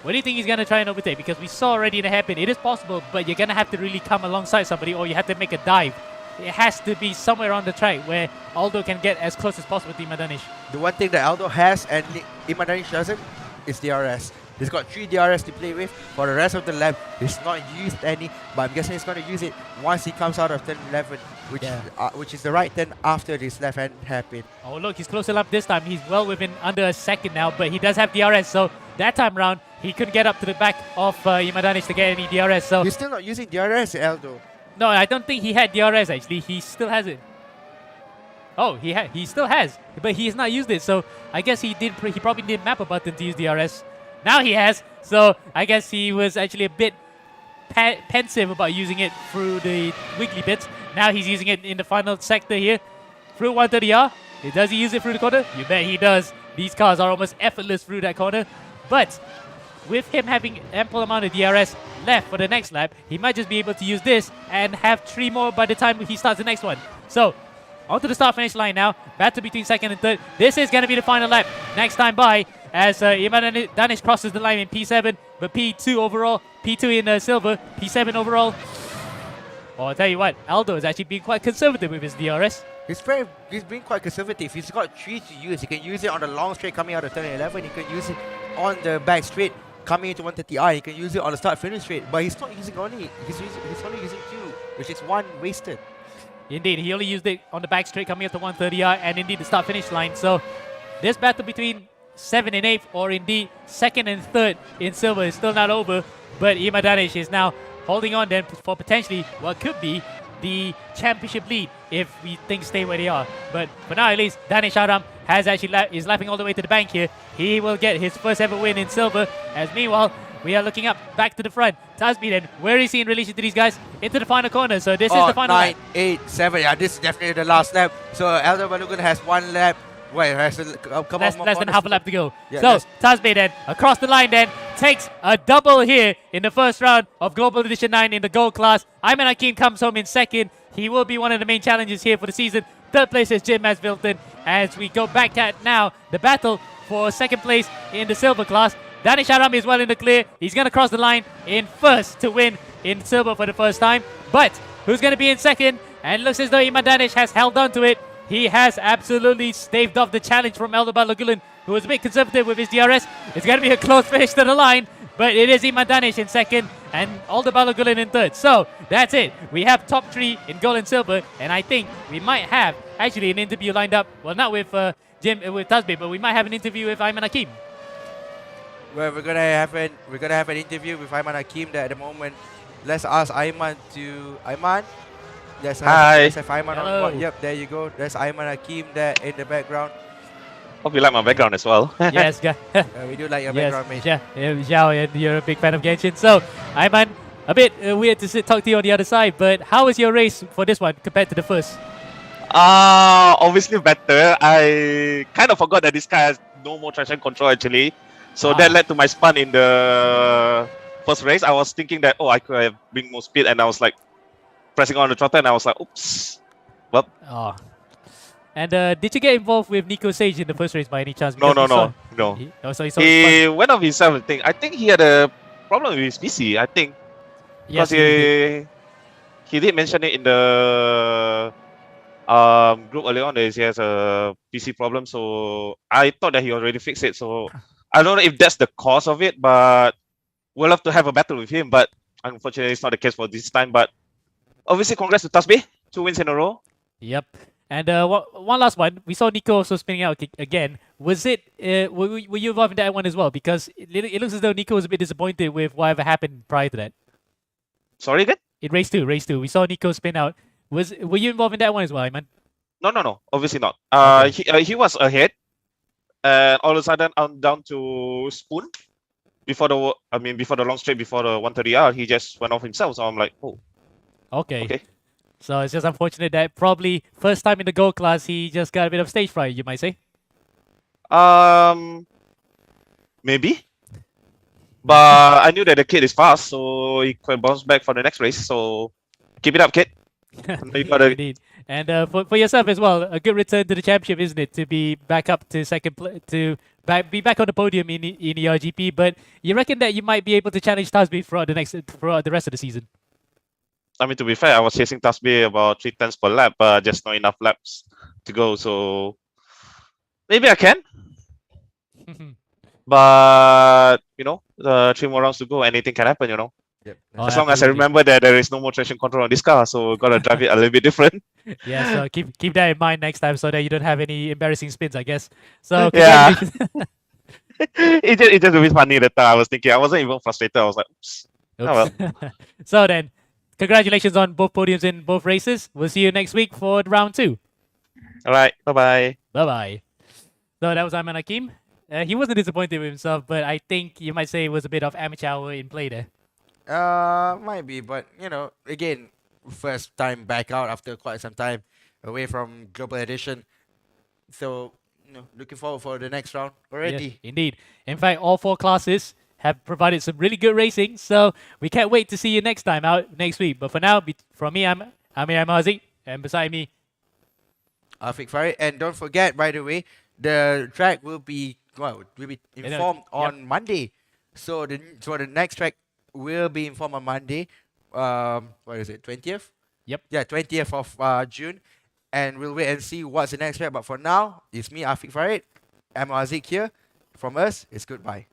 what do you think he's going to try and overtake? Because we saw already in the hairpin, it is possible, but you're going to have to really come alongside somebody or you have to make a dive. It has to be somewhere on the track where Aldo can get as close as possible to Iman Danish. The one thing that Aldo has and Iman Danish doesn't, is DRS. He's got 3 DRS to play with. For the rest of the lap, he's not used any, but I'm guessing he's going to use it once he comes out of turn 11, which is the right turn after this left hand hairpin. Oh look, he's closer lap this time. He's well within under a second now, but he does have DRS, so that time round he couldn't get up to the back of Imadanish to get any DRS. So He's still not using DRS, Aldo. no, I don't think he had DRS actually. He still has it. Oh, he still has, but he's not used it. So I guess he probably didn't map a button to use DRS. Now he has, so I guess he was actually a bit pensive about using it through the wiggly bits. Now he's using it in the final sector here through 130R. Does he use it through the corner? You bet he does. These cars are almost effortless through that corner, but with him having ample amount of DRS left for the next lap, he might just be able to use this and have 3 more by the time he starts the next one. So, onto the start-finish line now. Battle between second and third. This is going to be the final lap. Next time by, as Danish crosses the line in P7, but P2 overall, P2 in silver, P7 overall. Well, I'll tell you what, Aldo has actually been quite conservative with his DRS. He's being quite conservative. He's got 3 to use. He can use it on the long straight coming out of turn 11. He can use it on the back straight coming into 130R. He can use it on the start finish straight, but he's not using only. He's only using 2, which is 1 wasted. Indeed, he only used it on the back straight coming up to 130R and indeed the start finish line. So this battle between 7 and 8, or indeed 2nd and 3rd in silver is still not over, but Ima Danish is now holding on then for potentially what could be the championship lead if things stay where they are. But for now at least, Danish Aram has actually is lapping all the way to the bank here. He will get his first ever win in silver, as meanwhile we are looking up back to the front. Tasby then, where is he in relation to these guys? Into the final corner, so this is the final 9, lap. 8, 7. Yeah, this is definitely the last lap. So Elder Balogun has 1 lap. Wait, has a couple Less more than corners half a to lap to go. Yeah, So Tasby then, across the line then, takes a double here in the first round of Global Edition 9 in the gold class. Ayman Hakim comes home in second. He will be one of the main challenges here for the season. Third place is Jim Masvilton. As we go back at now, the battle for second place in the silver class. Danish Aram is well in the clear. He's going to cross the line in first to win in silver for the first time. But who's going to be in second? And looks as though Iman Danish has held on to it. He has absolutely staved off the challenge from Elder Balogun, who was a bit conservative with his DRS. It's going to be a close finish to the line, but it is Iman Danish in second and Elder Balogun in third. So that's it. We have top 3 in gold and silver, and I think we might have actually an interview lined up. Well, not with with Tasby, but we might have an interview with Ayman Hakim. Well, we're gonna have an interview with Ayman Hakim there at the moment. Let's ask Ayman to Ayman. Let's have Ayman on board. Yep, there you go. There's Ayman Hakim there in the background. Hope you like my background as well. Yes, We do like your background, mate. Yeah, Zhao, and you're a big fan of Genshin. So, Ayman, a bit weird to talk to you on the other side, but how was your race for this one compared to the first? Obviously better. I kind of forgot that this car has no more traction control actually. So that led to my spun in the first race. I was thinking that, I could have bring more speed, and I was like pressing on the throttle, and I was like, oops. Well. Oh. And did you get involved with Nico Sage in the first race by any chance? No. He went off himself, I think. I think he had a problem with his PC, I think. Yes, Because he did mention it in the group earlier on that he has a PC problem. So I thought that he already fixed it. So I don't know if that's the cause of it, but we'll have to have a battle with him. But unfortunately, it's not the case for this time. But obviously, congrats to Tasby. 2 wins in a row. Yep. And one last one. We saw Nico also spinning out again. Was it? Were you involved in that one as well? Because it looks as though Nico was a bit disappointed with whatever happened prior to that. Sorry again? In race 2. We saw Nico spin out. Were you involved in that one as well, Ayman? No. Obviously not. He was ahead, and all of a sudden I'm down to Spoon. Before the long straight, before the 130R, he just went off himself. So I'm like, oh. Okay. So it's just unfortunate that probably first time in the gold class, he just got a bit of stage fright, you might say. Maybe. But I knew that the kid is fast, so he could bounce back for the next race. So keep it up, kid. Indeed. And for yourself as well, a good return to the championship, isn't it? To be back up to be back on the podium in ERGP. But you reckon that you might be able to challenge Tasby throughout the rest of the season? I mean, to be fair, I was chasing Tasby about 3 tenths per lap, but just not enough laps to go. So maybe I can. But three more rounds to go. Anything can happen. Yep. Oh, As long as I absolutely. remember that there is no more traction control on this car, so gotta drive it a little bit different. Yeah, so keep that in mind next time so that you don't have any embarrassing spins, I guess. So Yeah. congratulations. It just a bit funny that I was thinking. I wasn't even frustrated. I was like, oops. Oh well. So then, congratulations on both podiums in both races. We'll see you next week for round 2. All right. Bye bye. Bye-bye. So that was Ayman Hakim. He wasn't disappointed with himself, but I think you might say it was a bit of amateur hour in play there. Might be, but again, first time back out after quite some time away from Global Edition. So, looking forward for the next round already. Yeah, indeed. In fact, all 4 classes have provided some really good racing, so we can't wait to see you next time out next week. But for now, from me, I'm Amir Amazi, and beside me, Afiq Farid. And don't forget, by the way, the track will be informed on Monday. So the next track will be informed on Monday. What is it? 20th? Yep. Yeah, 20th of June. And we'll wait and see what's the next track. But for now, it's me, Afiq Farid. I'm Azik here. From us, it's goodbye.